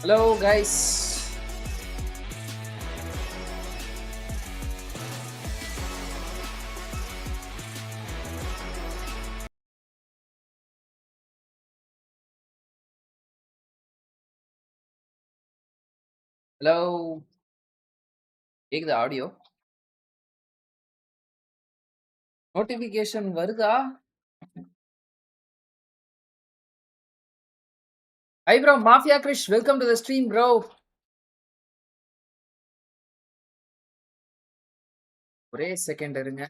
Hello guys. Hello. கேக்குதா audio? Notification வருதா? Hi bro, Mafia Krish, welcome to the stream bro. ஒரே second இருங்க.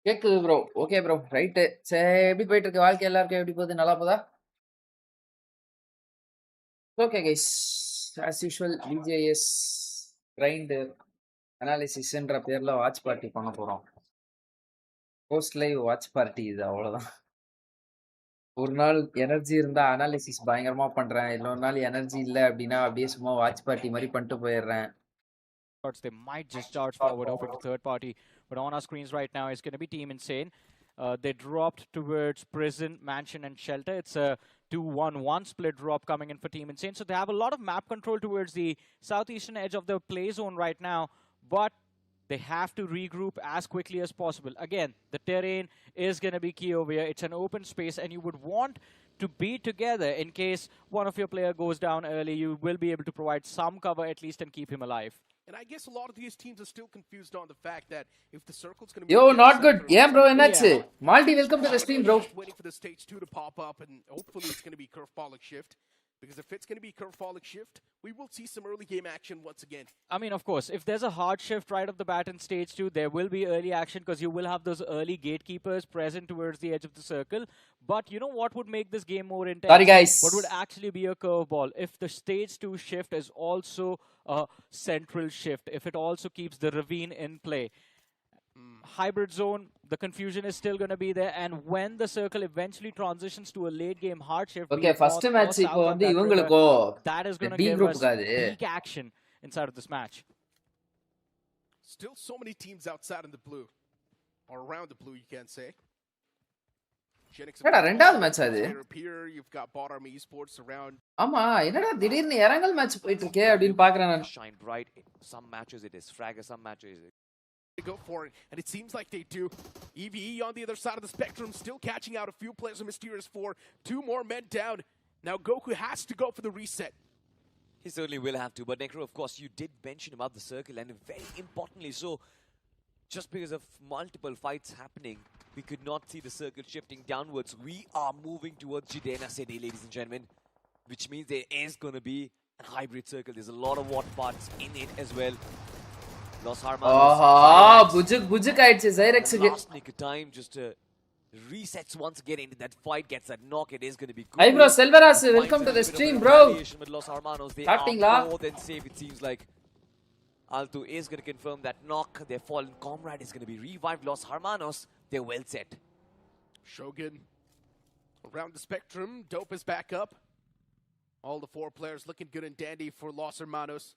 கேக்குது ப்ரோ. Okay bro. ரைட்டு. சரி எப்படி போயிட்டு இருக்கு வாழ்க்கை எல்லாருக்கும் எப்படி போகுது? நல்லா போதா? Okay guys. as usual BGS grind அனாலிசிஸ்ன்ற பேர்ல வாட்ச் பார்ட்டி பண்ண போறோம். போஸ்ட் லைவ் வாட்ச் பார்ட்டி இது அவ்வளவுதான். ஒரு நாள் எனர்ஜி இருந்தா அனாலிசிஸ் பயங்கரமா பண்றேன். இன்னொரு நாள் எனர்ஜி இல்ல அப்படின்னா அப்படியே சும்மா வாட்ச் பார்ட்டி மாதிரி பண்ணிட்டு போயிடுறேன். They might just charge forward, open to third party. But on our screens right now, it's going to be Team Insane. They dropped towards Prison, Mansion, and Shelter. It's a 2-1-1 split drop coming in for Team Insane. So they have a lot of map control towards the southeastern edge of the play zone right now. But they have to regroup as quickly as possible. Again, the terrain is going to be key over here. It's an open space, and you would want to be together in case one of your player goes down early. You will be able to provide some cover at least and keep him alive. And I guess a lot of these teams are still confused on the fact that if the circle's going to be... Yo, not good. Yeah, bro, என்னாச்சு? Malti, welcome to the stream, bro. Waiting for the stage 2 to pop up, and hopefully it's going to be curveball shift. Because if it's going to be curveball shift, we will see some early game action once again. I mean, of course, if there's a hard shift right off the bat in stage 2, there will be early action because you will have those early gatekeepers present towards the edge of the circle. But you know what would make this game more intense? Sorry, guys. What would actually be a curveball? If the stage 2 shift is also a central shift, if it also keeps the ravine in play. Hybrid zone, the confusion is still going to be there, and when the circle eventually transitions to a late game hard shift, okay, first match இப்போ வந்து இவங்களுக்கு that is going to give us peak action inside of this match. Still so many teams outside in the blue, or around the blue, you can say. என்னடா ரெண்டாவது match அது? You've got Bottom ESPORTS around. ஆமா, என்னடா திடீர்னு இறங்கல் match போயிட்டு இருக்கே அப்படினு பார்க்கறேன் நான். Shine bright. Some matches it is Fragger, some matches go for it, and it seems like they do. EVE on the other side of the spectrum, still catching out a few players of Mysterious 4. 2 more men down. Now Goku has to go for the reset. He certainly will have to, but Necro, of course, you did mention about the circle, and very importantly so, just because of multiple fights happening, we could not see the circle shifting downwards. We are moving towards Jidena City, ladies and gentlemen, which means there is going to be a hybrid circle. There's a lot of water parts in it as well. Los Hermanos. Bujuk ஆயிடுச்சு Zyrex-க்கு. Last nick of time just resets once again into that fight, gets that knock. It is going to be good. Hi bro, Selvaras, welcome to the stream bro. With Los Hermanos, they Startingla. are more than safe, it seems like. Altu is going to confirm that knock. Their fallen comrade is going to be revived. Los Hermanos, they're well set. Shogun around the spectrum. Dope is back up. All the 4 players looking good and dandy for Los Hermanos.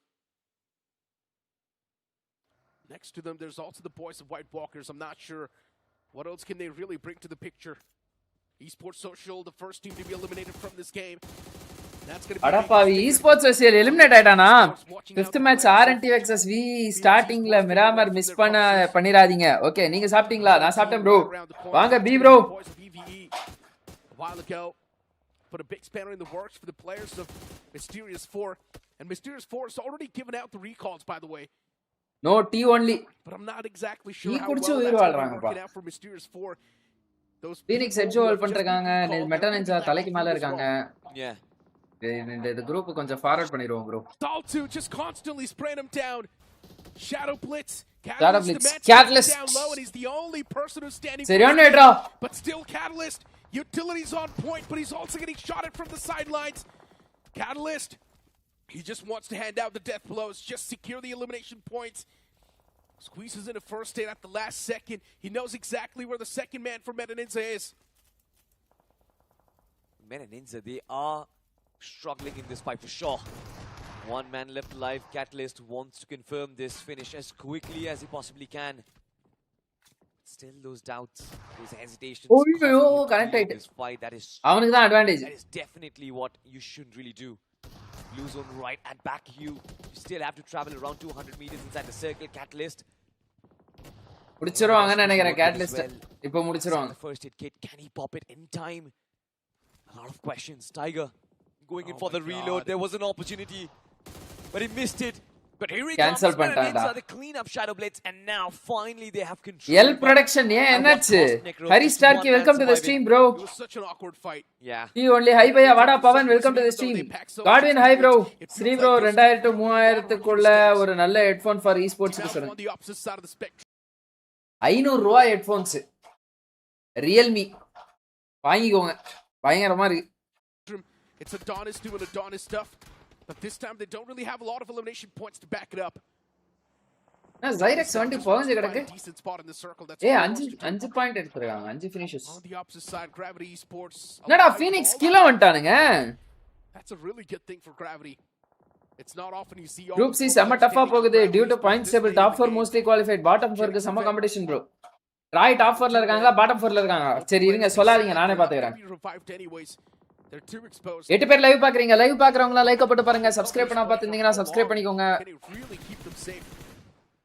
Next to them, there's also the boys of White Walkers. I'm not sure what else can they really bring to the picture. Esports Social, the first team to be eliminated from this game. That's going to be அடப்பாவி esports social eliminate ஆயிட்டானா? 5th match RNT versus V ஸ்டார்டிங்ல Miramar miss பண்ணிராதீங்க. Okay, நீங்க சாப்பிட்டீங்களா? நான் சாப்பிட்டேன் bro. வாங்க B bro. A while ago, put a big spanner in the works for the players of Mysterious 4, and Mysterious 4 has already given out the recalls, by the way. No T only. But I'm not exactly sure how well that's working out for Mysterious 4. Those Phoenix edge hold பண்றாங்க. Meta ninja தலைக்கு மேல இருக்காங்க. Yeah. இந்த group கொஞ்சம் forward பண்ணிடுவோம் bro. Daltu just constantly spraying him down. Shadow Blitz. Catalyst down low, and he's the only person who's standing. சரியானேடா. But still Catalyst. Utility's on point, but he's also getting shot at from the sidelines. Catalyst, he just wants to hand out the death blows, just secure the elimination points. Squeezes in a first hit at the last second. He knows exactly where the second man for Medaninza is. Medaninza, they are struggling in this fight for sure. One man left alive. Catalyst wants to confirm this finish as quickly as he possibly can. Still those doubts, those hesitations. Connected. This fight, that is advantage. That is definitely what you shouldn't really do. Blue zone right at back you. You still have to travel around 200 meters inside the circle. Catalyst. முடிச்சிருவாங்க நினைக்கிறேன் Catalyst. இப்போ முடிச்சிருவாங்க. First hit kit, can he pop it in time? A lot of questions. Tiger going in for the reload. There was an opportunity, but he missed it. But here he Cancel comes. பண்ணிட்டான்டா. The clean up Shadow Blades, and now finally they have control. L production என்னாச்சு? Hari ஸ்டார்க்கி welcome to the stream bro. It was such an awkward fight. Yeah. He only hi bhaiya vada Pavan welcome to the stream. Godwin hi bro. Sri bro 2000 to 3000 குள்ள ஒரு நல்ல headphone for esports க்கு சொல்லுங்க. On the opposite side of the spectrum. 500 ரூபாய் headphones. Realme வாங்கிக்கோங்க. பயங்கரமா இருக்கு. It's Adonis doing Adonis stuff, but this time they don't really have a lot of elimination points to back it up. Zyrex 20 போஞ்சு கிடக்கு. Decent spot in the circle. That's 5 point எடுத்துறாங்க. 5 finishes. On the opposite side, Gravity Esports. என்னடா Phoenix kilo வந்துட்டானுங்க. That's a really good thing for Gravity. It's not often you see all Group C செம்ம டஃபா போகுது due to points table top 4 mostly qualified bottom 4 க்கு செம்ம competition bro. Rai top 4ல இருக்காங்களா bottom 4ல இருக்காங்க. சரி இருங்க சொல்லாதீங்க நானே பாத்துக்கறேன். 8 பேர் லைவ் பாக்குறீங்க. லைவ் பாக்குறவங்க லைக் போட்டு பாருங்க. சப்ஸ்கிரைப் பண்ணா பாத்துட்டீங்கன்னா சப்ஸ்கிரைப் பண்ணிக்கோங்க.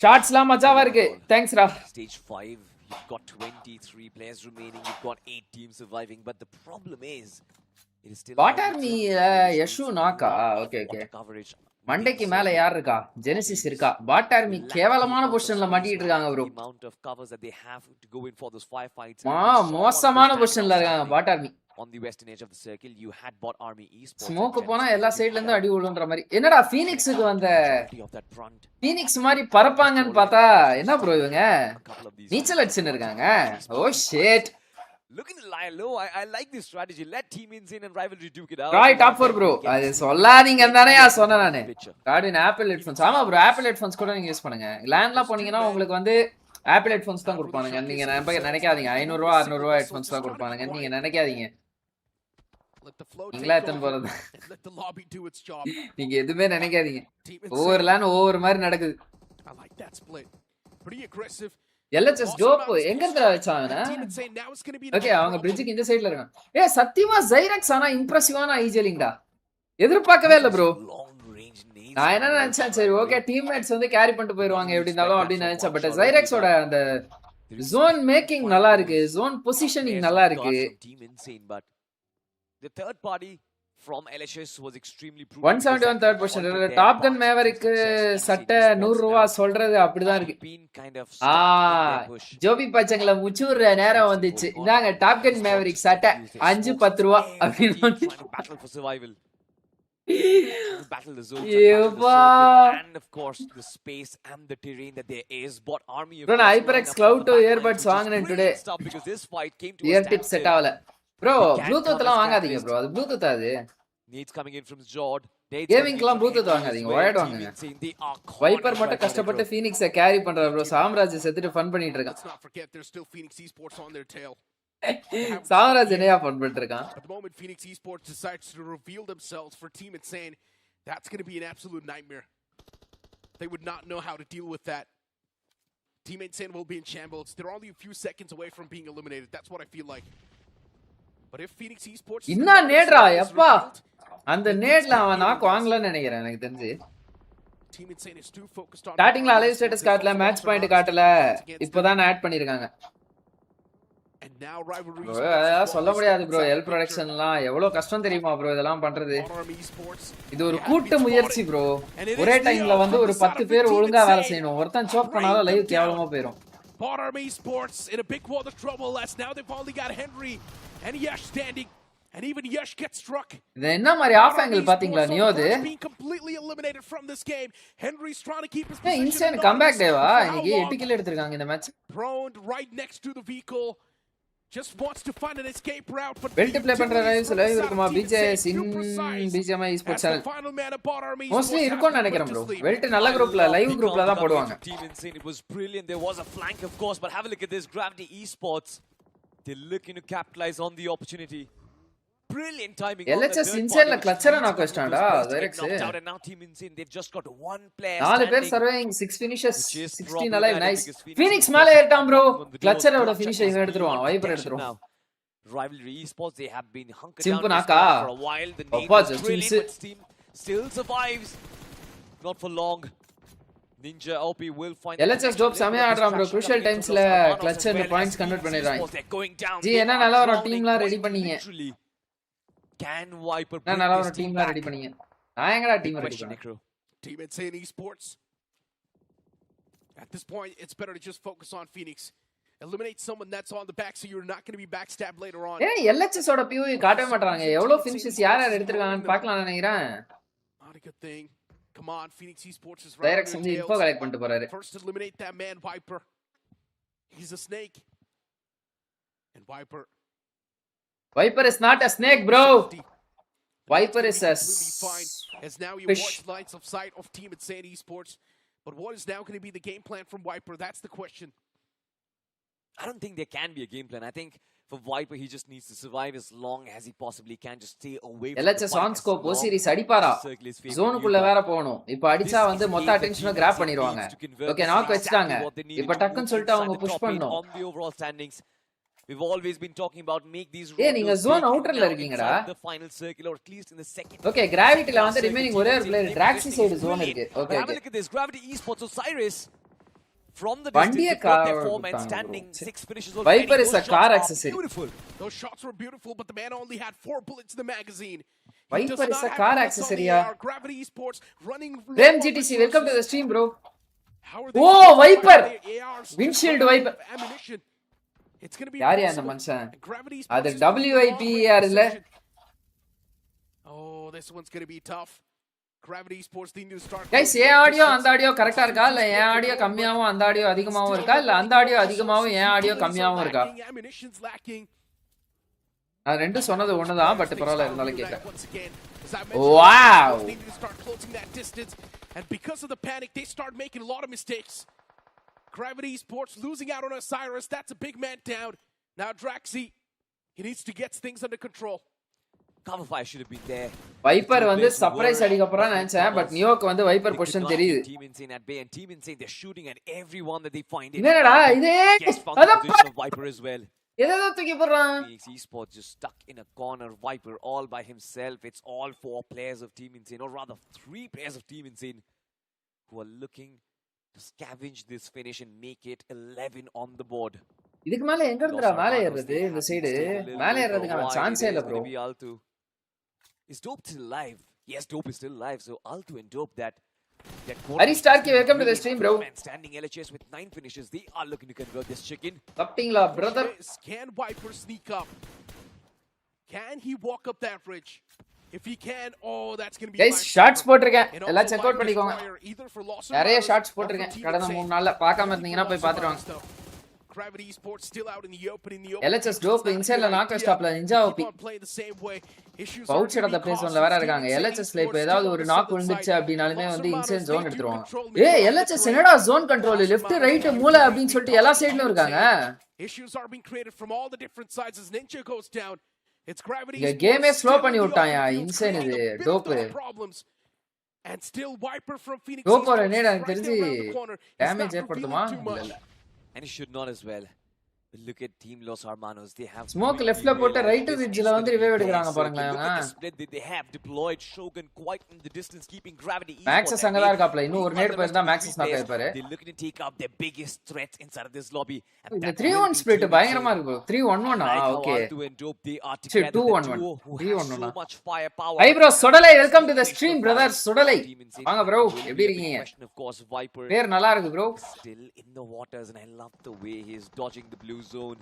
ஷாட்ஸ்லாம் மஜாவா இருக்கு. Thanks raw. Stage 5, you've got 23 players remaining. You've got 8 teams surviving, but the problem is it is still What are me யஷு நாக்கா? Okay okay. மண்டைக்கு மேல யார் இருக்கா? ஜெனசிஸ் இருக்கா? பாட் ஆர்மி கேவலமான பொசிஷன்ல மாட்டிட்டு இருக்காங்க bro. amount of covers that they have to go in for those firefights. மோசமான பொசிஷன்ல இருக்காங்க பாட் army. On the western edge of the circle, you had bot army esports. Smoke போனா எல்லா சைடுல இருந்து அடி விழுன்ற மாதிரி. என்னடா ஃபீனிக்ஸ்க்கு வந்த ஃபீனிக்ஸ் மாதிரி பறப்பாங்கன்னு பார்த்தா என்ன ப்ரோ இவங்க? நீச்சல் அடிச்சுன்னு இருக்காங்க. Oh shit. Look at the lie low. I like this strategy. Let team insane and rivalry duke it out. Right top 4 bro. அது சொல்லாதீங்க தானேயா சொன்னேன் நானு. கார்டின் ஆப்பிள் ஹெட்போன்ஸ். ஆமா bro ஆப்பிள் ஹெட்போன்ஸ் கூட நீங்க யூஸ் பண்ணுங்க. லேண்ட்ல போனீங்கன்னா உங்களுக்கு வந்து ஆப்பிள் ஹெட்போன்ஸ் தான் கொடுப்பானுங்க. நீங்க நினைக்காதீங்க 500 ரூபாய் 600 ரூபாய் ஹெட்போன்ஸ் தான் கொடுப்பானுங்க. நீங்க நினைக்காதீங்க. நீங்களா எத்தனை போறது? நீங்க எதுவுமே நினைக்காதீங்க. ஒவ்வொரு லேன் ஒவ்வொரு மாதிரி நடக்குது. LHS டோப் எங்க இருந்து வச்சாங்க? ஓகே அவங்க பிரிட்ஜுக்கு இந்த சைடுல இருக்காங்க. சத்தியமா Zyrex ஆனா இம்ப்ரெசிவான ஐஜெலிங்டா. எதிர்பார்க்கவே இல்ல ப்ரோ. நான் என்ன நினைச்சேன் சரி ஓகே டீம்மேட்ஸ் வந்து கேரி பண்ணிட்டு போயிடுவாங்க எப்படி இருந்தாலும் அப்படின்னு நினைச்சேன். பட் Zyrex ஓட அந்த ஜோன் மேக்கிங் நல்லா இருக்கு. ஜோன் பொசிஷனிங் நல்லா இருக்கு. The third party from LHS was extremely 171 third position. Top gun Maverick சட்ட 100 ரூபாய் சொல்றது அப்படிதான் இருக்கு. ஜோபி பச்சங்கள முச்சூற நேரம் வந்துச்சு. இந்தாங்க டாப் கன் மேவரிக் சட்ட 5-10 ரூபாய் அப்படின்னு battle for survival. Battle the zone and of course the space and the terrain that there is. Bot army bro na HyperX Cloud 2 earbuds வாங்குனேன் today. Because this fight came to ear tip set ஆவல. bro bluetooth எல்லாம் வாங்காதீங்க bro. அது bluetooth அது. Needs coming in from Zord. Gaming எல்லாம் bluetooth வாங்காதீங்க. wired வாங்குங்க. Wiper மட்டும் கஷ்டப்பட்டு Phoenix கேரி பண்றாரு bro. சாம்ராஜ் செத்துட்டு ஃபன் பண்ணிட்டு இருக்கான். Let's not forget there's still Phoenix Esports on their tail. Samraj என்னையா ஃபன் பண்ணிட்டு இருக்கான். At the moment Phoenix Esports decides to reveal themselves for Team Insane, that's going to be an absolute nightmare. They would not know how to deal with that. Team Insane will be in shambles. They're only a few seconds away from being eliminated. That's what I feel like. But if Phoenix Esports இன்னா நேட்ரா எப்பா அந்த நேட்ல அவன் நாக்கு வாங்கலன்னு நினைக்கிறேன் எனக்கு தெரிஞ்சு. Team Insane is too focused on ஸ்டார்டிங்ல alive status காட்டல மேட்ச் பாயிண்ட் காட்டல. இப்போதான் ஆட் பண்ணிருக்காங்க. And now rivalry சொல்ல முடியாது bro. எல் ப்ரொடக்ஷன்லாம் எவ்வளவு கஷ்டம் தெரியுமா bro இதெல்லாம் பண்றது. இது ஒரு கூட்டு முயற்சி bro. ஒரே டைம்ல வந்து ஒரு 10 பேர் ஒழுங்கா வேலை செய்யணும். ஒருத்தன் சோக் பண்ணாலும் லைவ் கேவலமா போயிடும். Bot Army Esports in a big world of trouble as now they've only got Henry and Yash standing. And even Yash gets struck. இது என்ன மாதிரி ஆஃப் ஆங்கிள் பாத்தீங்களா நியோது? Being completely eliminated from this game. Henry's trying to keep his position. Instant comeback டேவா இன்னைக்கு 8 kill எடுத்துட்டாங்க இந்த match. Prone right next to the vehicle. just wants to find an escape route, but Belt play பண்ற lives live from இருக்குமா Team BGS Insane, in too precise. BGMI esports As the channel final man aboard Army mostly Esports இருக்கும்னு has நினைக்கிறேன் been bro put to sleep. Belt நல்ல groupல live groupல தான் போடுவாங்க Team Insane, it was brilliant. There was a flank, of course, but have a look at this. Gravity Esports, they're looking to capitalize on the opportunity. Brilliant timing. LHS Insane la clutcher knock வச்சிட்டான்டா Zyrex and now Team Insane, they've just got one player நாலு பேர் standing. surviving 6 finishes Which is 16 alive problematic nice because Phoenix is மேல just ஏறிட்டான் bro knocking on the door. clutcher ஓட Clutch finish was இவன் எடுத்துருவான் beyond Viper protection எடுத்துருவான் now. Rivalry Esports, they have been hunkered Simple down this naka. spot for a while. The nade Appa, was just brilliant, Simple. but Steam still survives. Not for long. Ninja OP will find LHS dope செமையா ஆடுறான் bro crucial timesல clutch and points convert பண்ணிடுறான் G என்ன நல்லா ஒரு டீம்லாம் ready பண்ணீங்க Can Viper என்ன bring நல்லா this ஒரு team டீம்லாம் back? ரெடி பண்ணீங்க நான் எங்கடா Big டீம் ரெடி question, பண்ணேன் Necro. Team Insane Esports. At this point, it's better to just focus on Phoenix. Eliminate someone that's on the back so you're not going to be backstabbed later on. ஏன் LHS ஓட POV காட்டவே மாட்டாங்க எவ்வளவு finishes யார் யார் எடுத்துருக்காங்கன்னு பார்க்கலாம் நினைக்கிறேன் Not a good thing. Come on, Phoenix Esports is Zyrex right on வந்து their info tails. collect பண்ணிட்டு போறாரு First, eliminate that man, Viper. He's a snake. And Viper. Viper is not a snake bro Viper is a fine. As now you fish. watch lines of sight of Team Insane Esports. But what is now going to be the game plan from Viper? That's the question. I don't think there can be a game plan. I think for Viper, he just needs to survive as long as he possibly can. Just stay away from LHS the fight on as scope long OCD as அடிப்பாரா the circle is favoring ஜோனுக்குள்ள you. வேற போகணும் இப்போ அடிச்சா வந்து மொத்த அட்டென்ஷனை graph பண்ணிடுவாங்க okay knock வச்சிட்டாங்க இப்போ டக்குன்னு சொல்லிட்டு அவங்க புஷ் பண்ணனும் On the overall standings, we've always been talking about make these ஏய் நீங்க rounders zone big, outer and ல now இருக்கீங்கடா inside the final circle, or at least in the second. Okay கிராவிட்டில வந்து ரிமைனிங் ஒரே ஒரு பிளேயர் டிராக்ஸி side zone இருக்கு But okay have a okay look at this. Gravity Esports Osiris from the வண்டிய distance, they got their car 4 men விட்டாங்க standing, bro. 6 finishes Viper already. is Those a car shots are accessory. Beautiful. Those shots were beautiful, but the man only had 4 bullets in the magazine. He Viper does is not a have car bullets on accessory, the yeah. AR. Gravity Esports running low Prem on GTC resources. welcome to the stream bro How are they Oh, gonna get Viper! their ARs just Windshield running out Viper. of ammunition? It's going to be யார் அந்த impossible. மனுஷன் And Gravity அது Esports is taking the WIPR long-range இல்ல decision. Oh, this one's going to be tough. Gravity Esports need to start. Guys closing ஏன் that audio distance. அந்த audio கரெக்டா இருக்கா இல்ல ஏன் ஆடியோ கம்மியாவும் அந்த ஆடியோ அதிகமாவும் இருக்கா இல்ல அந்த ஆடியோ அதிகமாவும் ஏன் ஆடியோ கம்மியாவும் இருக்கா Ammunition's lacking. நான் ரெண்டும் சொன்னது ஒண்ணுதான் பட் Things பரவாயில்ல follow இருந்தாலும் you கேட்டேன் back once again. As I mentioned, Wow. they need to start closing that distance. And because of the panic, they start making a lot of mistakes. Gravity Esports losing out on Osiris. That's a big man down. Now Draxi, he needs to get things under control. Cover fire should have been there. Viper வந்து surprise அடிக்க போறான்னு நினைச்சேன் but நியோக்கு வந்து Viper position தெரியுது Team Insane at bay, and Team Insane, they're shooting at everyone that they find. என்னடா இதே Guess found the அத position of Viper as well. ஏதோ தூக்கி போறான் Phoenix Esports just stuck in a corner. Viper all by himself. It's all 4 players of Team Insane, or rather 3 players of Team Insane, who are looking to scavenge this finish and make it 11 on the board. இதுக்கு மேல எங்க இருந்துடா மேல ஏறுறது இந்த side மேல ஏறதுக்கான சான்ஸே இல்ல bro Is Dope still alive? Yes, Dope is still alive. So Altu and Dope, that Hari Starkey, welcome to the stream, bro. Standing LHS with 9 finishes. They are looking to convert this chicken. தப்பிங்களா brother Can Viper sneak up? Can he walk up that bridge? If he can, oh, that's going to be guys shots போட்டுருக்கேன் எல்லாம் check out பண்ணிக்கோங்க நிறைய shots போட்டுருக்கேன் கடந்த 3 நாள்ல பார்க்காம இருந்தீங்கன்னா போய் பாத்துட்டு வாங்க Gravity Esports still out in the open. LHS dope inside la knock stopல ninja OP pouch எடுத்த பிளேஸ் ஒன்ல வேற இருக்காங்க LHS ல இப்போ ஏதாவது ஒரு நாக் விழுந்துச்சு அப்படினாலுமே வந்து இன்சைன் ஜோன் எடுத்துருவாங்க ஏய் LHS என்னடா ஜோன் கண்ட்ரோல் லெஃப்ட் ரைட் மூளை அப்படினு சொல்லிட்டு எல்லா சைடுலயும் இருக்காங்க issues are being created from all the different sides as Ninja goes down. It's Gravity இந்த கேமே ஸ்லோ பண்ணி விட்டாயா இன்சைன் இது dope and still Viper from Phoenix dope ஒரு நேரா எனக்கு தெரிஞ்சு டேமேஜ் ஏற்படுத்துமா இல்ல And it should not as well. But look at Team Los Hermanos. They have smoke left la போட்டு ரைட் ridgeல வந்து ரிவைவ் எடுக்கறாங்க பாருங்க They have deployed Shogun quite in the distance, keeping Gravity. Maxis அங்க தான் இருக்காப்ல இன்னும் ஒரு நேட் போயிருந்தா Maxis நாக் ஆயிப்பாரு They're looking to take out their biggest threats inside of this lobby. இந்த 3-1 split பயங்கரமா இருக்கு 3-1-1 ஓகே சரி 2-1-1 3-1-1 hi bro Sodalai welcome to the stream brother Sodalai வாங்க ப்ரோ எப்படி இருக்கீங்க பேர் நல்லா இருக்கு bro Still in the waters, and I love the way he is dodging the blue zone.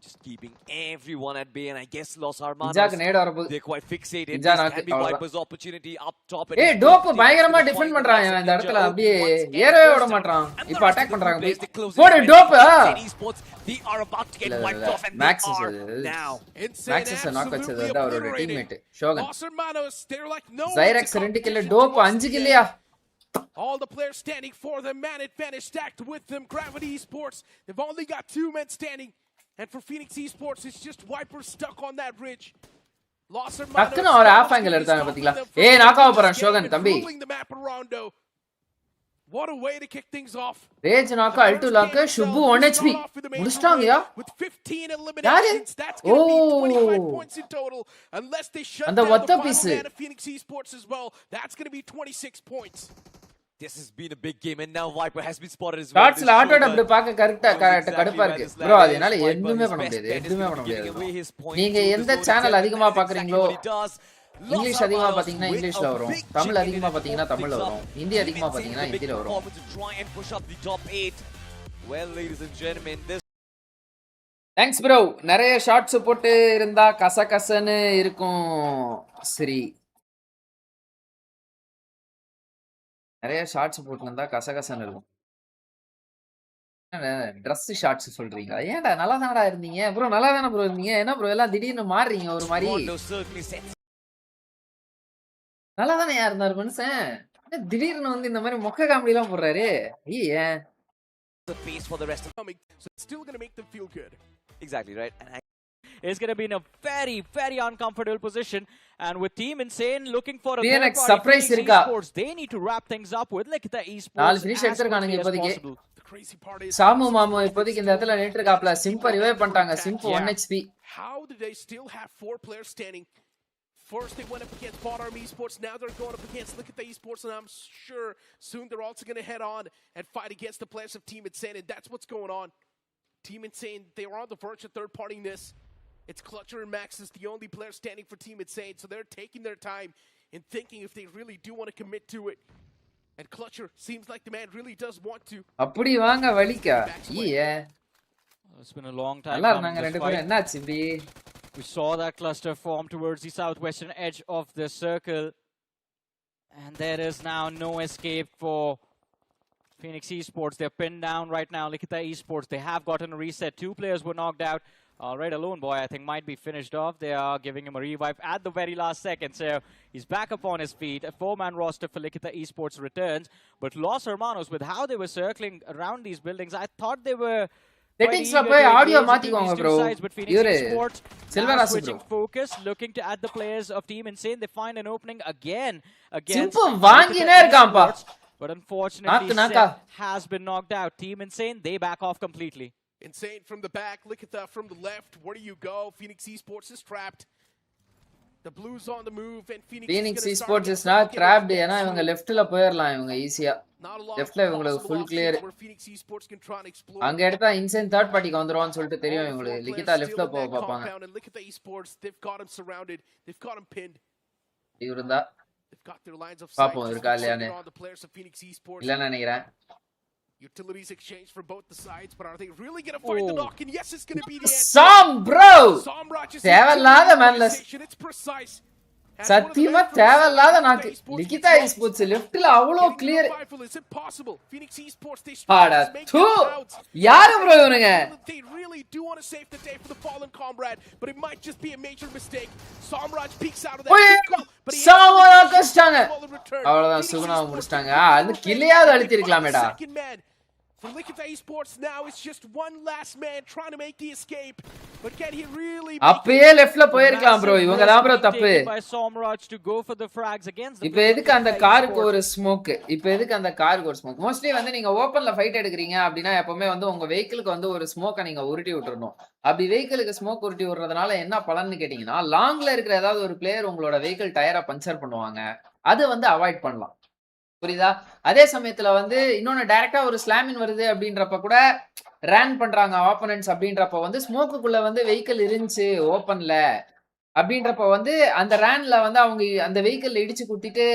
Just keeping everyone at bay, and I guess Los Hermanos, இஜாக்கு நேடு வரப்போகுது. they're quite fixated. இஜா This நாக்கு can be அவ்வளவுதான். Viper's opportunity up top. And ஏய் he's dope going to take பயங்கரமா it to the defend point. பண்றான் That's a இந்த ninja இடத்துல open அப்படியே once again. ஏறவே Goes விட down. மாட்டான். And the இப்போ rest அட்டாக் of the பண்றாங்க players, போய். they close போடு in. Dope. Insane Esports, they are about to get இல்ல wiped இல்ல off, and they Maxis are now. Insane Maxis knock வச்சது absolutely வந்து அவரோட obliterated. Teammate Shogun. Los Hermanos, they're like no one to Zyrax 2 kill competition dope towards 5 the கில்லையா? end. All the players standing for them, man advantage stacked with them. Gravity Esports, they've only got 2 men standing. And for Phoenix Esports, it's just Viper stuck on that ridge. Los Hermanos, டக்குன்னு ஒரு of angle எடுத்தாங்க பாத்தீங்களா? ஏய் knock ஆக போறான் ஷோகன் தம்பி. ruling the map around. What a way to kick things off. Rage knock அல்டு லாக் ஷுபு 1 HP முடிச்சிட்டாங்கயா? With 15 eliminations, that's going to be 25 points in total. Unless they shut அந்த down ஒத்த the final piece. man of Phoenix Esports as well, that's going to be 26 points. This has been a big game, and now Viper has been spotted as well. ஷாட்ஸ்ல auto டப் பார்க்க கரெக்ட்டா கடுப்பா இருக்கு. Bro அது என்னால எதுவுமே பண்ண முடியாது. எதுவுமே பண்ண முடியாது. நீங்க எந்த சேனல் அதிகமா பாக்குறீங்களோ இங்கிலீஷ் அதிகமா பாத்தீங்கன்னா இங்கிலீஷ்ல வரும். தமிழ் அதிகமா பாத்தீங்கன்னா தமிழ்ல வரும். ஹிந்தி அதிகமா பாத்தீங்கன்னா ஹிந்தில வரும். Well, ladies and gentlemen, this thanks bro. நிறைய ஷாட்ஸ் போட்டு இருந்தா கசகசன்னு இருக்கும். சரி. நிறைய ஷாட்ஸ் போட்டு இருந்தா கசகசன்னு இருக்கும். ட்ரெஸ் ஷாட்ஸ் சொல்றீங்களா? ஏன்டா நல்லா தானடா இருந்தீங்க ப்ரோ. நல்லா தானே ப்ரோ இருந்தீங்க. என்ன ப்ரோ எல்லாம் திடீர்னு மாறுறீங்க ஒரு மாதிரி. நல்லா தானே இருந்தாரு மனுஷன். திடீர்னு வந்து இந்த மாதிரி மொக்க காமெடி எல்லாம் போடுறாரு. ஏன் the face for the rest of Coming, so it's still going to make them feel good. exactly right. And is going to be in a very, very uncomfortable position. And with Team Insane looking for a PNX third surprise party இருக்கா? esports, they need to wrap things up with like the esports 4 finish as எடுத்துறானுங்க quickly as இப்போதைக்கு. possible. The crazy part is சாமு மாமு இப்போதைக்கு இந்த இடத்துல நின்று இருக்காப்ல. சிம்ப revive பண்ணிட்டாங்க. சிம்ப 1 HP. how did they still have 4 players standing? First they went up against Bot Army Esports, now they're going up against Look at the Esports, and I'm sure soon they're also going to head on and fight against the players of Team Insane, and that's what's going on. Team Insane, they are on the verge of third-partying-ness. It's Clutcher and Max is the only player standing for Team Insane, so they're taking their time and thinking if they really do want to commit to it. And Clutcher seems like the man really does want to. அப்படி வாங்க வலிக்கா. It's been a long time நல்லா coming, இருந்தாங்க this ரெண்டு fight. பேரும். என்னாச்சு இப்படி? We saw that cluster form towards the southwestern edge of the circle. And there is now no escape for Phoenix Esports. They're pinned down right now. Look at the Esports. They have gotten a reset. 2 players were knocked out. Right, Alone Boy, I think, might be finished off. They are giving him a revive at the very last second. So he's back up on his feet. A 4-man roster for Look at the Esports returns. But Los Hermanos, with how they were circling around these buildings, I thought they were செட்டிங்ஸ்ல போய் audio மாத்திக்கோங்க bro. இவரு Silvera switching focus, looking to add the players of Team Insane. They find an opening again against Simbu வாங்கினே இருக்காம்பா. But unfortunately, Seth has been knocked out. Team Insane, they back off completely. Insane from the back, look at that from the left. Where do you go? Phoenix Esports is trapped. The Blues on the move, and Phoenix Esports is not trapped. ஏனா இவங்க லெஃப்ட்ல போயிரலாம் இவங்க ஈஸியா. லெஃப்ட்ல இவங்களுக்கு full clear. அங்க எடுத்தா இன்சேன் தேர்ட் பார்ட்டிக்கு வந்துருவான்னு சொல்லிட்டு தெரியும் இவங்களுக்கு. லிகிதா லெஃப்ட்ல போக பாப்பாங்க. இவருந்தா பாப்போம் இருக்கா இல்லையான்னு. இல்ல நினைக்கிறேன். Utilities exchange for both the sides, but are they really going to find the knock? And yes, it's going to be the end. Sam, bro! தேவலாத மேன்லஸ். It's precise. சத்தியமா தேவலாத நாக்கு. லிகிதா எஸ்போர்ட்ஸ் லெஃப்ட்ல அவ்வளோ clear. Is it possible? Phoenix Esports, they ஆடா தூ. யாரு bro இவனுங்க? They really do want to save the day for the fallen comrade, but it might just be a major mistake. Samraj peeks out of that. But சாமரா கஷ்டாங்க. அவ்வளவுதான் சுகுணாவை முடிச்சிட்டாங்க. அது கில்லையாவது அழுத்திருக்கலாமேடா. For Look at the Esports now, it's just one last man trying to make the escape. But can he really அப்பவே லெஃப்ட்ல போயிருக்கலாம் bro. இவங்க தான் bro தப்பு. இப்போ எதுக்கு அந்த காருக்கு ஒரு ஸ்மோக்? இப்போ எதுக்கு அந்த காருக்கு ஒரு ஸ்மோக்? மோஸ்ட்லி வந்து நீங்க ஓபன்ல ஃபைட் எடுக்குறீங்க அப்படினா எப்பவுமே வந்து உங்க வெஹிக்கிளுக்கு வந்து ஒரு ஸ்மோக்க நீங்க உருட்டி விட்டுறணும். அப்படி வெஹிக்கிளுக்கு ஸ்மோக் உருட்டி விடுறதுனால என்ன பலன்னு கேட்டீங்கன்னா, லாங்ல இருக்கிற ஏதாவது ஒரு பிளேயர் உங்களோட வெஹிக்கிள் டயரை பஞ்சர் பண்ணுவாங்க. அது வந்து அவாய்ட் பண்ணலாம். புரியுதா? அதே சமயத்துல வந்து இன்னொன்னு டைரக்டா ஒரு ஸ்லாமின் வருது அப்படின்றப்ப கூட ரன் பண்றாங்க ஆப்போனன்ட்ஸ் அப்படின்றப்ப வந்து ஸ்மோக்குக்குள்ள வந்து வெஹிக்கிள் இருந்துச்சு ஓப்பன்ல அப்படின்றப்ப வந்து அந்த ரேன்ல வந்து அவங்க அந்த வெஹிக்கிள் இடிச்சு குத்திட்டு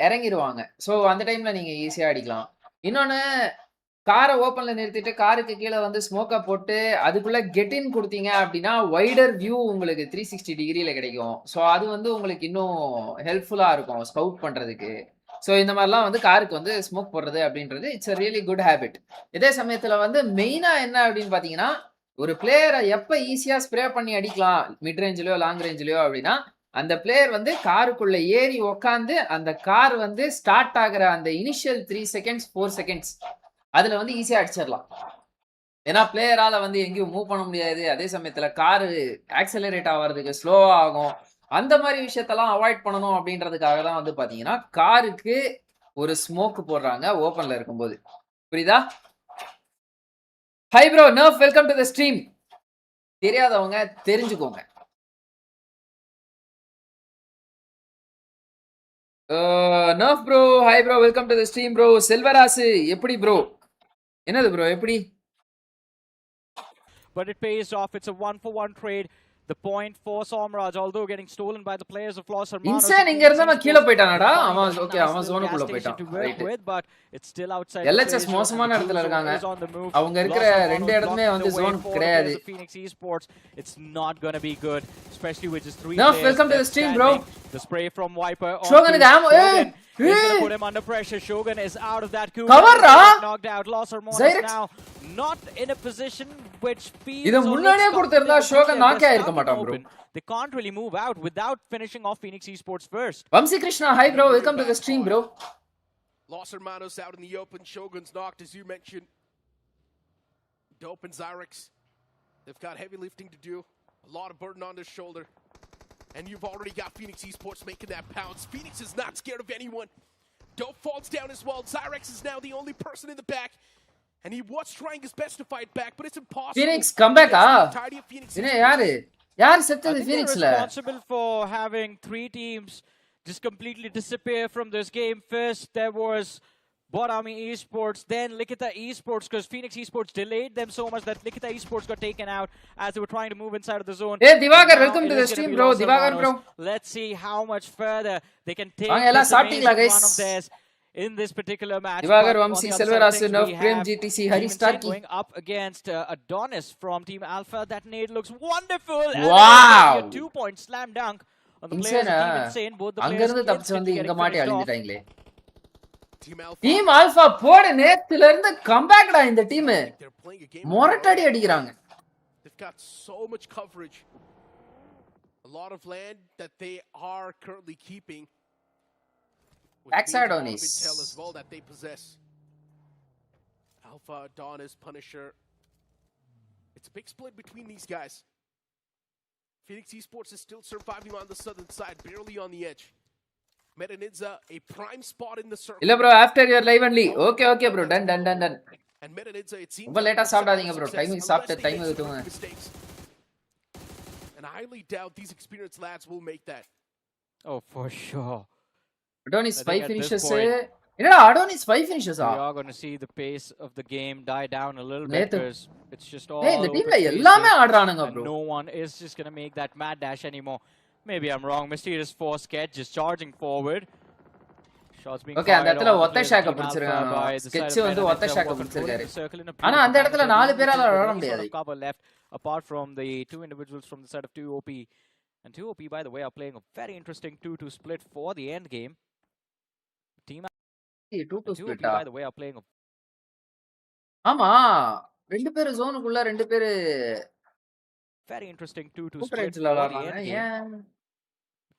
இறங்கிடுவாங்க. ஸோ அந்த டைம்ல நீங்க ஈஸியா அடிக்கலாம். இன்னொன்னு காரை ஓப்பன்ல நிறுத்திட்டு காருக்கு கீழே வந்து ஸ்மோக்கை போட்டு அதுக்குள்ள கெட் இன் கொடுத்தீங்க அப்படின்னா வைடர் வியூ உங்களுக்கு 360 டிகிரியில கிடைக்கும். ஸோ அது வந்து உங்களுக்கு இன்னும் ஹெல்ப்ஃபுல்லா இருக்கும் ஸ்கவுட் பண்றதுக்கு. ஸோ இந்த மாதிரிலாம் வந்து காருக்கு வந்து ஸ்மோக் போடுறது அப்படின்றது it's a really good habit. இதே சமயத்துல வந்து மெயினா என்ன அப்படின்னு பாத்தீங்கன்னா ஒரு பிளேயரை எப்ப ஈஸியா ஸ்ப்ரே பண்ணி அடிக்கலாம் மிட் ரேஞ்சிலயோ லாங் ரேஞ்சிலயோ அப்படின்னா அந்த பிளேயர் வந்து காருக்குள்ள ஏறி உக்காந்து அந்த கார் வந்து ஸ்டார்ட் ஆகுற அந்த இனிஷியல் 3 செகண்ட்ஸ் 4 செகண்ட்ஸ் அதுல வந்து ஈஸியா அடிச்சிடலாம். ஏன்னா பிளேயரால வந்து எங்கேயும் மூவ் பண்ண முடியாது. அதே சமயத்துல காரு ஆக்சலரேட் ஆகிறதுக்கு ஸ்லோவா ஆகும். அந்த மாதிரி விஷயத்தெல்லாம் அவாய்ட் பண்ணணும் அப்படின்றதுக்காக தான் வந்து பாத்தீங்கன்னா காருக்கு ஒரு ஸ்மோக் போடுறாங்க ஓப்பன்ல இருக்கும்போது. புரியுதா? Hi bro, nerf welcome to the stream. தெரியாதவங்க தெரிஞ்சுக்கோங்க. Nerf bro, hi bro, welcome to the stream bro. Selvarasu எப்படி ப்ரோ? என்னது ப்ரோ எப்படி? But it pays off. It's a 1-for-1 trade. The point for Somraj, although getting stolen by the players of Los Hermanos. இன்சான் இங்க இருந்தவன் கீழ போய்ட்டானடா. அவன் okay, அவன் ஜோனுக்குள்ள போய்ட்டான். Right. But it's still outside. LHS மோசமான இடத்துல இருக்காங்க. அவங்க இருக்கிற ரெண்டு இடத்துமே வந்து ஜோன் கிடையாது. Phoenix Esports, it's not going to be good, especially with just 3 Nerf, welcome to the stream, bro. The spray from Viper. Shogun is ammo. He's gonna put him under pressure. Shogun is out of that coup. Cover ra. Knocked out. Los Hermanos now not in a position which feels. இத முன்னாடியே கொடுத்திருந்தா Shogan knock ஆயிருக்க மாட்டான் bro. They can't really move out without finishing off Phoenix Esports first. Vamsi Krishna, hi bro, welcome to the stream bro. Los Hermanos out in the open. Shogun's knocked, as you mentioned. Dope and Zyrex, they've got heavy lifting to do. A lot of burden on their shoulder. And you've already got Phoenix Esports making that pounce. Phoenix is not scared of anyone. Dope falls down as well. Zyrex is now the only person in the back. And he was trying his best to fight back, but it's impossible. Phoenix come back என்ன யாரு செத்தது Phoenixல? Responsible for having 3 teams just completely disappear from this game. First there was Borami Esports, then Likita Esports, because Phoenix Esports delayed them so much that Likita Esports got taken out as they were trying to move inside of the zone. Hey Divagar, welcome to the stream bro. Divagar bro. Let's see how much further they can take ella starting la guys one of theirs in this particular match. Divagar, Vamsi, Selvarasi, Nerf, Prem, GTC, Hari Starkey going up against Adonis from Team Alpha. That nade looks wonderful. Wow. And a 2-point slam dunk on the players of Team Insane. Both the அங்க players இருந்து தப்பிச்சு வந்து இங்க மாட்டி அழிஞ்சிட்டாங்களே. Team Alpha போடு நேத்துல இருந்து கம்பேக்டா இந்த team. மொரட்டடி அடிக்குறாங்க. They've got so much coverage. A lot of land that they are currently keeping. Adonis intel as well that they possess. Alpha, Adonis, Punisher. It's a big split between these guys. Phoenix Esports is still surviving on the southern side, barely on the edge. Metanidza, a prime spot in the circle. இல்ல bro, after your live only. Okay bro, done. And Metanidza, it seems ரொம்ப லேட்டா சாப்பிடாதீங்க bro. Timing சாப்பிட்ட time எடுத்துங்க. And I highly doubt these experienced lads will make that. Oh, for sure. Adonis 5 finishes. என்னடா Adonis 5 finishes We are going to see the pace of the game die down a little bit because it's just all இந்த டீம்ல எல்லாமே ஆடுறானுங்க bro. No one is just going to make that mad dash anymore. Maybe I'm wrong. Mysterious Force sketch just charging forward. Shots being okay, அந்த இடத்துல ஒத்த ஷாக்க பிடிச்சிருக்காங்க. Sketch வந்து ஒத்த ஷாக்க பிடிச்சிருக்காரு. ஆனா அந்த இடத்துல 4 பேரால விளையாட முடியாது. Cover left apart from the 2 individuals from the side of 2OP. And 2OP by the way are playing a very interesting 2-2 split for the end game. Team 2-2 split by the way are playing a ஆமா ரெண்டு பேர் ஜோனுக்குள்ள ரெண்டு பேர் very interesting 2-2 split for the end game.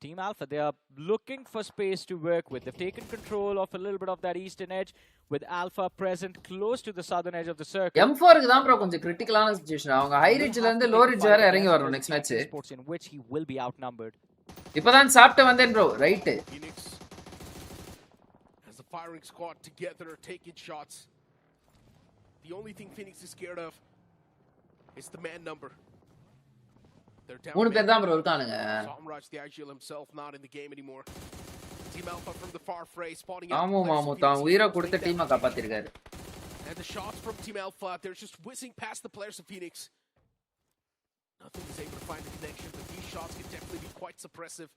Team Alpha, they are looking for space to work with. They've taken control of a little bit of that eastern edge with Alpha present close to the southern edge of the circle. M4 க்கு தான் bro கொஞ்சம் கிரிட்டிக்கலான situation. அவங்க high ரிட்ஜ்ல இருந்து low ridge வரை இறங்கி வரணும் next match. Sports in which he will be outnumbered. இப்பதான் சாப்பிட்டு வந்தேன் bro. Right. Phoenix has the firing squad together taking shots. The only thing Phoenix is scared of is the man number. மூணு பேர் தான் bro இருக்கானுங்க. Somraj the Agile himself not in the game anymore. Team Alpha from the far fray spotting மாமு தான் உயிரை கொடுத்து டீமை காப்பாத்திருக்காரு. And the shots from Team Alpha, they're just whizzing past the players of Phoenix. Nothing is able to find the connection, but these shots can definitely be quite suppressive.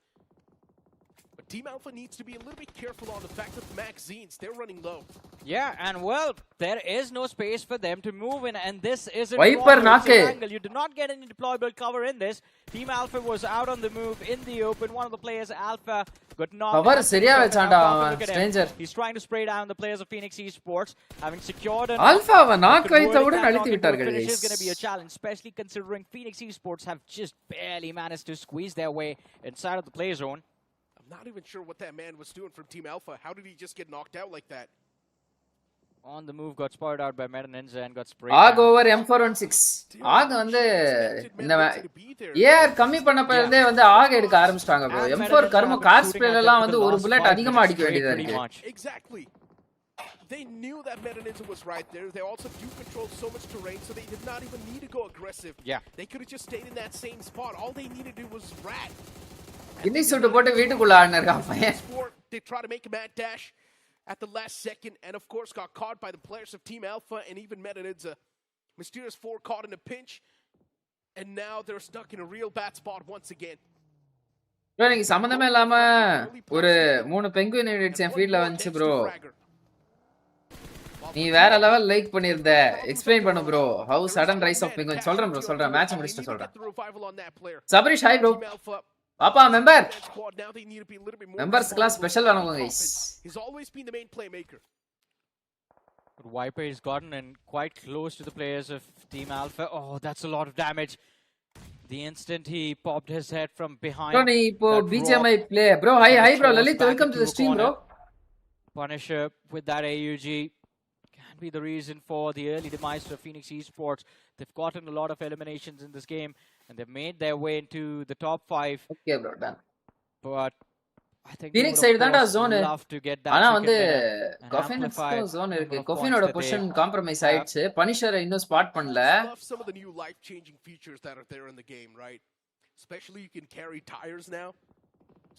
But Team Alpha needs to be a little bit careful on the fact that magazines, they're running low. Yeah, and well, there is no space for them to move in, and this isn't Viper knock. angle. You do not get any deployable cover in this. Team Alpha was out on the move in the open. One of the players, Alpha, got knocked. Cover seriya vechanda stranger. He's trying to spray down the players of Phoenix Esports, having secured an Alpha va knock vaithavudan althi vittargal. Finish is going to be a challenge, especially considering Phoenix Esports have just barely managed to squeeze their way inside of the play zone. I'm not even sure what that man was doing from Team Alpha. How did he just get knocked out like that? On the move, got spotted out by Meta Ninja and got sprayed AG down. over M416 AG வந்து இந்த AR கம்மி பண்ணப்ப இருந்தே வந்து AG எடுக்க ஆரம்பிச்சிட்டாங்க bro. M4 கர்ம car ஸ்ப்ரேல எல்லாம் வந்து ஒரு புல்லட் அதிகமா அடிக்க வேண்டியதா இருக்கு. Exactly. They knew that Meta Ninja was right there. They also do control so much terrain, so they did not even need to go aggressive. Yeah. They could have just stayed in that same spot. All they needed to do was rat. இன்னி சுட்டு போட்டு வீட்டுக்குள்ள ஆடுனர்கான் பையன். They try to make a mad dash at the last second, and of course got caught by the players of Team Alpha and even Meta Ninja. Mysterious 4 caught in a pinch, and now they're stuck in a real bad spot once again. bro நீங்க சம்பந்தமே இல்லாம ஒரு 3 penguin edits என் ஃபீல்ட்ல வந்துச்சு bro. நீ வேற level like பண்ணிருந்த explain பண்ணு bro. how sudden rise of penguin சொல்றேன் bro சொல்றேன் மேட்ச் முடிச்சிட்டு சொல்றேன். Sabarish hi bro. பாப்பா மெம்பர் மெம்பர்ஸ் கிளாஸ் ஸ்பெஷல் வாங்குங்க guys. He's always been the main playmaker. Viper has gotten in quite close to the players of Team Alpha. Oh, that's a lot of damage. The instant he popped his head from behind. bro நீ இப்போ BGMI play bro. hi bro Lalit, welcome to the stream bro. Punisher with that AUG can be the reason for the early demise of Phoenix Esports. They've gotten a lot of eliminations in this game and they've made their way into the top 5. Okay bro done. But I think Phoenix side தான்டா zone. love to get that. ஆனா வந்து Coffee's zone இருக்கு. Coffeeோட position compromise ஆயிடுச்சு. Punisher இன்னும் spot பண்ணல. Some of the new life changing features that are there in the game, right? Especially you can carry tires now.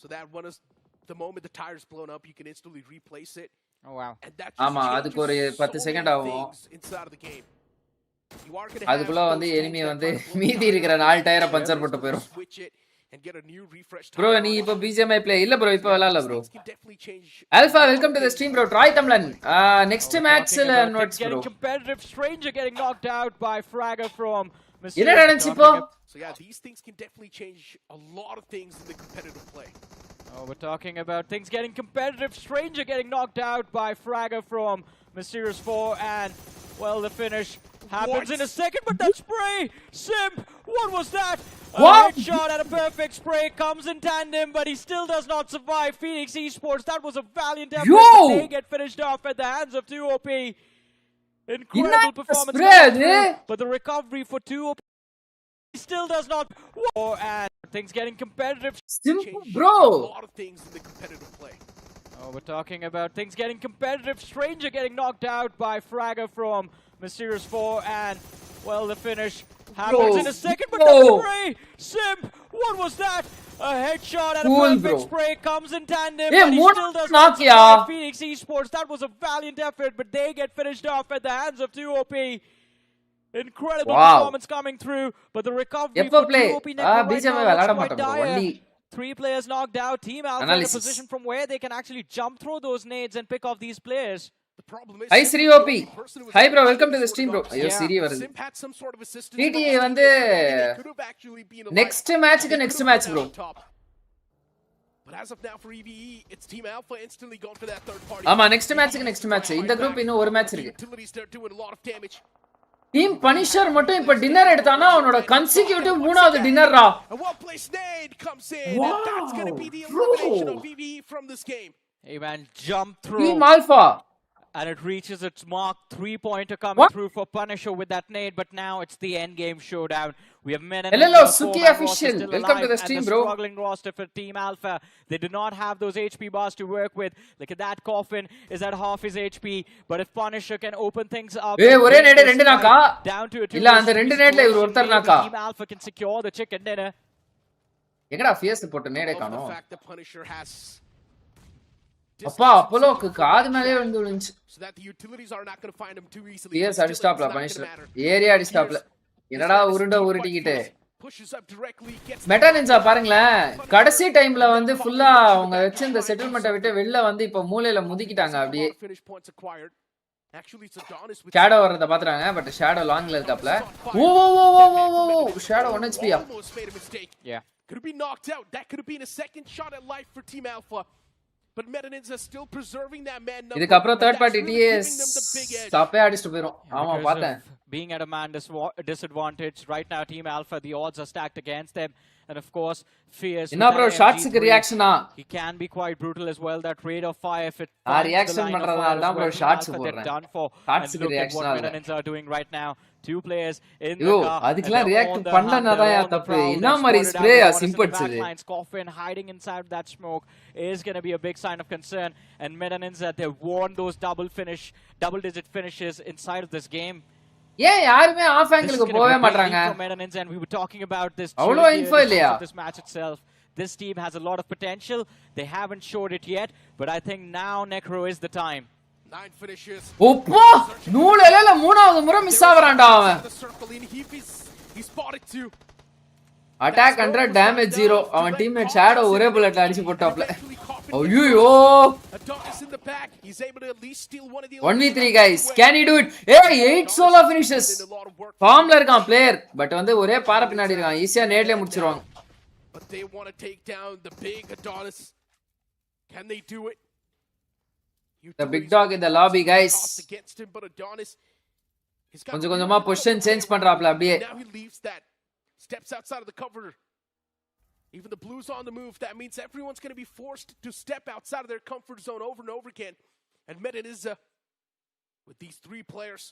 So that one is the moment the tire's blown up, you can instantly replace it. Oh wow. And that ஆமா அதுக்கு ஒரு 10 second ஆகும். Inside of the game. You are going to அதுக்குள்ள வந்து enemy வந்து மீதி இருக்கிற 4 டயரை பஞ்சர் போட்டு போயிடும். bro நீ இப்போ BGMI play இல்ல bro இப்போ விளையாடல bro. Alpha welcome to the stream bro. Try Tamlan next match ல notes bro. Competitive stranger getting knocked out by Fragger from என்ன நடந்துச்சு இப்போ? So yeah, these things can definitely change a lot of things in the competitive play. Oh, we're talking about things getting competitive. Stranger getting knocked out by Fragger from Mysterious 4, and well, the finish happens in a second, but that spray! Simp! What was that? A headshot and a perfect spray comes in tandem, but he still does not survive. Phoenix Esports, that was a valiant effort, but they get finished off at the hands of 2OP. Incredible performance, but the recovery for 2OP still does not. And things getting competitive. Simple, bro. A lot of things in the competitive play. Oh, we're talking about things getting competitive. Stranger getting knocked out by Fragger from Mysterious 4, and well, the finish happens in a second, but that spray! Simp! What was that? A headshot and a perfect spray comes in tandem, but he still does not survive. Phoenix Esports, that was a valiant effort, but they get finished off at the hands of 2OP. Incredible performance coming through, but the recovery for 2OP right now looks quite dire. 3 players knocked out. Team Alpha in a position from where they can actually jump through those nades and pick off these players. The problem is, hi Sri OP. Hi bro, welcome to the stream bro. Ayo Siri varudhu. Simp had some sort of assistance. TTA வந்து next match க்கு next match bro. But as of now for EVE, it's Team Alpha instantly going for that third party. ஆமா next match க்கு next match. இந்த group இன்னும் ஒரு match இருக்கு. Utilities they're doing a lot of damage. Team Punisher மட்டும் இப்ப dinner எடுத்தானா அவனோட consecutive மூணாவது டின்னர் ரா. A one-place nade comes in, and that's going to be the elimination of EVE from this game. Hey man, jump through. Team Alpha. And it reaches its mark. 3-pointer coming through for Punisher with that nade, but now it's the end game showdown. We have men and hello Suki official, welcome to the stream bro. Struggling roster for Team Alpha. They do not have those HP bars to work with. Look at that, Coffin is at half his HP, but if Punisher can open things up, ஒரே NAT ரெண்டு நாக்கா down to a இல்ல அந்த ரெண்டு நேட்ல இவர் ஒருத்தர் நாக்கா. Team Alpha can secure the chicken dinner. எங்கடா ஃபியர்ஸ் போட்டு நேடே காணோம். அப்பா அப்போலோக்கு காது மேலே வந்து விழுந்துச்சு. So that the utilities are not going to find him too easily. Yes, அடி ஸ்டாப்ல Punisher. ஏரியா அடி ஸ்டாப்ல. என்னடா உருண்ட உருட்டிக்கிட்டு. Pushes up directly, gets meta ninja பாருங்களேன், கடைசி டைம்ல வந்து ஃபுல்லா அவங்க வச்சு இந்த செட்டில்மெண்ட்டை விட்டு வெளில வந்து இப்போ மூலையில முதுக்கிட்டாங்க அப்படியே. Actually, it's Adonis with shadow வரத பாத்துறாங்க, பட் ஷேடோ லாங்ல இருக்காப்ல. ஓ ஷேடோ 1 HP யா. almost made a mistake. Yeah. Could have been knocked out. That could have been a second shot at life for Team Alpha. But Metaninja still preserving that man number. இதுக்கு அப்புறம் third party That's really TS giving them the big edge. ஸ்டாப்பே அடிச்சிட்டு போயிரும். ஆமா Because பார்த்தேன். of being at a man disadvantage right now, Team Alpha, the odds are stacked against them. And of course, Fierce. என்ன bro ஷாட்ஸ்க்கு ரியாக்ஷனா? He can be quite brutal as well. That rate of fire, if it reaction பண்றதால தான் bro shots போடுறேன். ஷாட்ஸ்க்கு ரியாக்ஷனா இல்ல. Metaninja are doing right now. Two players in யோ the car. அதுக்கெல்லாம் react பண்ணனதான் தப்பு. என்ன மாதிரி ஸ்ப்ரே சிம்பிள்ஸ் இது. Coffin hiding inside that smoke is going to be a big sign of concern. And Metaninja, they won those double digit finishes inside of this game. ஏன் யாருமே ஆஃப் ஆங்கிளுக்கு போவே மாட்டாங்க? And we were talking about this அவ்வளோ info இல்லையா? This match itself. This team has a lot of potential. They haven't showed it yet, but I think now Necro is the time. 9 finishes. ஓப்பா நூலல மூணாவது முறை miss ஆவறான்டா அவன். He spotted two. Attack 100 damage 0. அவன் teammate shadow ஒரே புல்லட்ல அடிச்சு போட்டாப்ல. ஐயோ Adonis in the back. He's able to at least steal one of the 1v3 guys. Can he do it? Hey 8 solo finishes. ஃபார்ம்ல இருக்கான் player. But வந்து ஒரே பாற பின்னாடி இருக்கான். ஈஸியா நேட்லயே முடிச்சிருவாங்க. But they want to take down the big Adonis. Can they do it? The big dog in the lobby guys. Against him, but Adonis, கொஞ்சம் கொஞ்சமா பொசிஷன் சேஞ்ச் பண்றாப்ல அப்படியே. Now he leaves that. Steps outside of the cover. Even the Blues on the move. That means everyone's going to be forced to step outside of their comfort zone over and over again. And Metaninja with these 3 players.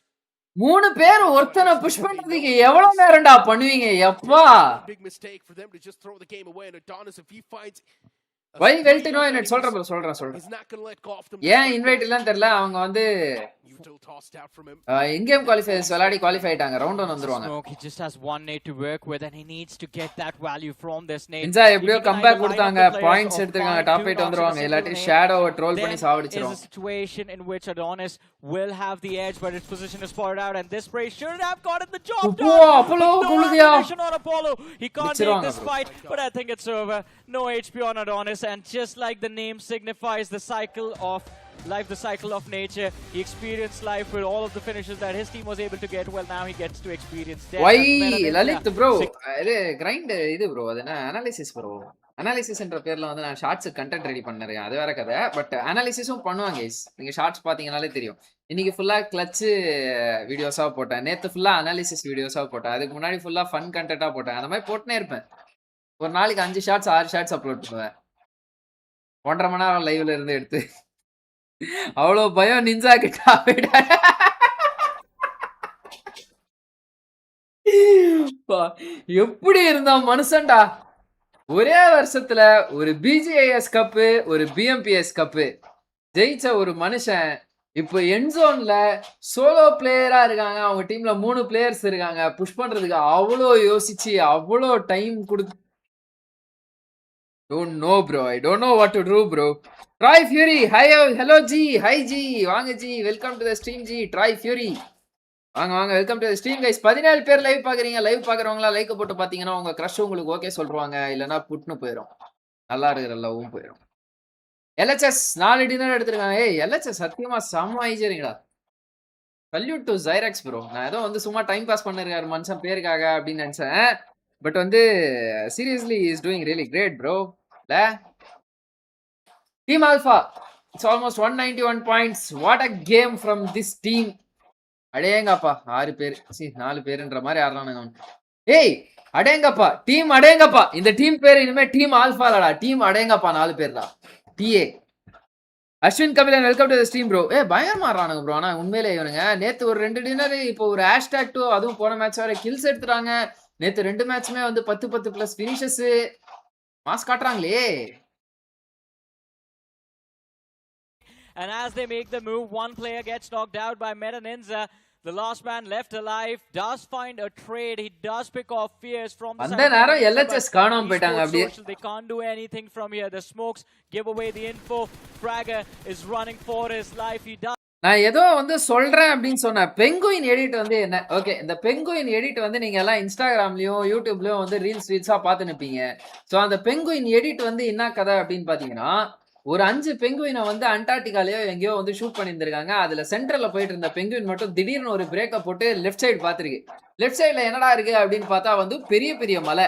மூணு பேர் ஒருத்தனை push பண்றதுக்கு எவ்வளவு நேரம்டா பண்ணுவீங்க எப்பா? Big mistake for them to just throw the game away. And Adonis, if he finds வை வெல்ட் நோ என்ன சொல்றேன் he's not going to let go of them. ஏன் இன்வைட் இல்லன்னு தெரியல. அவங்க வந்து tossed out from him. In game qualifiers விளையாடி குவாலிஃபை ஆயிட்டாங்க. ரவுண்ட் 1 வந்துருவாங்க. He just has one nade to work with and he needs to get that value from this nade. இன்ஜா எப்படியோ comeback கொடுத்தாங்க. பாயிண்ட்ஸ் எடுத்துட்டாங்க. டாப் 8 வந்துருவாங்க. இல்லாட்டி ஷேடோவை ட்ரோல் பண்ணி சாவடிச்சிரும். Is a situation in which Adonis will have the edge, but his position is spotted out and this spray should have gotten the job done. Apollo குளுதியா. On Apollo. He can't take this fight, but I think it's over. No HP on Adonis, and just like the name signifies, the cycle of life, the cycle of nature, he experienced life with all of the finishes that his team was able to get. Well, now he gets to experience death. Why Lalit bro இது grind இது bro அது என்ன analysis bro. அனாலிசிஸ்ன்ற பேர்ல வந்து நான் shorts content ready பண்ணறேன். அது வேற கதை. பட் அனாலிசிஸும் பண்ணுவாங்க गाइस. நீங்க ஷார்ட்ஸ் பாத்தீங்கனாலே தெரியும். இன்னைக்கு ஃபுல்லா கிளட்ச் வீடியோஸா போட்டேன். நேத்து ஃபுல்லா அனாலிசிஸ் வீடியோஸா போட்டேன். அதுக்கு முன்னாடி ஃபுல்லா ஃபன் கண்டென்ட்டா போட்டேன். அந்த மாதிரி போட்டுனே இருப்பேன். ஒரு நாளைக்கு 5 ஷார்ட்ஸ் 6 ஷார்ட்ஸ் அப்லோட் பண்ணுவேன். 1.5 மணி நேரம் லைவ்ல இருந்து எடுத்து. அவ்வளோ பயம் நிஞ்சா கிட்ட எப்படி இருந்தா மனுஷன்டா. ஒரே வருஷத்துல ஒரு பிஜிஐஎஸ் கப்பு ஒரு பிஎம்பிஎஸ் கப்பு ஜெயிச்ச ஒரு மனுஷன் இப்போ எண்ட் ஜோன்ல சோலோ பிளேயரா இருக்காங்க. அவங்க டீம்ல 3 பிளேயர்ஸ் இருக்காங்க. புஷ் பண்றதுக்கு அவ்வளோ யோசிச்சு அவ்வளோ டைம் கொடுத்து don't know bro. I don't know what to do bro. Try Fury. Hi hello G. Hi G. வாங்க G. Welcome to the stream G. Try Fury. வாங்க வாங்க welcome to the stream guys. 17 பேர் live பாக்குறீங்க. Live பாக்குறவங்களா like போட்டு பாத்தீங்கன்னா உங்க crush உங்களுக்கு okay சொல்றாங்க. இல்லனா புட்னு போயிடும். நல்லா இருக்கிற லவ்வும் போயிடும். எல்எச்எஸ் 4 டின்னர் எடுத்துருக்காங்க. ஏய் எல்எச்எஸ் சத்தியமா செம்ம ஐஜரிங்கடா. Salute to Zyrax bro. நான் ஏதோ வந்து சும்மா டைம் பாஸ் பண்ணிருக்காரு மனுஷன் பேருக்காக அப்படின்னு நினைச்சேன். பட் வந்து seriously is doing really great bro. Team Alpha, it's almost 191 points. What a game from this team. அடேங்கப்பா 6 பேர் 4 பேருன்ற மாதிரி ஆடுறானுங்க. ஏய் அடேங்கப்பா டீம் அடேங்கப்பா. இந்த டீம் பேர் இனிமே டீம் ஆல்ஃபாலடா. டீம் அடேங்கப்பா 4 பேர்டா. டிஏ Ashwin Kabilan welcome to the stream bro. பயமா ஆடுறானுங்க ப்ரோ. ஆனா உண்மையிலே இவனுங்க நேத்து ஒரு 2 டின்னர் இப்போ ஒரு ஹேஷ்டாக் 2 அதுவும் போன மேட்ச் வரை கில்ஸ் எடுத்துறாங்க. நேத்து 2 மேட்ச்மே வந்து 10 பிளஸ் ஃபினிஷஸ் மாஸ் காட்றாங்களே. And as they make the move, one player gets knocked out by Metaninja. The last man left alive does find a trade. He does pick off Fierce from the side. LHS காணாம போய்ட்டாங்க அப்படியே. They can't do anything from here. The smokes give away the info. Fragger is running for his life. He does நான் ஏதோ வந்து சொல்றேன் அப்படின்னு சொன்னேன். Penguin edit வந்து என்ன? ஓகே. இந்த பெங்குயின் எடிட் வந்து நீங்க எல்லாம் இன்ஸ்டாகிராம்லயும், யூடியூப்லயும் வந்து ரீல்ஸா பார்த்துன்னு இருப்பீங்க. ஸோ அந்த பெங்குயின் எடிட் வந்து என்ன கதை அப்படின்னு பார்த்தீங்கன்னா, ஒரு 5 பெங்குயின வந்து அண்டார்டிகாலயோ எங்கேயோ வந்து ஷூட் பண்ணியிருந்திருக்காங்க. அதுல சென்டர்ல போயிட்டு இருந்த பெங்குயின் மட்டும் திடீர்னு ஒரு பிரேக்க போட்டு லெஃப்ட் சைடு பார்த்திருக்கு. லெஃப்ட் சைடுல என்னடா இருக்கு அப்படின்னு பார்த்தா வந்து பெரிய பெரிய மலை.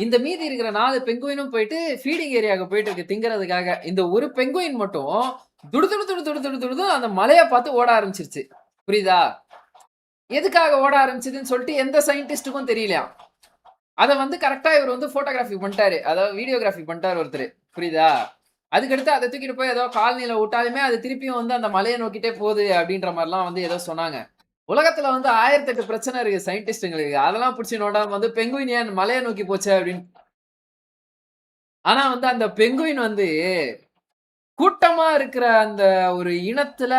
இந்த மீதி இருக்கிற 4 பெங்குயினும் போயிட்டு ஃபீடிங் ஏரியாவுக்கு போயிட்டு இருக்கு திங்கிறதுக்காக. இந்த ஒரு பெங்குயின் மட்டும் துடு துடு துடு துடு துடு துடு அந்த மலையை பார்த்து ஓட ஆரம்பிச்சிருச்சு. புரியுதா? எதுக்காக ஓட ஆரம்பிச்சதுன்னு சொல்லிட்டு எந்த சயின்டிஸ்டுக்கும் தெரியலையா. அதை வந்து கரெக்டா இவர் வந்து போட்டோகிராஃபி பண்ணிட்டாரு. அதாவது வீடியோகிராஃபி பண்ணிட்டாரு ஒருத்தர். புரியுதா? அதுக்கடுத்து அதை தூக்கிட்டு போய் ஏதோ காலனியில விட்டாலுமே அது திருப்பியும் வந்து அந்த மலையை நோக்கிட்டே போகுது அப்படின்ற மாதிரிலாம் வந்து ஏதோ சொன்னாங்க. உலகத்துல வந்து 1008 பிரச்சனை இருக்கு சயின்டிஸ்டுங்களுக்கு. அதெல்லாம் பிடிச்சி நோண்டாம வந்து பெங்குயின் ஏன் மலையை நோக்கி போச்சு அப்படின்னு. ஆனா வந்து அந்த பெங்குயின் வந்து கூட்டமா இருக்கிற அந்த ஒரு இனத்துல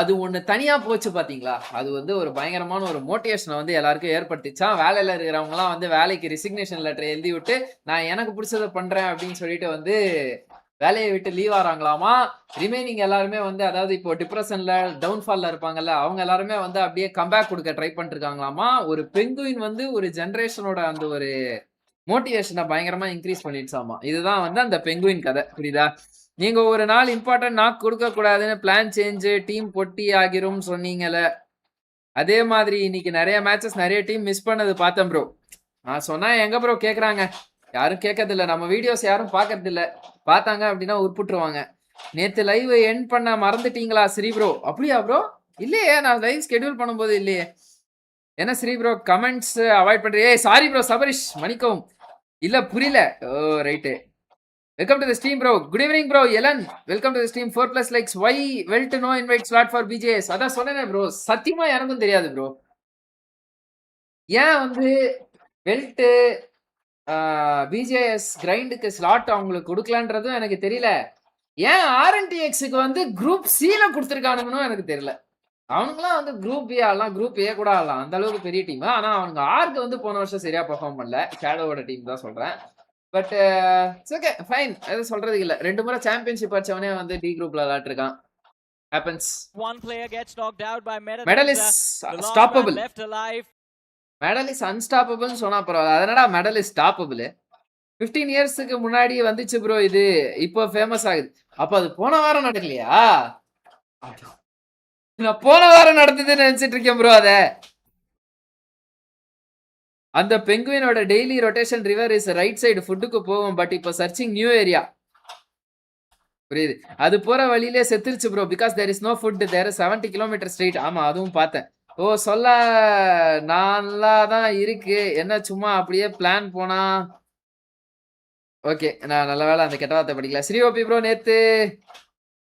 அது ஒண்ணு தனியா போச்சு பாத்தீங்களா? அது வந்து ஒரு பயங்கரமான ஒரு மோட்டிவேஷனை வந்து எல்லாருக்கும் ஏற்படுத்திச்சாம். வேலையில இருக்கிறவங்க எல்லாம் வந்து வேலைக்கு ரிசிக்னேஷன் லெட்டர் எழுதி விட்டு நான் எனக்கு பிடிச்சதை பண்றேன் அப்படின்னு சொல்லிட்டு வந்து வேலையை விட்டு லீவ் ஆறாங்களாமா. ரிமைனிங் எல்லாருமே வந்து அதாவது இப்போ டிப்ரெஷன்ல டவுன்ஃபால்ல இருப்பாங்கல்ல அவங்க எல்லாருமே வந்து அப்படியே கம்பேக் கொடுக்க ட்ரை பண்ணிட்டு இருக்காங்களாமா. ஒரு பெங்குயின் வந்து ஒரு ஜெனரேஷனோட அந்த ஒரு மோட்டிவேஷனை பயங்கரமா இன்க்ரீஸ் பண்ணிடுச்சாமா. இதுதான் வந்து அந்த பெங்குயின் கதை. புரியுதா? நீங்க ஒரு நாள் இம்பார்ட்டன்ட் நாக் கொடுக்க கூடாதுன்னு பிளான் சேஞ்சு டீம் பொட்டி ஆகிரும் சொன்னீங்கல்ல. அதே மாதிரி இன்னைக்கு நிறைய மேட்சஸ் நிறைய டீம் மிஸ் பண்ணது பார்த்தேன் ப்ரோ. நான் சொன்னா எங்க ப்ரோ கேக்குறாங்க? யாரும் கேட்கறது இல்ல. நம்ம வீடியோஸ் யாரும் பாக்குறது இல்ல. பார்த்தாங்க அப்படின்னா உருப்புட்டுருவாங்க. நேத்து லைவ் எண்ட் பண்ண மறந்துட்டீங்களா ஸ்ரீ ப்ரோ? அப்படியா ப்ரோ? இல்லையே, நான் லைவ் ஸ்கெடியூல் பண்ணும்போது இல்லையே. என்ன ஸ்ரீ ப்ரோ கமெண்ட்ஸ் அவாய்ட் பண்றீங்க? ஏய் சாரி ப்ரோ சபரிஷ் மணிக்கவும். இல்ல புரியல. Oh right. Welcome to the stream bro. Good evening bro எலன். Welcome to the stream 4+ likes. Why வெல்ட் no invite slot for PGS. அதான் சொன்னேனே ப்ரோ. சத்தியமா எனக்கும் தெரியாது ப்ரோ. ஏன் வந்து வெல்ட் பிஜிஎஸ் கிரைண்டுக்கு ஸ்லாட் அவங்களுக்கு கொடுக்கலான்றதும் எனக்கு தெரியல. ஏன் ஆர்என்டிஎக்ஸுக்கு வந்து குரூப் சில கொடுத்துருக்கானுங்கன்னு எனக்கு தெரியல. அவனுங்களாம் வந்து குரூப் பி ஆடலாம், குரூப் ஏ கூட ஆடலாம். அந்த அளவுக்கு பெரிய டீம். ஆனா அவனுங்க ஆர்க்கு வந்து போன வருஷம் சரியா பெர்ஃபார்ம் பண்ணல. ஷேடோவோட டீம் தான் சொல்றேன். But it's okay fine. எதுவும் சொல்றதுக்கு இல்ல. 2 முறை சாம்பியன்ஷிப் அடிச்சவனே வந்து டி குரூப்ல விளையாட்டுருக்கான். happens. One player gets knocked out by Medal is stoppable. left alive. Medal is unstoppable சொன்னா பரவாயில்ல. அதனடா medal is stoppable. 15 இயர்ஸ்க்கு முன்னாடி வந்துச்சு ப்ரோ இது. இப்போ ஃபேமஸ் ஆகுது. அப்ப அது போன வாரம் நடக்கலையா? நான் போன வாரம் நடந்ததுன்னு நினைச்சிட்டு இருக்கேன் ப்ரோ. அத அந்த பெங்குயினோட daily rotation river is right side ஃபுட்டுக்கு போகும். பட் இப்போ சர்ச்சிங் நியூ ஏரியா. புரியுது. அது போற வழியிலே செத்துருச்சு bro. Because there is no food. There 70 kilometer straight. ஆமா அதுவும் பார்த்தேன். ஓ சொல்ல நல்லா தான் இருக்கு. என்ன சும்மா அப்படியே பிளான் போனா. ஓகே நான் நல்ல வேலை அந்த கெட்ட வார்த்தை படிக்கல. ஸ்ரீ ஓபி ப்ரோ நேத்து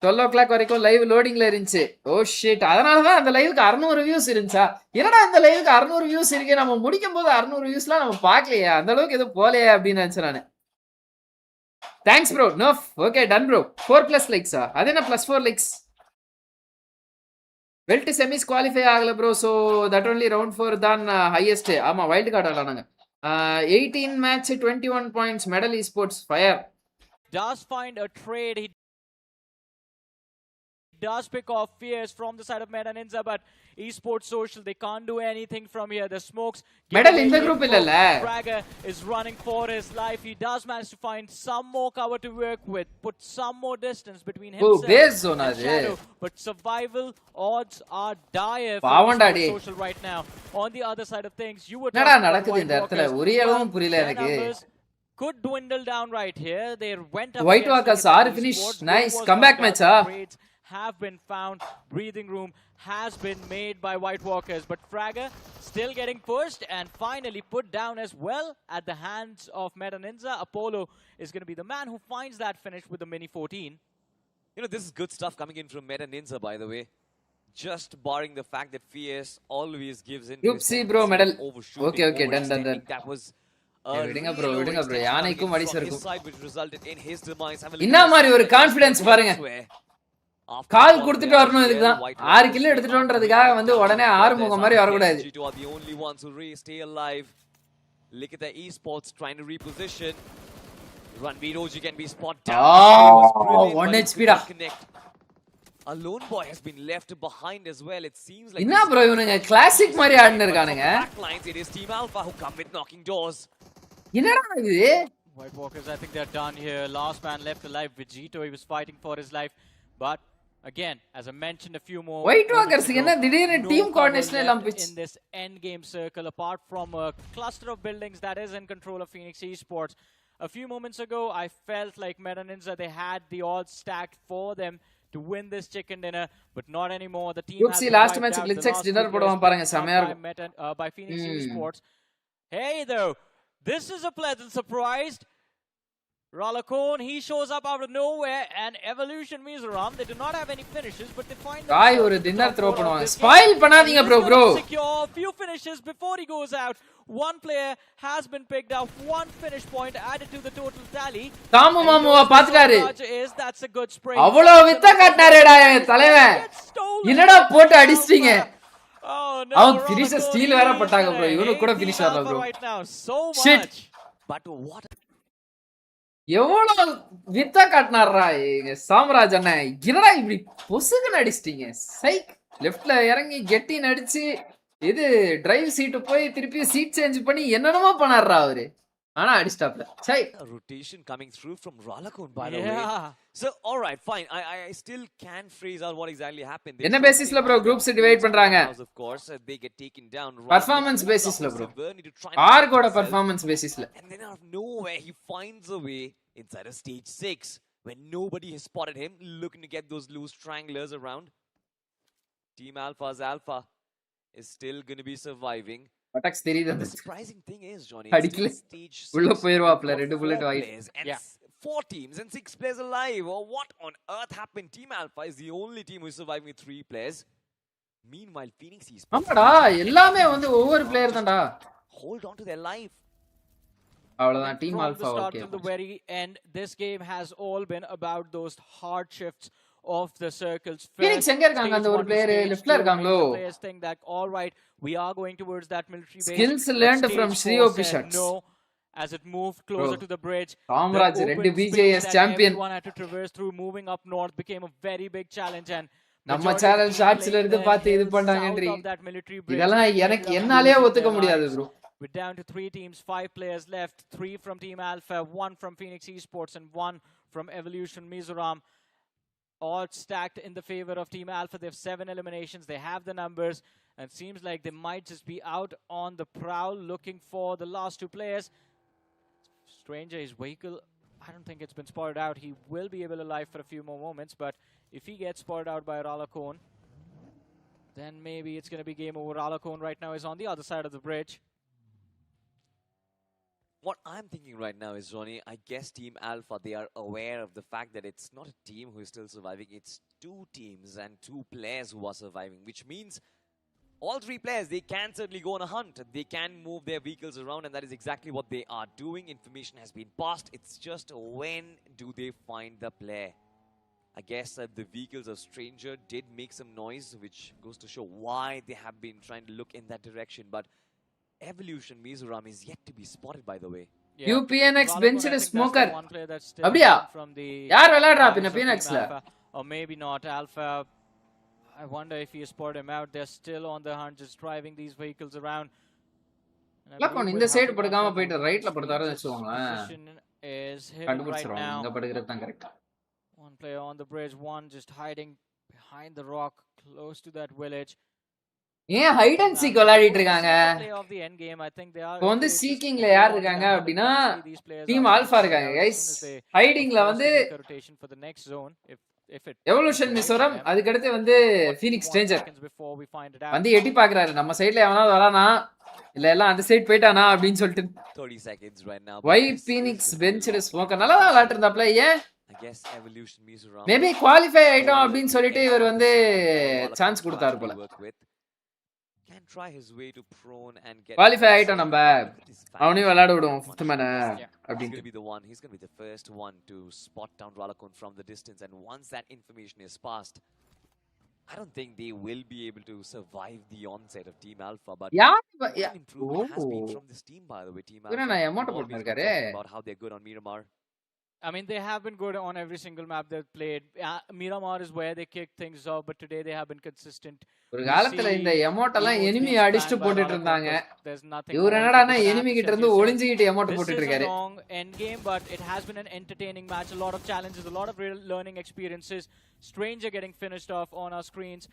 12 o'clock வரைக்கும் லைவ் லோடிங்ல இருந்துச்சு. Oh shit. அதனாலதான் அந்த லைவுக்கு 600 வியூஸ் இருந்துச்சா? என்னடா இந்த லைவுக்கு 600 வியூஸ் இருக்கு. நம்ம முடிக்கும் போது 600 வியூஸ்லாம் நம்ம பார்க்கலையா? அந்த அளவுக்கு எதுவும் போலையே அப்படின்னு நினைச்சேன் நானு. Thanks bro. No okay done bro. 4+ லைக்ஸா? அது என்ன +4 லைக்ஸ்? வெல்ட் செமிஸ் குவாலிஃபை ஆகல bro. So that only round 4 தான் ஹையஸ்ட். ஆமா வைல்டு கார்டு ஆனாங்க. 18 match 21 points. Medal esports fire. Does find a trade. He does pick off Fierce from the side of Meta Ninja, but esports social, they can't do anything from here. The smokes. Medal in the group illala. Fragger is running for his life. He does manage to find some more cover to work with, put some more distance between himself and Shadow. But survival odds are dire for social right now. On the other side of things, you would நடக்குது இந்த இடத்துல ஒரே அளவும் புரியல எனக்கு. Could dwindle down right here. They went up. White Walkers are finished. Nice comeback match. Have been found. Breathing room has been made by White Walkers, but Fragger still getting pushed and finally put down as well at the hands of Meta Ninja. Apollo is going to be the man who finds that finish with the Mini 14. You know, this is good stuff coming in from Meta Ninja, by the way. Just barring the fact that Fierce always gives in. Group C bro medal. Okay done. That was விடுங்க bro யானைக்கும் அடி சறுக்கும். என்ன என்ன மாதிரி ஒரு confidence பாருங்க. கால் கொடுத்துட்டு வரணும். இதுக்குதான் 6 கிலோ எடுத்துட்டோன்றதுக்காக வந்து உடனே ஆறுமுகம் மாதிரி வரக்கூடாது. Look at the esports trying to reposition. Ranveer Oji can be spot down. Oh, 1 HP da. A lone boy has been left behind as well. It seems like என்ன bro இவனுங்க கிளாசிக் மாதிரி ஆடின்னு இருக்கானுங்க. backlines, it is Team Alpha who come with knocking doors. என்னடா இது? White Walkers, I think they're done here. Last man left alive, Vegito. He was fighting for his life. But again, as I mentioned a few more. White Walkers என்ன திடீர்னு team coordination எல்லாம் left in this end game circle, apart from a cluster of buildings that is in control of Phoenix Esports. A few moments ago, I felt like Meta Ninja, they had the odds stacked for them to win this chicken dinner, but not anymore. The team has last match glitch dinner போடுவான் பாருங்க செமையா இருக்கும். By Phoenix Esports. Hey though, this is a pleasant surprise. Rolacone, he shows up out of nowhere, and Evolution Mizoram, they do not have any finishes, but they find guy ஒரு dinner throw பண்ணுவாங்க. Spoil பண்ணாதீங்க bro. Secure a few finishes before he goes out. One player has been picked up, one finish point added to the total tally. Damu மாமுவா பாத்துட்டாரு. That's a good spray. அவ்வளவு வித்த காட்னாரேடா தலைவன். என்னடா போட்டு அடிச்சிட்டீங்க. அவன் finish steal வேற போட்டாங்க bro. இவனுக்கு கூட finish வரல bro. Shit. But what எவ்வளவு வித்த காட்டினாரா எங்க சாம்ராஜ் அண்ணன். என்னடா இப்படி பொசுக்குன்னு அடிச்சிட்டீங்க. சைக் லெஃப்ட்ல இறங்கி கெட்டின்னு அடிச்சு இது டிரைவ் சீட்டு போய் திருப்பி சீட் சேஞ்ச் பண்ணி என்னென்னமோ பண்ணாரா அவரு. ஆனா அடிச்சிட்டாப்ல. சை rotation coming through from Rolacone by the way. So all right fine, I still can't phrase out what exactly happened. என்ன பேசிஸ்ல bro groups divide பண்றாங்க? Of course they get taken down. Performance basisல bro. ஆர்கோட performance basisல. And then out of nowhere he finds a way inside a stage 6 when nobody has spotted him, looking to get those loose triangulars around. Team Alpha's Alpha is still going to be surviving. Attacks தெரியுது. The surprising thing is Johnny, அடிக்கல உள்ள போயிடுவாப்ல ரெண்டு bullet வாங்கி. Yeah. 4 teams and 6 players alive. Or what on earth happened? Team Alpha is the only team who is surviving with 3 players. Meanwhile Phoenix Esports ஆமாடா எல்லாமே வந்து ஒவ்வொரு player தான்டா. hold on to their life. அவ்வளவுதான் team alpha From the okay. start to the very end, this game has all been about those hard shifts of the circles. Phoenix எங்க இருக்காங்க அந்த ஒரு பிளேயர் லெஃப்ட்ல இருக்காங்களோ? Players think that all right, we are going towards that military base. Skills learned from Shrio Pishots. No, as it moved closer to the bridge. Samraj ரெண்டு BGS champion. One had to traverse through. Moving up north became a very big challenge, and நம்ம channel ஷார்ட்ஸ்ல இருந்து பார்த்து இது பண்ணாங்கன்றீ. இதெல்லாம் எனக்கு என்னாலயே ஒத்துக்க முடியாது bro. We're down to 3 teams, 5 players left. 3 from Team Alpha, 1 from Phoenix Esports, and 1 from Evolution Mizoram. All stacked in the favor of Team Alpha. They have 7 eliminations. They have the numbers. And it seems like they might just be out on the prowl looking for the last 2 players. Stranger, his vehicle, I don't think it's been spotted out. He will be able to live for a few more moments. But if he gets spotted out by Rolacone, then maybe it's going to be game over. Rolacone right now is on the other side of the bridge. What I'm thinking right now is, Johnny, I guess Team Alpha, they are aware of the fact that it's not a team who is still surviving. It's 2 teams and 2 players who are surviving, which means all 3 players, they can certainly go on a hunt. They can move their vehicles around, and that is exactly what they are doing. Information has been passed. It's just when do they find the player? I guess that the vehicles of Stranger did make some noise, which goes to show why they have been trying to look in that direction. But Evolution Mizoram is yet to be spotted, by the way. UPNX benched smoker. அப்படியா? யார் விளையாடுறா பின்ன PNXல? Or maybe not Alpha. I wonder if he spotted him out. They're still on the hunt, just driving these vehicles around. லக்கோன் இந்த side படுக்காம போயிட்டு ரைட்ல படுத்தாருன்னு வெச்சுக்கோங்க. Is hidden right கண்டுபிடிச்சிரோம். now. இங்க படுக்கிறது தான் correct. One player on the bridge, one just hiding behind the rock close to that village. ஏன் height and seek விளையாடிட்டு இருக்காங்க? இப்போ வந்து சீக்கிங்ல யார் இருக்காங்க அப்படினா டீம் ஆல்பா இருக்காங்க गाइस. ஹைடிங்ல வந்து எவல்யூஷன் மிசோரம், அதுக்கு அடுத்து வந்து ஃபீனிக்ஸ் ஸ்ட்ரேஞ்சர். வந்து எட்டி பார்க்கறாரு நம்ம சைடுல எவனாவது வரானா இல்ல எல்லாம் அந்த சைடு போய்ட்டானா அப்படினு சொல்லிட்டு 30 seconds right now. வை ஃபீனிக்ஸ் பெஞ்ச்டு ஸ்மோக்கர் நல்லா விளையாட்டு இருந்தாப்ல. ஏன் I guess Evolution Mizoram maybe qualify ஆயிட்டோம் அப்படினு சொல்லிட்டு இவர் வந்து சான்ஸ் கொடுத்தாரு போல. Can try his way to prone and get qualify ஆயிட்டோம் நம்ம அவனையும் விளையாட விடுவோம் 5th மேன் அப்படின்னு. He's going to be the first one to spot down Rolacone from the distance, and once that information is passed, I don't think they will be able to survive the onset of Team Alpha. But improvement has been from this team, by the way. Team Alpha நான் amount போட்டுருக்காரு about how they're good on Miramar. I mean, they have been good on every single map they've played. Miramar is where they kick things off, but today they have been consistent. ஒரு We காலத்துல இந்த see emote எல்லாம் emotes enemy being அடிச்சிட்டு spammed by a lot போட்டுட்டு of them இருந்தாங்க. 'cause there's nothing இவர் more என்னடான்னா to do. But enemy கிட்ட as இருந்து you said, ஒளிஞ்சுக்கிட்டு எமோட் this போட்டுட்டு is a இருக்காரு. long end game, but it has been an entertaining match. A lot of challenges, a lot of real learning experiences. Stranger getting finished off on our screens.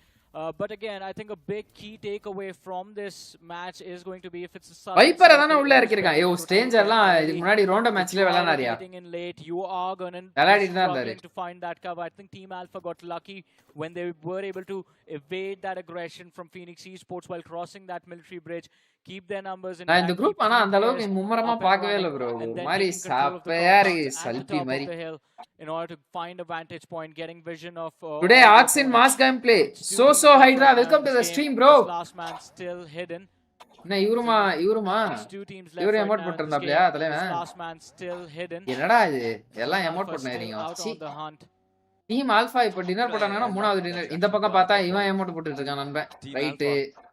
But again, I think a big key takeaway from this match is going to be if it's a sudden வைப்பரை தானே circle, உள்ள it is இறக்கிருக்கான். better ஐயோ to rotate ஸ்ட்ரேஞ்சர்லாம் them இதுக்கு early. முன்னாடி ரோண்ட If மேட்ச்லயே you are விளையாடினாரியா? rotating in late, you are going to be விளையாடிட்டு தான் இருந்தாரு. struggling to find that cover. I think Team Alpha got lucky when they were able to evade that aggression from Phoenix Esports while crossing that military bridge, keep their numbers in நான் இந்த back, group keep ஆனா three அந்த அளவுக்கு players மும்மரமா up and பார்க்கவே இல்ல running, bro. and ஒரு then மாதிரி taking control of the சாப்பையா இருக்கு compounds at the சல்பி top of மாதிரி. the hill in order to find a vantage point, getting vision of today all the ஆக்ஸ் in opponents. Mass game play. Two so teams so left Hydra right now welcome in to this the game. Stream bro. This last man still hidden. என்ன இவருமா It's two teams left இவரு right emote now in this போட்டுருந்தாப்லையா game. This தலைவன்? last man still hidden. என்னடா இது எல்லாம் emote Alpha போட்டுறீங்க. still out C on the hunt. Team alpha இப்ப dinner போட்டாங்கன்னா மூணாவது டின்னர். இந்த பக்கம் பார்த்தா இவன் எமோட் போட்டுட்டு இருக்கான் நண்பன். Team right. Alpha,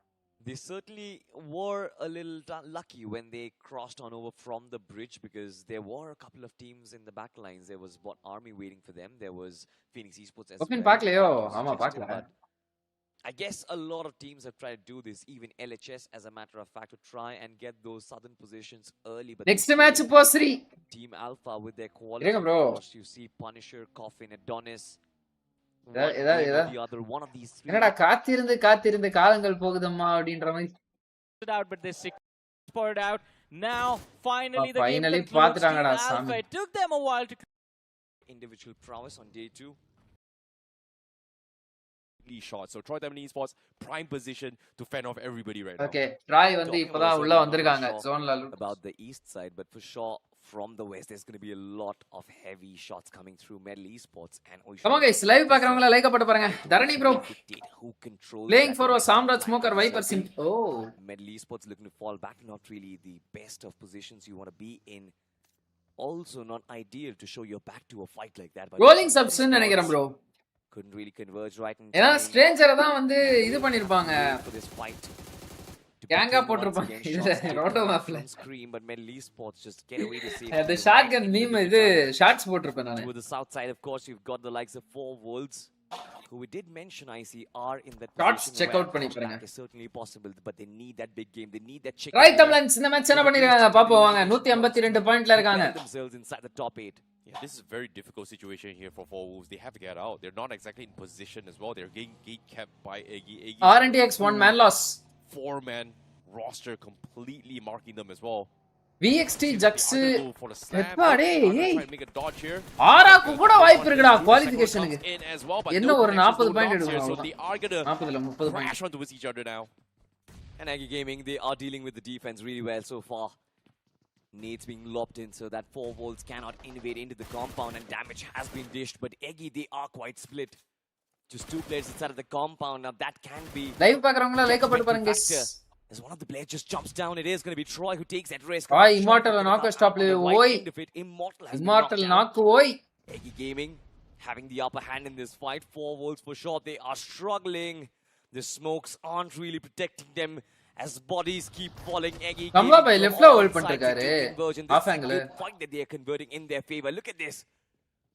they certainly were a little lucky when they crossed on over from the bridge, because there were a couple of teams in the back lines. There was Army waiting for them. There was Phoenix Esports as open well. பார்க்கலையோ? That was ஆமா suggestive, பார்க்கல. but I guess a lot of teams have tried to do this, even LHS as a matter of fact, to try and get those southern positions early. But next match போஸ்ரி. Team Alpha with their quality, இருங்க bro. of course, you see Punisher, Coffin, Adonis. One ஏதா game or the other, one of these three. என்னடா காத்திருந்து காலங்கள் போகுதம்மா அப்படின்ற மாதிரி. Out, but they spotted out. Now, finally, the game finally concludes. Team பாத்துட்டாங்கடா Alpha. சாமி. It took them a while to Individual prowess on day 2. Shot. So Troy Diamond Esports prime position to fend off everybody right now. Okay Troy வந்து Talking இப்பதான் also உள்ள about வந்திருக்காங்க Shaw, ஜோன்ல. about the east side, but for sure from the west there's going to be a lot of heavy shots coming through Medal Esports and come on guys, live பார்க்கறவங்க like போட்டு பாருங்க. Dharani bro who controls playing that for a right Samraj now. Smoker Viper sim. Oh, Medal Esports looking to fall back, not really the best of positions you want to be in. Also not ideal to show your back to a fight like that. But rolling subs ன்னு நினைக்கிறேன் bro. couldn't really converge right in ஏன்னா time ஸ்ட்ரேஞ்சரை தான் வந்து இது பண்ணிருப்பாங்க. for this fight. To கேங்கா begin once போட்டுருப்பாங்க again, இதுல shots taken ரோட்டோ out மேப்ல. from screen, but Medal Esports just get away to safety. அந்த The shotgun right meme into இது the tower. ஷார்ட்ஸ் போட்டுருப்பேன் நான். To the south side, of course, you've got the likes of 4 Wolves, who we did mention are in that Shots position check where out பண்ணி பாருங்க. comeback is certainly possible, but they need that big game. They need that chicken. Right Tamizhans இந்த match என்ன பண்ணிருக்காங்க பாப்போம் வாங்க. 152 பாயிண்ட்ல இருக்காங்க. Themselves inside the top 8. Yeah, this is a very difficult situation here for 4 Wolves. They have to get out. They're not exactly in position as well. They're getting gate kept by Eggy. RNTX 1 man loss. 4-man roster completely marking them as well. VXT jugs For the slam. எப்பா டேய் Trying ஏய் to make a dodge here. ஆராக்கு கூட வாய்ப்பு இருக்குடா குவாலிஃபிகேஷனுக்கு. In as well, but என்ன no ஒரு connections, 40 no point knocks here, so எடுக்கணும். they are gonna 40ல 30 point. crash onto each other now. And Aggie Gaming, they are dealing with the defense really well so far. Nades being lobbed in so that 4 Wolves cannot invade into the compound, and damage has been dished. But Eggy, they are quite split. Just 2 players inside of the compound. Now that can be லைவ் பார்க்கறவங்க like போட்டு பாருங்க guys. as one of the players just jumps down. It is going to be Troy who takes that risk. Troy, Immortal knock stop le oi. Immortal has been Immortal knocked knock down. oi. Eggy Gaming having the upper hand in this fight. 4 Wolves for sure. They are struggling. The smokes aren't really protecting them as bodies keep falling. Eggy Kamba Gaming by from left la all hold sides பண்ணிருக்காரு. to converge in this Off angle. good fight that they are converting in their favor. Look at this.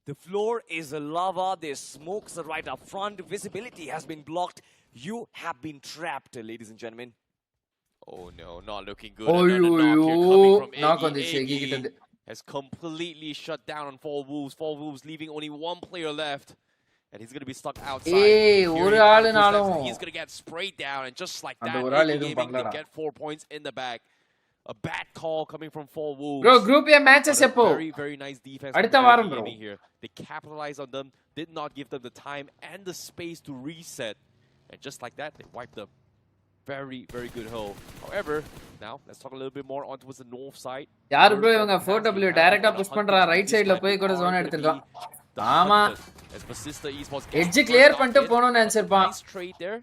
The floor is a lava. There's smokes right up front. Visibility has been blocked. You have been trapped, ladies and gentlemen. Oh no, not looking good. Oh, Another knock here yo, coming from knock on Eggy. this Eggy கிட்ட இருந்து. Has completely shut down on 4 Wolves. 4 Wolves leaving only 1 player left. And he's going to be stuck outside. ஏய் Here ஒரு he comes, ஆளுனாலும் he's going to get sprayed down, and just like அந்த that, ஒரு ஆள் Eggy எதுவும் Gaming, they பண்ணலடா. get 4 points in the bag. A bad call coming from 4 Wolves. bro group A matches But a எப்போ? very, very nice defense. அடுத்த from வாரம் Eggy bro. Gaming here. They capitalized on them, did not give them the time and the space to reset. And just like that, they wiped them. Very, very good hole. However, now let's talk a little bit more on towards the north side. யாரு bro இவங்க 4W டைரக்டா push பண்றா right சைடுல போய் கூட zone எடுத்துட்டான். ஆமா edge clear பண்ணிட்டு போணும்னு நினைச்சிருப்பான். Nice trade there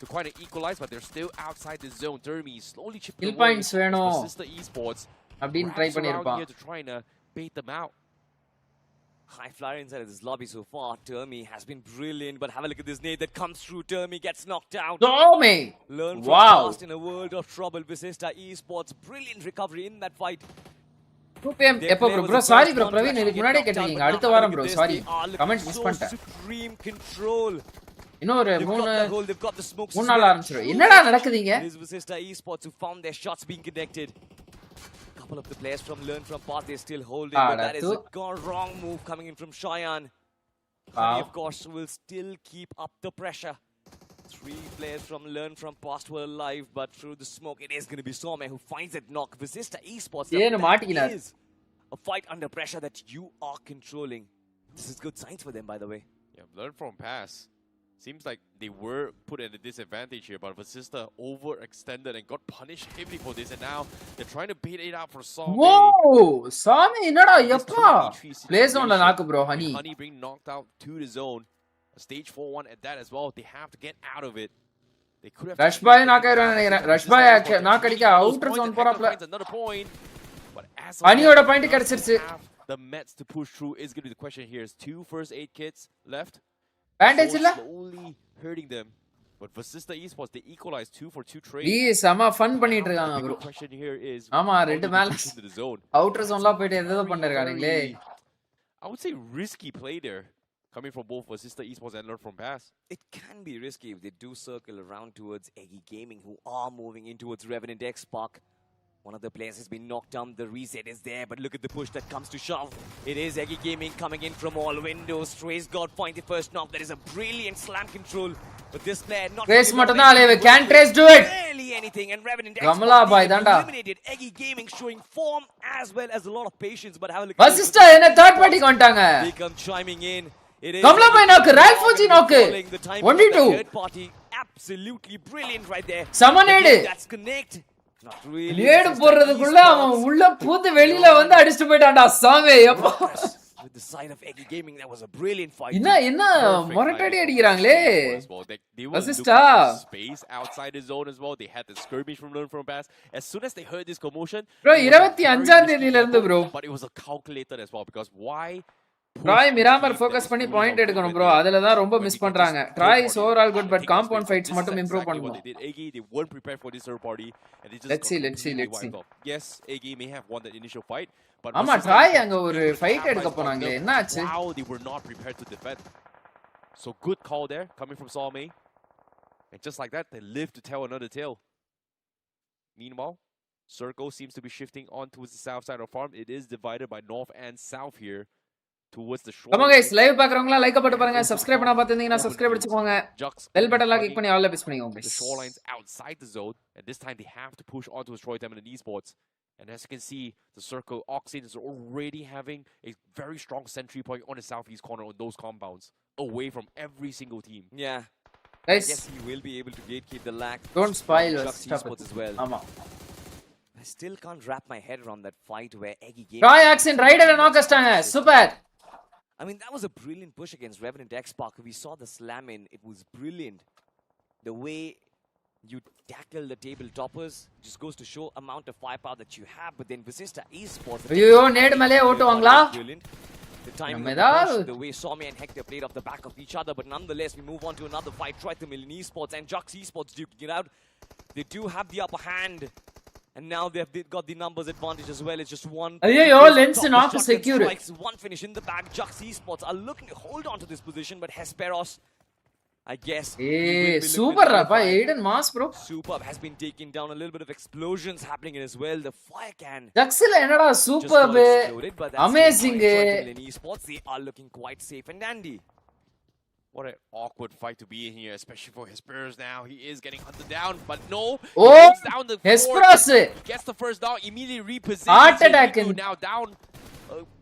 to kind of equalize, but they're still outside the zone. TOURNEY slowly chipping Kill away. points வேணும் Persista Esports அப்படின்னு try wraps around பண்ணிருப்பான். here to try and bait them out. High flyer inside of this lobby so far. TOURNEY has been brilliant, but have a look at this nade that comes through. TOURNEY gets knocked out. Tommy Learn from wow past in a world of trouble. Persista Esports, brilliant recovery in that fight. 2 PM எப்போ bro sorry bro Praveen இதுக்கு முன்னாடியே கேட்டிருக்கீங்க அடுத்த வாரம் bro sorry comment miss பண்ணிட்டேன் Supreme control. இன்னொரு They've got the hole, they've got the smokes. 3 நாள் ஆரம்பிச்சிரும் என்னடா நடக்குதுங்க It is Vasista Esports who found their shots being connected. Couple of the players from Learn From Path, they're still holding, but that is a wrong move coming in from Cheyenne. Honey, of course, will still keep up the pressure. 3 players from Learn From Past were alive, but through the smoke, it is going to be Some who finds that knock. Vasista Esports, that is a fight under pressure that you are controlling. This is good signs for them, by the way. Yeah, Learn From Past. Seems like they were put at a disadvantage here, but Vasista overextended and got punished heavily for this, and now they're trying to bait it out for Some. Whoa! Some என்னடா எப்பா play zone ல நாக்கு bro honey. Honey being knocked out to the zone. A stage 4-1 at that as well. They have to get out of it. They could have Rush boy நாக்கறானே நினைக்கிறேன். Rush boy knock அடிக்க outer zone போறாப்ல. Another point. But as honeyயோட point கிடைச்சிருச்சு. The Mets to push through is going to be the question here. Is 2 first aid kits left. Bandage illa slowly hurting them, but Vasista Esports they equalized 2 for 2 trade. sama fun பண்ணிட்டு இருக்காங்க bro. The question here is ஆமா ரெண்டு மேல outer zone ல போயிட்டு ஏதோ பண்ணிருக்கானுங்களே. I would say risky play there coming from both Vasista Esports and Learn From Past. It can be risky if they do circle around towards Eggy Gaming, who are moving in towards Revenant X Spark. One of the players has been knocked down. The reset is there, but look at the push that comes to shove. It is Eggy Gaming coming in from all windows. Trace God finds the first knock. That is a brilliant slam control. But this player not Trace மட்டும் தான் அலைவே. Can Trace do it? Barely anything. And Revenant Gamla boy danda. Eliminated Eggy Gaming, showing form as well as a lot of patience. But have a look. Vasista என்ன third party கொண்டாங்க. They come chiming in. Gamla boy knock. Ralph Fuji knock. 1v2. Third party, absolutely brilliant right there. Samanade. That's connect. Not really. நேடு போறதுக்குள்ள அவன் உள்ள பூந்து வெளியில வந்து அடிச்சிட்டு போய்டான்டா சாமே அப்பா. With the side of Eggy Gaming, that was a brilliant fight. என்ன மொரட்டடி அடிக்குறாங்களே. Vasista space outside the zone as well. They had the skirmish from Learn From Past. As soon as they heard this commotion, bro 25 ஆம் தேதியில இருந்து bro. But it was a calculator as well because why? Troy Miramar focus பண்ணி point எடுக்கணும் bro. அதுல தான் ரொம்ப miss பண்றாங்க. Troy is overall good but compound fights மட்டும் இம்ப்ரூவ் பண்ணனும். They weren't prepared for this third party and they just let's see. Yes, AG may have won that initial fight, but ஆமா TRAI அங்க ஒரு fight எடுக்க போறாங்க. என்ன ஆச்சு? Wow, they were not prepared to defend. So good call there coming from Salme. And just like that, they live to tell another tale. Meanwhile, Circle seems to be shifting on towards the south side of farm. It is divided by north and south here. Towards the shore. Come on guys, live பாக்குறவங்க like போட்டு பாருங்க. Subscribe பண்ணா பாத்தீங்கன்னா subscribe அடிச்சுக்கோங்க. Bell button la click பண்ணி all press பண்ணிக்கோங்க guys. The shorelines outside the zone, and this time they have to push on to destroy them in the esports. And as you can see, the Circle Oxen is already having a very strong sentry point on the southeast corner on those compounds, away from every single team. Yeah. Guys, I guess he will be able to gatekeep the lag. Don't spoil esports as well. Ama. I still can't wrap my head around that fight where Eggy Gaming. Try accent rider and knock us super. I mean, that was a brilliant push against Revenant X Spark. We saw the slam in. It was brilliant. The way you tackle the table toppers just goes to show amount of firepower that you have. But then Vasista Esports. Ayyo, ned mele otuvaangala. Brilliant. The time the way Some and Hector played off the back of each other. But nonetheless, we move on to another fight. Try the Million Esports and Jux Esports duking it out. They do have the upper hand. And now they've got the numbers advantage as well. It's just one. Ayyo, lens not secure. One finish in the bag. Jux Esports are looking to hold on to this position, but Hesperos, I guess. Hey, super rapa, Aiden Mass, bro. Superb has been taken down. A little bit of explosions happening as well. The fire can. Jaxil enada superb. Amazing. Esports, they are looking quite safe and dandy. What an awkward fight to be in here, especially for Hesperos now. He is getting hunted down, but no. Oh, Hesperos. He gets the first down, immediately repositions. Heart attack. Now down,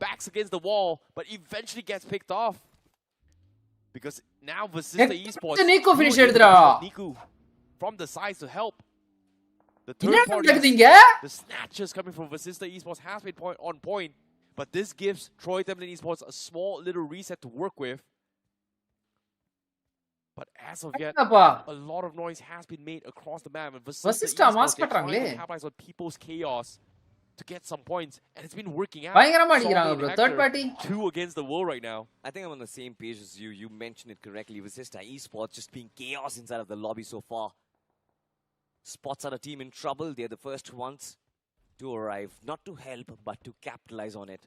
backs against the wall, but eventually gets picked off. Because now Vasista Esports. Nico finish Nico from the sides to help. The third party, the snatches coming from Vasista Esports has been on point, but this gives Troy Templin Esports a small little reset to work with. But as of yet, a lot of noise has been made across the map. And Vasista Esports, they're trying to capitalize on people's chaos to get some points, and it's been working out. Third party 2 against the world right now. I think I'm on the same page as you. You mentioned it correctly. Vasista Esports just being chaos inside of the lobby so far. Spots are a team in trouble. They're the first ones to arrive, not to help, but to capitalize on it.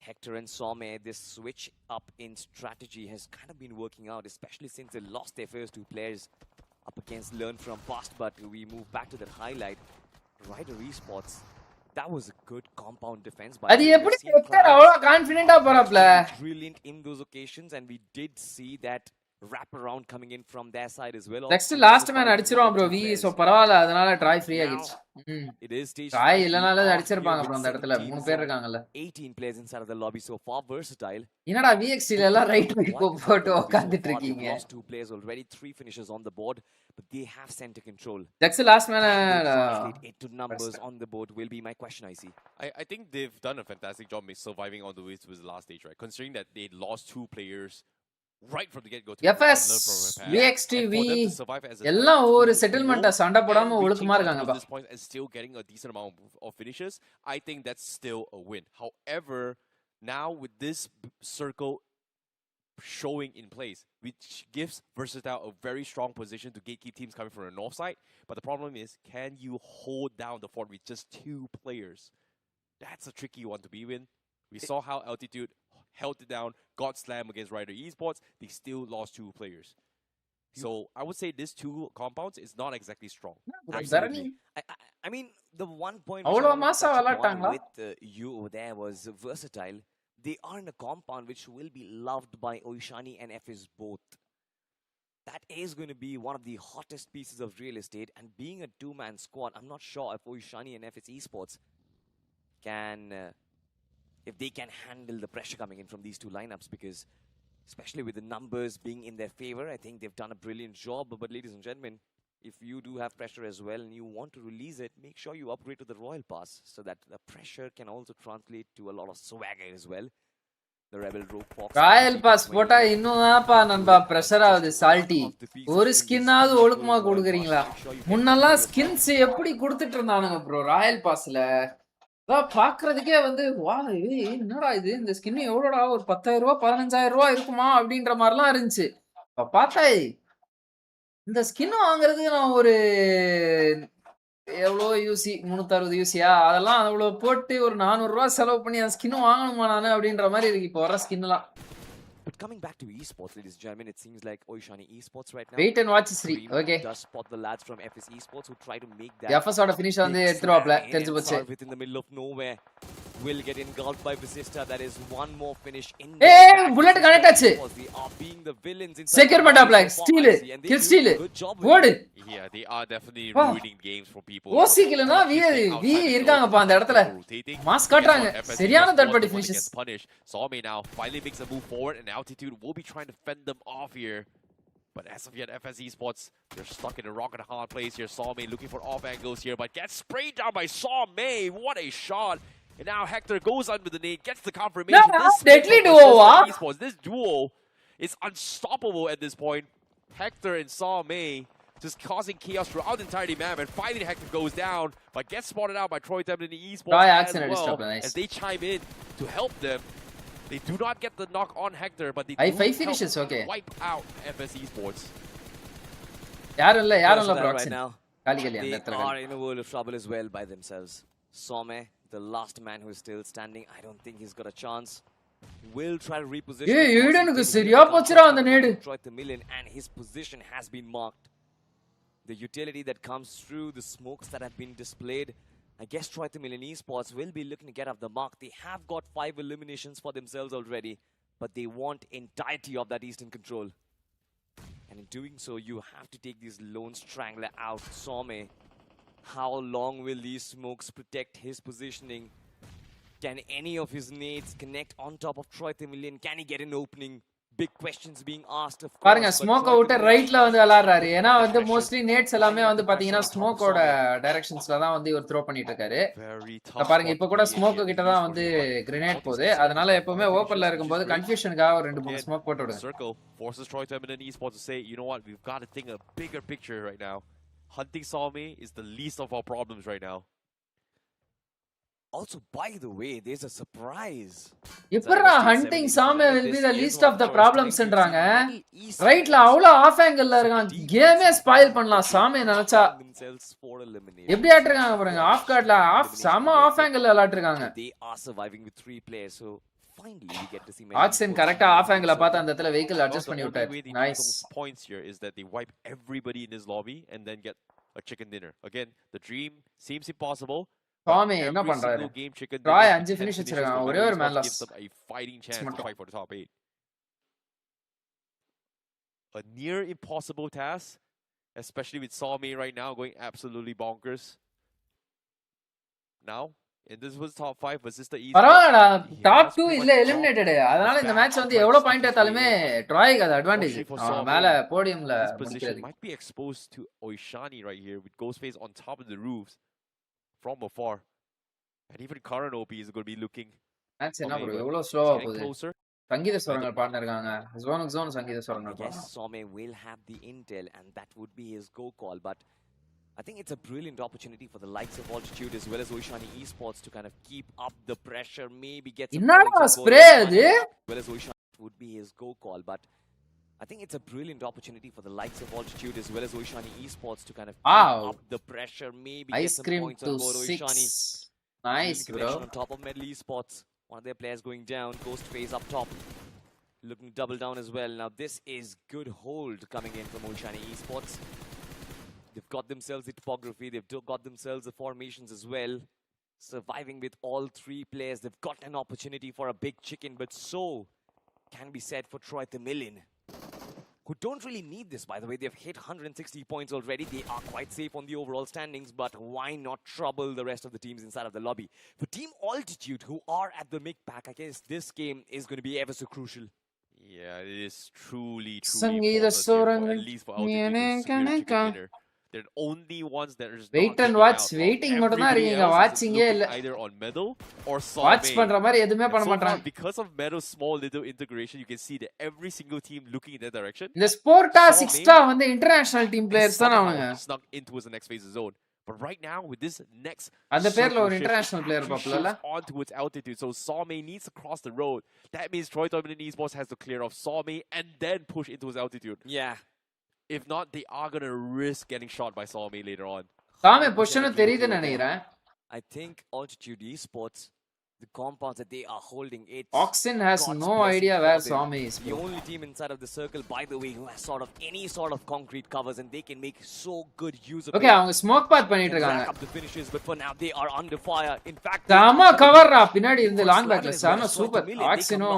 Hector and Some, this switch up in strategy has kind of been working out, especially since they lost their first two players up against Learn from Past. But we move back to that highlight. Rider Esports, that was a good compound defense. By அது எப்படி hectare அவ்வளவு கான்ஃபிடென்ட்டா போறாப்ல? Brilliant in those occasions, and we did see that wrap around coming in from their side as well. Next last man அடிச்சிருவான் bro. வி சோ பரவாயில்ல, அதனால Troy free ஆகிடுச்சு. It is stage Troy இல்லனால அடிச்சிருப்பாங்க ப்ரோ. அந்த இடத்துல மூணு பேர் இருக்காங்கல்ல. 18 players inside of the lobby, so far versatile. என்னடா VXT ல எல்லாம் ரைட் போட்டு உட்கார்ந்துட்டு இருக்கீங்க? Lost two players already, 3 finishes on the board, but they have center control. Next last man It to numbers on the board will be my question, I see. I think they've done a fantastic job surviving on the way to the last stage, right? Considering that they lost 2 players right from the get-go. FS, VXT, V எல்லாம் ஒரு செட்டில்மென்ட்ட சண்டை போடாம ஒழுக்கமா இருக்காங்க பா. At this point and still getting a decent amount of finishes, I think that's still a win. However, now with this circle showing in place, which gives Versatile a very strong position to gatekeep teams coming from the north side, but the problem is, can you hold down the fort with just 2 players? That's a tricky one to be in. We saw how Altitude held it down, got slammed against Rider Esports. They still lost 2 players. So I would say this 2 compounds is not exactly strong. Absolutely. I mean, the one point அவ்வளவு மாசா விளையாட்டாங்களா? with you there was Versatile. They are in a compound which will be loved by Oishani and FS both. That is going to be one of the hottest pieces of real estate, and being a 2-man squad, I'm not sure if Oishani and FS Esports can if they can handle the pressure coming in from these 2 lineups, because especially with the numbers being in their favor, I think they've done a brilliant job. But ladies and gentlemen, if you do have pressure as well and you want to release it, make sure you upgrade to the Royal Pass so that the pressure can also translate to a lot of swagger as well. The Rebel Rogue Fox royal pass போட்டா இன்னும்ப்பா நண்பா pressure ஆகுது. Salty ஒரு ஸ்கின்னாவது ஒழுக்கமா கொடுக்குறீங்களா? முன்னெல்லாம் skins எப்படி கொடுத்துட்டு இருந்தானுங்க ப்ரோ ராயல் பாஸ்ல. அதான் பாக்குறதுக்கே வந்து வா என்னடா இது, இந்த ஸ்கின் எவ்வளோடா, ஒரு 10,000 ரூபா 15,000 ரூபா இருக்குமா அப்படின்ற மாதிரிலாம் இருந்துச்சு. பார்த்தா இந்த ஸ்கின் வாங்குறதுக்கு நான் ஒரு எவ்வளோ யூசி 360 யூசியா அதெல்லாம் அவ்வளோ போட்டு ஒரு 400 ரூபா செலவு பண்ணி அந்த ஸ்கின் வாங்கணுமா நானு அப்படின்ற மாதிரி இருக்கு இப்போ வர ஸ்கின்லாம். But coming back to esports, ladies and gentlemen, it seems like Oishani Esports right now. Wait and watch Sri. Okay. Does spot the lads from FS Esports who try to make that. FS oda finish வந்து எடுத்துருவாப்ல தெரிஞ்சு போச்சு. Within the middle of nowhere will get engulfed by Visista. That is one more finish in. Hey, bullet connect ஆச்சு. They are being the villains in. Secure பண்ணாப்ல steal. Kill steal. ஓடு. Yeah, they are definitely ruining games for people. ஓசிக்கலனா வி இருக்காங்கப்பா அந்த இடத்துல. Mass காட்றாங்க. சரியான third party finishes. Some now finally makes a move forward, and Altitude will be trying to fend them off here. But as of yet, FS Esports, they're stuck in a rock and a hard place here. Sawmei looking for off angles here, but gets sprayed down by Sawmei. What a shot! And now Hector goes under the nade, gets the confirmation. This deadly duo, Esports, this duo is unstoppable at this point. Hector and Sawmei just causing chaos throughout the entirety map, and finally Hector goes down, but gets spotted out by Troy Temple in the Esports as well, as they chime in to help them. They do not get the knock on Hector, but they do finishes, okay. Wipe out FS Esports. யாரல்ல right ப்ராக்ஸன் now. காலி அந்த They இடத்துல are in a world of trouble as well by themselves. Some, the last man who is still standing, I don't think he's got a chance. Will try to reposition. ஈடனுக்கு சரியா போச்சுடா அந்த நேடு. Troy Temple, and his position has been marked. The utility that comes through, the smokes that have been displayed, I guess Troy Temple Esports will be looking to get off the mark. They have got 5 eliminations for themselves already, but they want entirety of that Eastern control. And in doing so, you have to take this lone strangler out, Some. How long will these smokes protect his positioning? Can any of his nades connect on top of Troy Temple? Can he get an opening? Big questions being asked, of course. பாருங்க smoke out ரைட்ல வந்து விளையாடுறாரு. ஏன்னா வந்து mostly nits எல்லாமே வந்து பாத்தீங்கன்னா ஸ்மோக்கோட டைரக்ஷன்ஸ்ல தான் வந்து இவர் த்ரோ பண்ணிட்டு இருக்காரு. பாருங்க இப்போ கூட ஸ்மோக் கிட்ட தான் வந்து கிரனேட் போகுது. அதனால எப்பவுமே ஓபன்ல இருக்கும்போது கன்ஃபியூஷனுக்காக ஒரு 2-3 ஸ்மோக் போட்டு விடுங்க. Circle forces Troy Temple Esports to say, you know what, we've got to think a bigger picture right now. Hunting Sawmei is the least of our problems right now. Also, by the way, there's a surprise. எப்பறா hunting Salme will be the least of the problemsன்றாங்க. ரைட்ல அவ்வளோ of ஆங்கிள்ல இருக்கான். கேமே spoil பண்ணலாம் சாமே நினைச்சா. எப்படி ஆட்டிருக்காங்க பாருங்க. ஆஃப் கார்ட்ல செம of ஆங்கிள்ல விளையாட்டிருக்காங்க. They are surviving with 3 players, so finally we get to see action கரெக்ட்டா ஆஃப் ஆங்கிள்ல பார்த்து அந்த இடத்துல வெஹிக்கிள் அட்ஜஸ்ட் பண்ணி விட்டார். Nice. Points here is that they wipe everybody in this lobby and then get a chicken dinner. Again, the dream seems impossible. சாமே என்ன பண்றாரு? Troy 5 finish வச்சிருக்காங்க. ஒரே ஒரு man loss. A fighting chance to fight for the top 8. A near impossible task, especially with Salme right now going absolutely bonkers. Now, and this was top 5 versus the East. பரவாயில்லடா. Top 2 இல்ல eliminated. அதனால இந்த match வந்து எவ்வளவு point எடுத்தாலுமே ட்ராய்க்கு அது advantage. மேல போடியம்ல position might be exposed to Oishani right here with Ghostface on top of the roofs from afar. And even current OP is going to be looking. Match என்ன bro எவ்வளவு ஸ்லோவா போகுது. சங்கீத ஸ்வரங்கள் பாடின இருக்காங்க. ஜோன் சங்கீத ஸ்வரங்கள். Yes, Salme will have the intel and that would be his go call, but I think it's a brilliant opportunity for the likes of Altitude as well as Oishani Esports to kind of keep up the pressure, maybe get some என்னடா spray அது? Well as Oishani would be his go call, but I think it's a brilliant opportunity for the likes of Altitude as well as Oishani Esports to kind of keep up the pressure, maybe get some points on board Oishani. Nice, bro. On top of Medley Esports, one of their players going down, Ghostface up top, looking to double down as well. Now this is good hold coming in from Oishani Esports. They've got themselves the topography, they've got themselves the formations as well. Surviving with all 3 players, they've got an opportunity for a big chicken, but so can be said for Troy the Million, who don't really need this, by the way. They've hit 160 points already. They are quite safe on the overall standings, but why not trouble the rest of the teams inside of the lobby? For Team Altitude, who are at the mid pack, I guess this game is going to be ever so crucial. Yeah, it is truly சங்கீத important ஸ்வரங்கள் at least for Altitude to secure the chicken dinner. They're the only ones that are wait and watch. Waiting மட்டும் தான் இருக்கீங்க. வாட்சிங்கே இல்ல. Either on Medal or Salme. Watch பண்ற மாதிரி எதுமே பண்ண மாட்டாங்க. Because of Medal's small little integration, you can see that every single team looking in that direction. இந்த ஸ்போர்ட்டா 6 வந்து இன்டர்நேஷனல் டீம் பிளேயர்ஸ் தான் அவங்க. Snuck in towards the next phase zone. But right now with this next அந்த பேர்ல ஒரு international player பாப்பலல on towards Altitude, so Salme needs to cross the road. That means Troy Dominant Esports has to clear off Salme and then push into his Altitude. Yeah. If not, they are going to risk getting shot by Salme later on. Salme position தெரியுதுன்னு நினைக்கிறேன். I think Altitude Esports, the compounds that they are holding, it Oxen has no idea where Salme is. The only team inside of the circle, by the way, who has sort of any sort of concrete covers, and they can make so good use of it. Okay, அவங்க smoke பாத் பண்ணிட்டு இருக்காங்க. Up the finishes, but for now they are under fire. In fact, சாமா கவர்ரா பின்னாடி இருந்து long பேக்ல சாமா super. ஆக்சினோ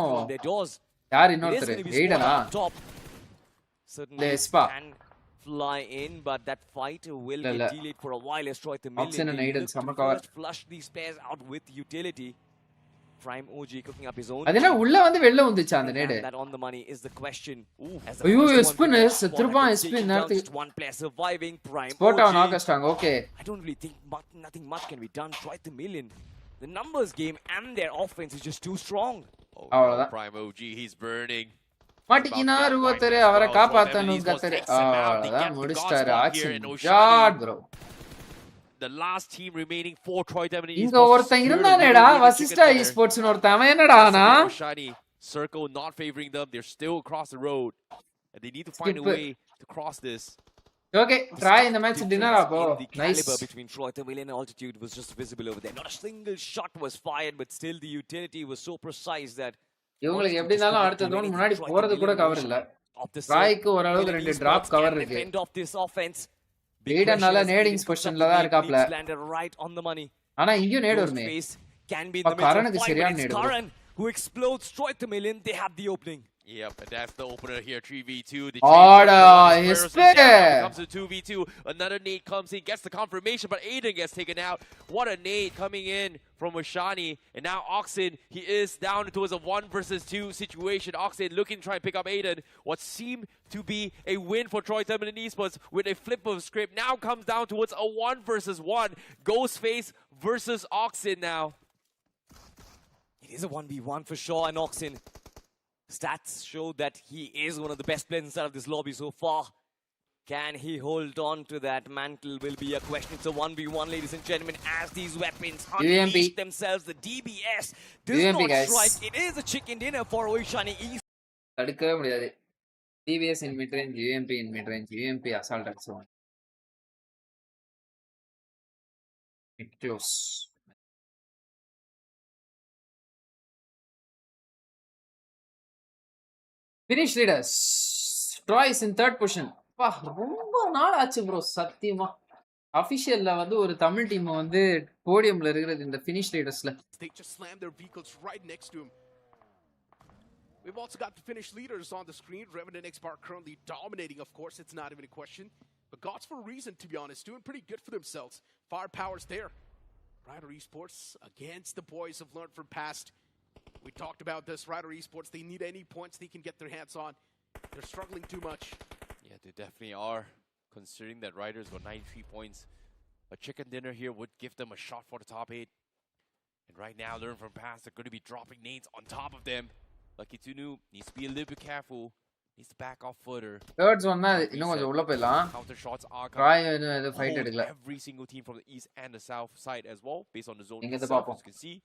யார் இன்னொருத்தர் எய்டனா certainly Spa can fly in, but that fight will get delayed for a while as Troy the Million first flush these players out with utility. Prime OG cooking up his own. அதென்ன உள்ள வந்து வெளில வந்துச்சு அந்த நேடு. That on the money is the question. ஐயோ spin திருப்பா spin நடத்தி one player surviving. Prime ஸ்போர்ட்டா நாகஸ்டாங்க. Okay I don't really think nothing much can be done. Troy the Million, the numbers game and their offense is just too strong. அவ்வளவுதான். Prime OG, he's burning. மாட்டிக்கினாரு ஒருத்தர், அவரை காப்பாத்தணும் கத்தரு. அவ்வளவுதான் முடிச்சிட்டாரு ஆக்சன். ஜாட் bro. The last team remaining for Troy Dominant இங்க ஒருத்தன் இருந்தானேடா வசிஸ்டா esports னு ஒருத்தன். அவன் என்னடானா circle not favoring them. They're still across the road and they need to find a way to cross this. Okay, try in the match dinner அப்போ. Nice. The caliber between Troy the Million and Altitude was just visible over there. Not a single shot was fired, but still the utility was so precise that இவங்களுக்கு எப்படி இருந்தாலும் அடுத்த zone முன்னாடி போறது கூட cover இல்ல. ட்ராய்க்கு ஓரளவுக்கு ரெண்டு டிராப் கவர் இருக்கு. ஏடனால நேடிங்ஸ் பொசிஷன்ல தான் இருக்காப்ல. ஆனா இங்கேயும் நேடு வருமே. கரனுக்கு சரியான நேடு. Who explodes Troy the Million, they have the opening. Yep, and that's the opener here, 3v2. The comes to 2v2. Another nade comes in, gets the confirmation, but Aiden gets taken out. What a nade coming in from Oishani. And now Oxen, he is down towards a 1 versus 2 situation. Oxen looking to try and pick up Aiden. What seemed to be a win for Troy Dominant Esports with a flip of script now comes down towards a 1 versus 1. Ghostface versus Oxen now. It is a 1v1 for sure, and Oxen. Stats show that he is one of the best players inside of this lobby so far. Can he hold on to that mantle will be a question. It's a 1v1, ladies and gentlemen, as these weapons unleash themselves. The DBS does not strike. It is a chicken dinner for Oishani East. தடுக்கவே முடியாது. DBS in mid range, UMP in mid range, UMP assault அடிச்சுவான். Mid close. Finish leaders. Troyes in third position. பா ரொம்ப நாள் ஆச்சு bro சத்தியமா. அபிஷியல்ல வந்து ஒரு Tamil team வந்து போடியம்ல இருக்கிறது இந்த finish leadersல. They just slammed their vehicles right next to him. We've also got the finish leaders on the screen. Revenant X-Bar currently dominating, of course. It's not even a question. But Gods, for a reason, to be honest, doing pretty good for themselves. Firepower's there. Rider Esports against the boys have learned from past. We talked about this. Rider Esports, they need any points they can get their hands on. They're struggling too much. Yeah, they definitely are. Considering that Riders got 93 points. A chicken dinner here would give them a shot for the top 8. And right now, learn from past, they're going to be dropping nades on top of them. Lucky Tunu needs to be a little bit careful. Needs to back off further. Thirds one இன்னும் கொஞ்சம் உள்ள போயிடலாம். Counter shots are Troy ஏதோ fight எடுக்கல. Every single team from the east and the south side as well, based on the zone. இங்க Itself, பாப்போம். as you can see.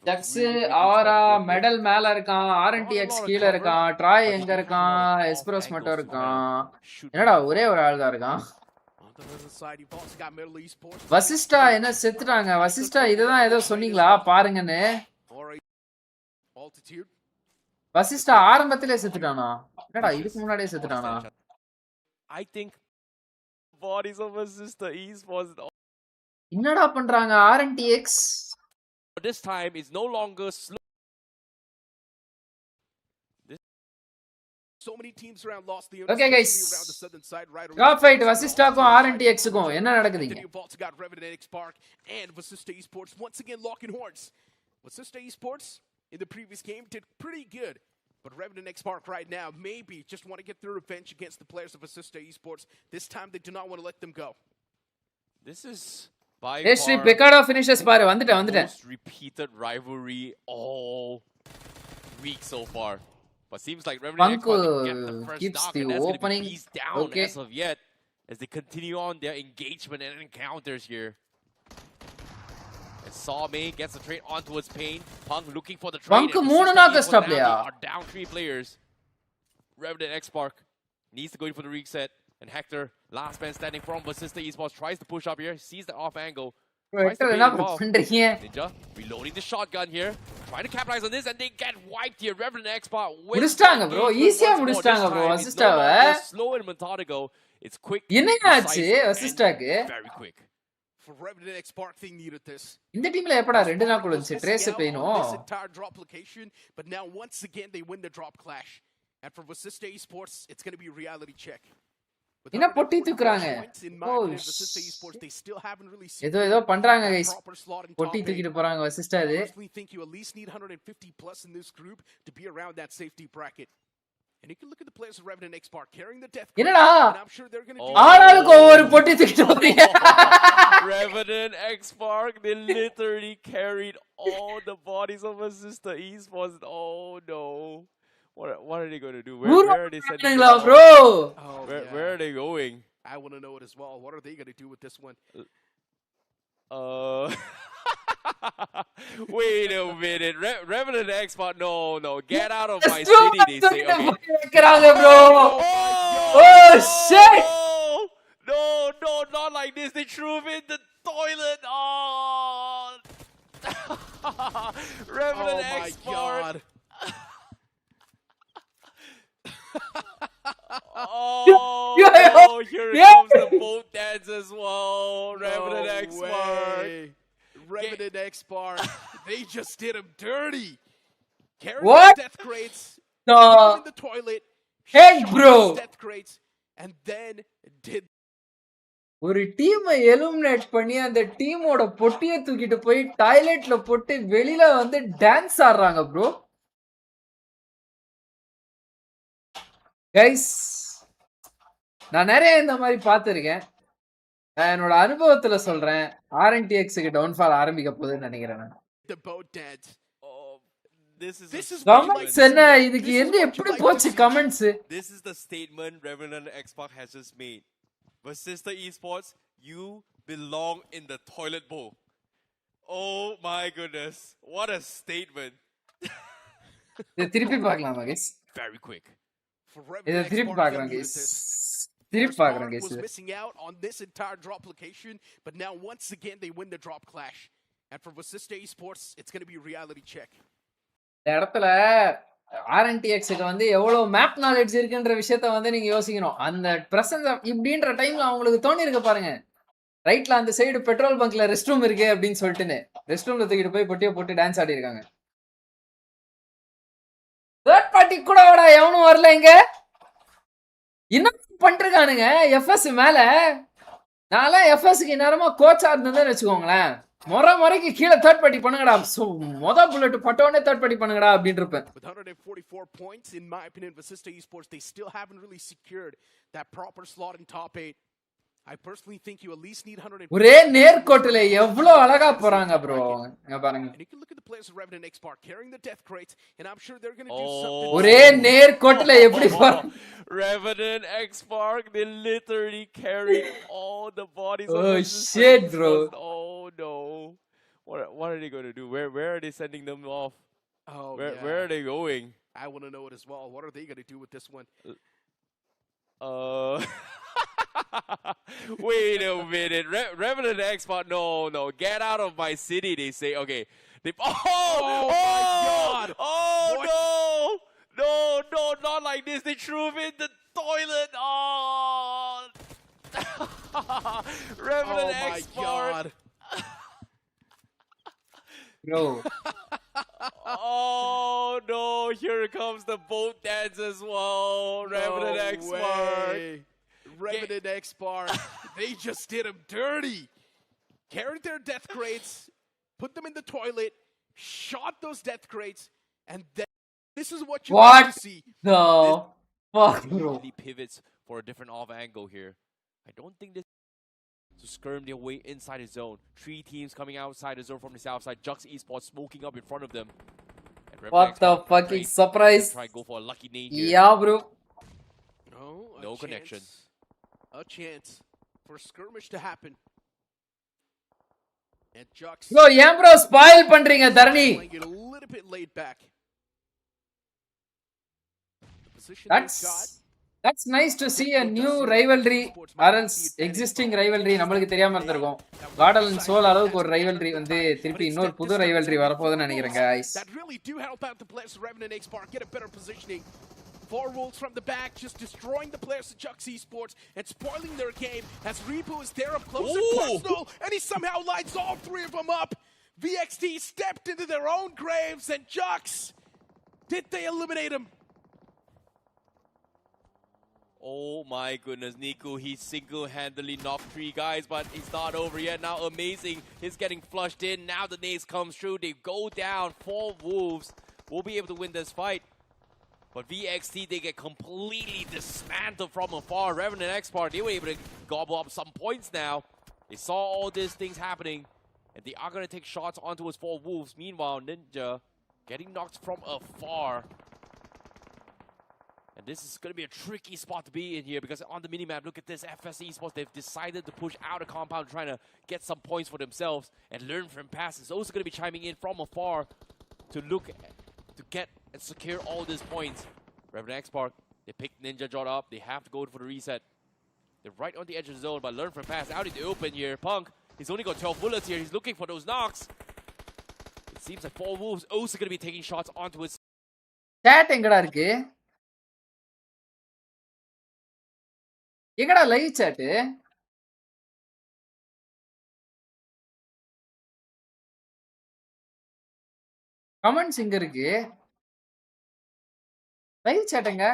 Jugs ஆரா medal மேல இருக்கான், RNTX கீழ இருக்கான், ட்ராய் எங்க இருக்கான், எஸ்பரோஸ் மட்டும் இருக்கான். என்னடா ஒரே ஒரு ஆள் தான் இருக்கான். வசிஷ்டா என்ன செத்துட்டாங்க? வசிஷ்டா இததான் ஏதோ சொன்னீங்களா பாருங்கன்னு. வசிஷ்டா ஆரம்பத்திலே செத்துட்டானா? என்னடா இதுக்கு முன்னாடியே செத்துட்டானா? I think bodies of Vasister Esports. என்னடா பண்றாங்க RNTX? This time is no longer slow. So many teams around lost the Okay guys. around the southern side. Right Top fight Vasishtaakum RNTXக்கும் என்ன நடக்குதுங்க? Got Revenant X-Park and Vasista Esports once again locking horns. Vasista Esports in the previous game did pretty good. But Revenant X-Park right now maybe just want to get their revenge against the players of Vasista Esports. This time they do not want to let them go. This is by History Picard finishes பாரு வந்துட்டேன். Most repeated rivalry all week so far. But seems like Revenant X-Park get the first keeps knock, the and that's opening. gonna be pieced down Okay. as of yet as they continue on their engagement and encounters here. And Sawmay gets the trade on towards Pain. Punk looking for the trade. Punk மூணு knock stop they லையா? are down 3 players. Revenant X-Park needs to go in for the reset. And Hector, last man standing from Vasista Esports, tries to push up here, sees the off angle. என்ன பண்றீங்க? Ninja reloading the shotgun here, trying to capitalize on this, and they get wiped here. Revenant X-Park முடிச்சிட்டாங்க bro, ஈஸியா முடிச்சிட்டாங்க bro வசிஷ்டாவை. Slow and methodical. It's quick. என்னையாச்சு வசிஷ்டாக்கு? Very quick. For Revenant X-Park, they needed this. இந்த டீம்ல எப்படா ரெண்டு நாள் கொடுச்சு trace பெயினோ? This entire drop location, but now once again they win the drop clash. And for Vasista Esports, it's going to be a reality check. என்ன பொட்டி தூக்குறாங்க? ஏதோ பண்றாங்க guys. பொட்டி தூக்கிட்டு போறாங்க வசிஷ்டா இது. I think you at least need 150 plus in this group to be around that safety bracket. And you can look at the players of Revenant X-Park carrying the death. என்னடா? I'm sure they're going to do ஆளாளுக்கு ஒவ்வொரு பொட்டி தூக்கிட்டு போறீங்க. Revenant X-Park, they literally carried all the bodies of Vasista Esports. Oh no. What are they going to do? Where are they sending them? Bro? Where are they going? I want to know it as well. What are they going to do with this one? Wait a minute. Revenant X-Park, no. Get out of my city, they say. Okay. Bro. Oh shit. No, not like this. They threw him in the toilet. Oh. Revenant X-Park. Oh, here comes the boat dance as well. Revenant X-Park. Revenant X-Park. They just did him dirty. Carrying What? death crates. No. In the toilet. Hey bro. Death crates. And then did ஒரு டீமை eliminate பண்ணி அந்த டீமோட பொட்டியை தூக்கிட்டு போய் டாய்லெட்ல போட்டு வெளியில வந்து டான்ஸ் ஆடுறாங்க ப்ரோ. கைஸ் நான் நிறைய இந்த மாதிரி பார்த்துருக்கேன். என்னோட அனுபவத்துல சொல்றேன், RNTXக்கு டவுன்ஃபால் ஆரம்பிக்க போகுதுன்னு நினைக்கிறேன். This is கமெண்ட்ஸ் என்ன இதுக்கு என்ன எப்படி போச்சு comments This is the statement Revenant Xbox has just made. But Sister Esports, you belong in the toilet bowl. Oh my goodness. What a statement. இத திருப்பி பார்க்கலாமா guys Very quick. For இத Revenant திருப்பி Xbox, பார்க்கறேன் they'll guys use this. திருப்பி Their பார்க்கறேன் start guys was missing out on this entire drop location, but now once again they win the drop clash. And for Vasista Esports, it's going to be a reality check. இந்த இடத்துல RNTXக்கு வந்து எவ்வளவு map knowledge இருக்குன்ற விஷயத்த வந்து நீங்க யோசிக்கணும் அந்த பிரசன்ஸ் இப்படின்ற டைம்ல அவங்களுக்கு தோணி இருக்கு பாருங்க ரைட்ல அந்த சைடு பெட்ரோல் பங்க்ல ரெஸ்ட் ரூம் இருக்கு அப்படின்னு சொல்லிட்டுன்னு ரெஸ்ட் ரூம்ல தூக்கிட்டு போய் பொட்டியை போட்டு டான்ஸ் ஆடி இருக்காங்க தேர்ட் பார்ட்டி கூட வாடா எவனும் வரல இங்க என்ன பண்ணிருக்கானுங்க எஃப்எஸ் மேல நான்லாம் எஃப்எஸ்க்கு நேரமா கோச்சா இருந்ததுன்னு வச்சுக்கோங்களேன் முறைக்கு கீழே தேர்ட் பார்ட்டி பண்ணுங்கடா புல்லட் பட்டோனே தேர்ட் பார்ட்டி பண்ணுங்கடா அப்படின்னு இருப்பேன் With 144 points, in my opinion, Vasista Esports, they still haven't really secured that proper slot in top 8. I personally think you at least need 100. ஒரே நேர்கோட்டுல எவ்வளவு அழகா போறாங்க ப்ரோ இங்க பாருங்க And you can look at the players of Revenant X-Bar carrying the death crates, and I'm sure they're going to do something. ஒரே நேர்கோட்டுல எப்படி போறாங்க Revenant X-Spark, they literally carried all the bodies. Oh shit, bro. Oh no. What are they going to do? Where are they sending them off? Oh, Where are they going? I want to know it as well. What are they going to do with this one? Wait a minute. Revenant X-Spark, no. Get out of my city, they say. Okay. My God. Oh, no, not like this. They threw him in the toilet. Oh. Revenant X-Spark. bro Oh no, here comes the boat dance as well. Revenant X-Spark. Revenant X-Bar, they just did him dirty. Carried their death crates, put them in the toilet, shot those death crates, and then this is what you want to see. the fuck bro Really pivots for a different off angle here. I don't think this to skirm their way inside the zone. 3 teams coming outside the zone from the south side. Jux Esports smoking up in front of them. And what the fucking surprise try and go for a lucky nade here. yeah bro No connection. A chance for a skirmish to happen. And Jux bro ஏன் bro spoil பண்றீங்க தரணி playing it a little bit laid back. The position that's nice to see a new rivalry or else existing rivalry நம்மளுக்கு தெரியாம இருந்திருக்கும் caudal and soul அளவுக்கு ஒரு rivalry வந்து திருப்பி இன்னொரு புது rivalry வரப்போகுதுன்னு நினைக்கிறேன் guys that really do help out the players of Revenant X-Bar get a better positioning. 4 wolves from the back, just destroying the players of Jux Esports and spoiling their game as Repo is there up close and personal, and he somehow lights all 3 of them up. VXT stepped into their own graves, and Jux, did they eliminate him? Oh my goodness, Niku, he single-handedly knocked 3 guys, but it's not over yet. Now Amazing is getting flushed in. Now the nades comes through. They go down. 4 wolves will be able to win this fight. But VXT, they get completely dismantled from afar. Revenant X-Bar, they were able to gobble up some points now. They saw all these things happening, and they are going to take shots onto his 4 wolves. Meanwhile, Ninja getting knocked from afar. And this is going to be a tricky spot to be in here because on the minimap, look at this. FS Esports, they've decided to push out a compound, trying to get some points for themselves and learn from passes. Also going to be chiming in from afar to look to get and secure all these points. Revenant X-Spark, they pick Ninja Jot up. They have to go for the reset. They're right on the edge of the zone, but learn from pass. Out in the open here. Punk, he's only got 12 bullets here. He's looking for those knocks. It seems like 4 wolves also going to be taking shots onto his... chat எங்கடா இருக்கு எங்கடா live chat comments எங்க இருக்கு live chat எங்க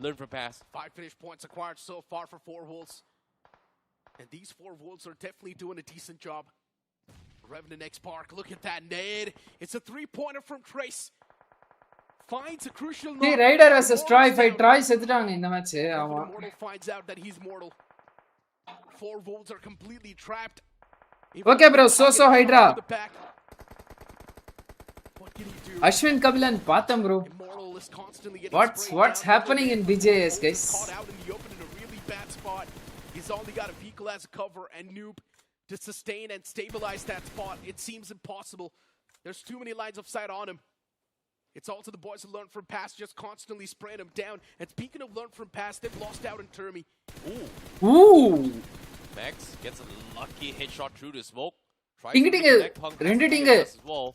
Learn from pass. 5 finish points acquired so far for 4 wolves. And these 4 wolves are definitely doing a decent job. Revenant X-Park, look at that nade. It's a 3-pointer from Trace. Finds a crucial knock. Hey, Rider versus Troy fight. Troy செத்துட்டாங்க இந்த match. ஆமா. Mortal finds out that he's mortal. 4 wolves are completely trapped. Okay bro, so Hydra. can he do? Ashwin Kabilan பாத்தேன் bro. Immortal is constantly getting What's sprayed down. happening in BGS, guys? Caught out in the open in a really bad spot. He's only got a Pico as a cover and Noob to sustain and stabilize that spot. It seems impossible. There's too many lines of sight on him. It's all to the boys who learn from past, just constantly spraying him down. And speaking of learn from past, they've lost out in TOURNEY. Ooh. Max gets a lucky headshot through the smoke. Inga tinga, rendu tinga. As well.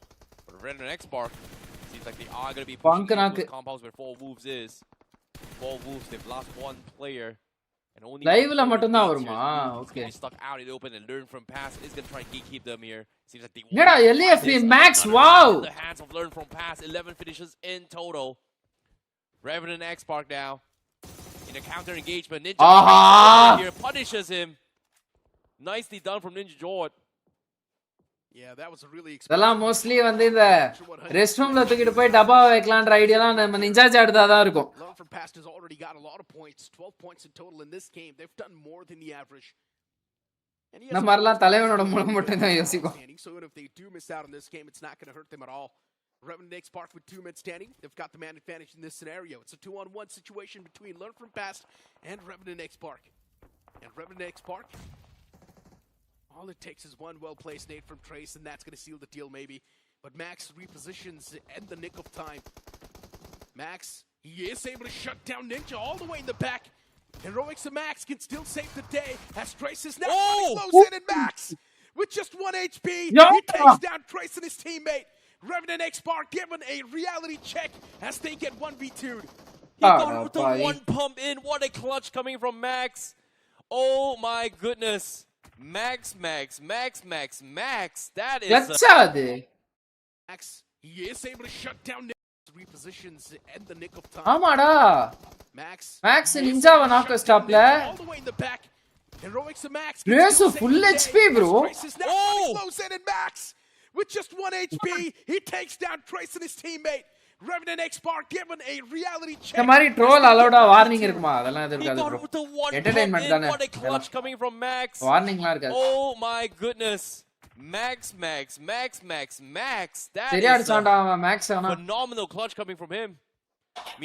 But Render and X-Spark seems like they are going to be Punk pushing knock. those compounds where 4 wolves is. 4 wolves, they've lost 1 player. And only Live la one mattum dhaan player varuma. remains here. He's Okay. gonna be stuck out in the open and learn from past. Is going to try and gatekeep them here. Seems like they Nada, want LAFB this. Max, Another wow. in the hands of learn from past. 11 finishes in total. Revenant and X-Spark now in a counter engagement. Ninja Aha! here punishes him. Nicely done from Ninja Jord. Yeah, that was a really இதெல்லாம் mostly வந்து இந்த rest ரூம்ல தூக்கிட்டு போய் டப்பா வைக்கலாம்ன்ற ஐடியாலாம் நம்ம நிஞ்சாஜ் எடுத்தா தான் இருக்கும். Learn from past has already got a lot of points, 12 points in total in this game. They've done more than the average. நம்ம எல்லாம் தலைவனோட மூலம் மட்டும் தான் யோசிக்கும். So if they do miss out on this game, it's not going to hurt them at all. Revenant X-Spark with 2 men standing. They've got the man advantage in this scenario. It's a 2-on-1 situation between Learn from Past and Revenant X-Spark. And Revenant X-Spark, all it takes is one well-placed nade from Trace, and that's going to seal the deal maybe. But Max repositions in the nick of time. Max, he is able to shut down Ninja all the way in the back. Heroics of Max can still save the day as Trace is now close in, and Max, with just 1 HP, he takes down Trace and his teammate. Revenant X-Spark given a reality check as they get 1v2'd. He got it with the one pump in. What a clutch coming from Max. Oh my goodness. Max. That is கிளட்சா அது. Max, he is able to shut down repositions in the nick of time. ஆமாடா. Max நிஞ்சாவை knock ஸ்டாப்ல. all the way in the back. Heroics of Max. Grace full HP bro. Close in, and Max with just 1 HP, he takes down Trace and his teammate. Revenant X-Spark given a reality check. இந்த மாதிரி troll அலௌடா warning இருக்குமா? அதெல்லாம் எதுவும் இருக்காது bro. with the one Entertainment pump in. தானே. What a clutch coming from Max. வார்னிங்லாம் இருக்காது. Oh my goodness. Max. That சரியா is அடிச்சான்டா அவன் மேக்ஸ் அவனா. phenomenal clutch coming from him.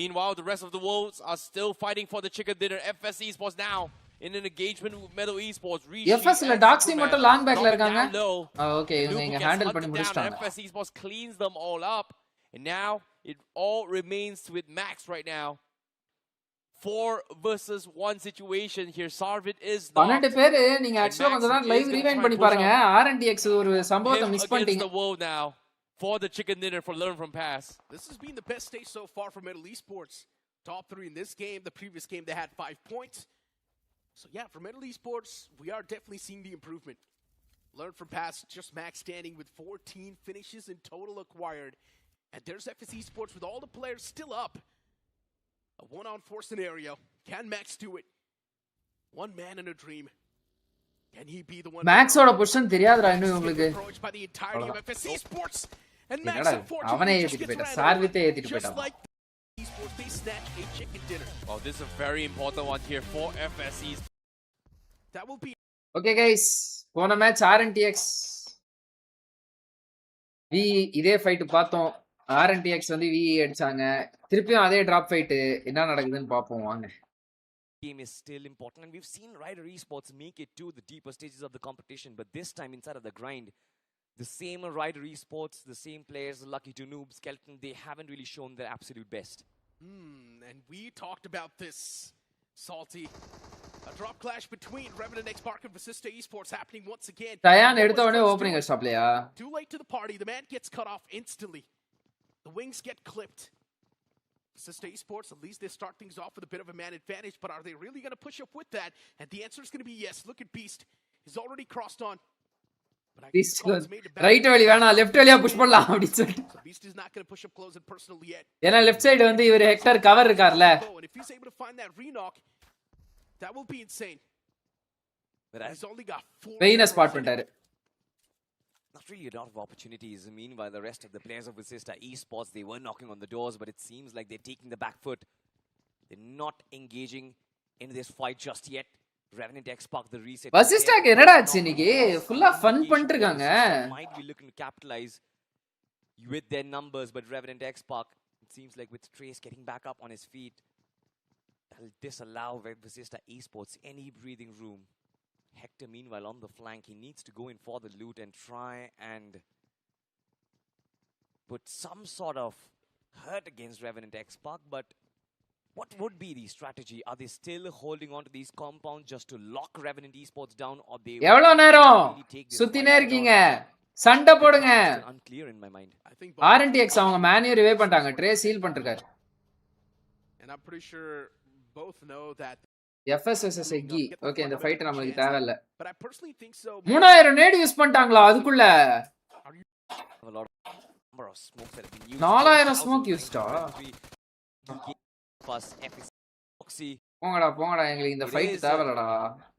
Meanwhile, the rest of the wolves are still fighting for the chicken dinner. FS Esports now in an engagement with Metal Esports. FS ல taxi மட்டும் long பேக்ல இருக்காங்க. Okay இவங்க இங்க handle பண்ணி முடிச்சிட்டாங்க. FS Esports cleans them all up. And now it all remains with Max right now. 4 versus 1 situation here. Sarvit is not. 12 பேர் நீங்க एक्चुअली கொஞ்ச நேரம் லைவ் ரிவைண்ட் பண்ணி பாருங்க. RNTX ஒரு சம்பவத்தை மிஸ் பண்ணிட்டீங்க. The world now for the chicken dinner for Learn from Past. This has been the best stage so far for Metal Esports. Top 3 in this game. The previous game they had 5 points. So yeah, for Metal Esports, we are definitely seeing the improvement. Learn from Past, just Max standing with 14 finishes in total acquired. And there's FS Esports with all the players still up. A 1-on-4 scenario. Can Max do it? One man in a dream. Can he be the one? மேக்ஸோட position தெரியாதுடா இன்னும் உங்களுக்கு. Approached by the entirety of FS Esports. And Max அவனே unfortunately just ஏத்திட்டு gets போயிட்டான். ran சார்வித்தே over. ஏத்திட்டு Just போயிட்டான். like Esports, they snatch a chicken dinner. Oh, this is a very important one here for FS Esports. That will be okay guys, போன match RNTX we இதே fight பார்த்தோம். RNTX வந்து we அடிச்சாங்க. திருப்பியும் அதே drop fight என்ன நடக்குதுன்னு பாப்போம் வாங்க. Game is still important, and we've seen Rider Esports make it to the deeper stages of the competition, but this time inside of the grind, the same Rider Esports, the same players, Lucky to Noob, Skeleton, they haven't really shown their absolute best. and we talked about this, Salty. A drop clash between Revenant X-Spark and Vasista Esports happening once again. டயான் எடுத்த உடனே opening ஸ்டாப்லையா? Too late to the party. The man gets cut off instantly. The wings get clipped. Vasista Esports, at least they start things off with a bit of a man advantage, but are they really going to push up with that? And the answer is going to be yes. Look at Beast. He's already crossed on. Right வழி வேணாம், left வழியா push பண்ணலாம் அப்படி சொல்லிட்டு. So Beast is not going to push up close and personal yet. ஏன்னா left side வந்து இவர் hectare cover இருக்கார்ல. And if he's able to find that re-knock, that will be insane. But He's only got 4. வெயின spot பண்ணிட்டாரு. not really a lot of opportunities. Meanwhile, the rest of the players of Vasista Esports, they were knocking on the doors, but it seems like they're taking the back foot. They're not engaging in this fight just yet. Revenant X-Spark, the reset. வசிஸ்டாக்கு என்னடா ஆச்சு இன்னைக்கு? ஃபுல்லா fun பண்ணிட்டு இருக்காங்க. Might be looking to capitalize. with their numbers, but Revenant X-Park, it seems like with Trace getting back up on his feet, that'll disallow Bgis Esports any breathing room. Hector, meanwhile, on the flank, he needs to go in for the loot and try and put some sort of hurt against Revenant X-Park, but what would be the strategy? Are they still holding on to these compounds just to lock Revenant Esports down, or they எவ்வளவு நேரம் really take this சுத்தினே fight இருக்கீங்க down? சண்டை போடுங்க Still unclear in my mind. I think RNTX அவங்க மேனியூ ரிவே பண்ணிட்டாங்க ட்ரே சீல் பண்ணிருக்காரு and I'm pretty sure both know that. FSSS எக்கி ஓகே இந்த ஃபைட் நமக்கு தேவையில்ல But I personally think so. 3000 நேடு யூஸ் பண்ணிட்டாங்களா அதுக்குள்ள A lot of number of smokes that have been used. 4000 smoke used ah? Plus FSC Oxy. போங்கடா எங்களுக்கு இந்த ஃபைட் தேவையில்லடா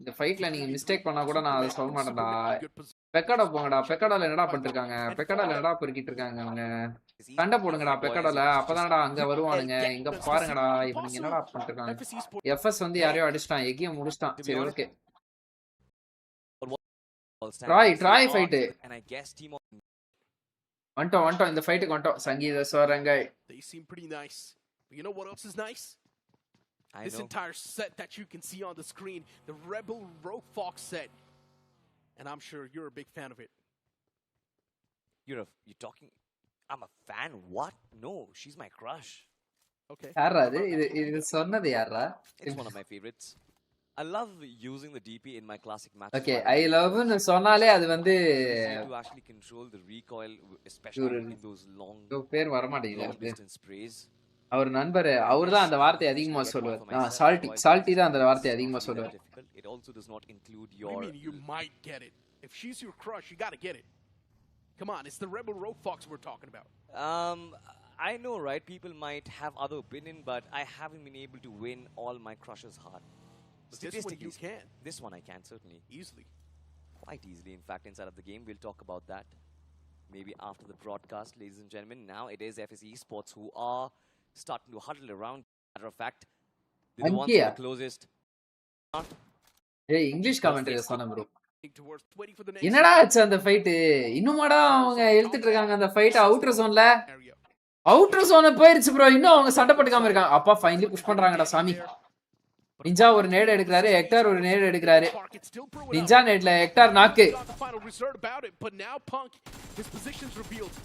இந்த ஃபைட்ல நீங்க மிஸ்டேக் பண்ணா கூட நான் அதை சொல்ல மாட்டேன்டா பெக்கடா போங்கடா பெக்கடால என்னடா பண்ணிருக்காங்க பெக்கடால என்னடா பெருக்கிட்டு இருக்காங்க அவங்க சண்டை போடுங்கடா பெக்கடால அப்பதான்டா அங்க வருவானுங்க இங்க பாருங்கடா இவங்க என்னடா பண்ணிருக்காங்க எஃப்எஸ் வந்து யாரையோ அடிச்சிட்டான் எக்கிய முடிச்சிட்டான் சரி okay Troy fight And I guess team வந்துட்டோம் இந்த ஃபைட்டுக்கு வந்துட்டோம் சங்கீத சோரங்கள் They seem pretty nice. But you know what else is nice? I This know. entire set that you can see on the screen, the Rebel Rogue Fox set. And I'm sure you're a big fan of it. You're talking. I'm a fan. What? No, she's my crush. Okay. யாரா இது சொன்னது யாரா It's one of my favorites. I love using the DP in my classic matches. Okay I லவ்னு சொன்னாலே அது வந்து to actually control the recoil, especially in those long பேர் வர மாட்டேங்குது distance sprays. அவர் நண்பர் அவர்தான் அந்த வார்த்தையை அதிகமா சொல்லுவார் சால்ட்டி தான் அந்த வார்த்தையை அதிகமா சொல்லுவார் It also does not include I your. mean, you might get it. If she's your crush, you gotta get it. Come on, it's the Rebel Rogue Fox we're talking about. I know, right? People might have other opinion, but I haven't been able to win all my crush's heart. But this one you can. This one I can, certainly. Easily. Quite easily, in fact, inside of the game. We'll talk about that maybe after the broadcast, ladies and gentlemen. Now it is FSC Esports who are starting to huddle around. Matter of fact, they're the ones who are the closest. ஏய் English commentary சொன்ன bro Towards waiting for the next என்னடா ஆச்சு அந்த fight இன்னுமாடா அவங்க இழுத்துட்டு இருக்காங்க அந்த fight outer ஜோன்ல area. அவுட்டர் ஜோன் போயிருச்சு ப்ரோ இன்னும் அவங்க சண்டை போட்டுக்காம இருக்காங்க அப்பா ஃபைனலி புஷ் பண்றாங்கடா சாமி நிஞ்சா ஒரு நேட் எடுக்கறாரு ஹெக்டர் ஒரு நேட் எடுக்கறாரு நிஞ்சா நேட்ல ஹெக்டர் நாக்கு The final result about it, but now Punk, his position's revealed.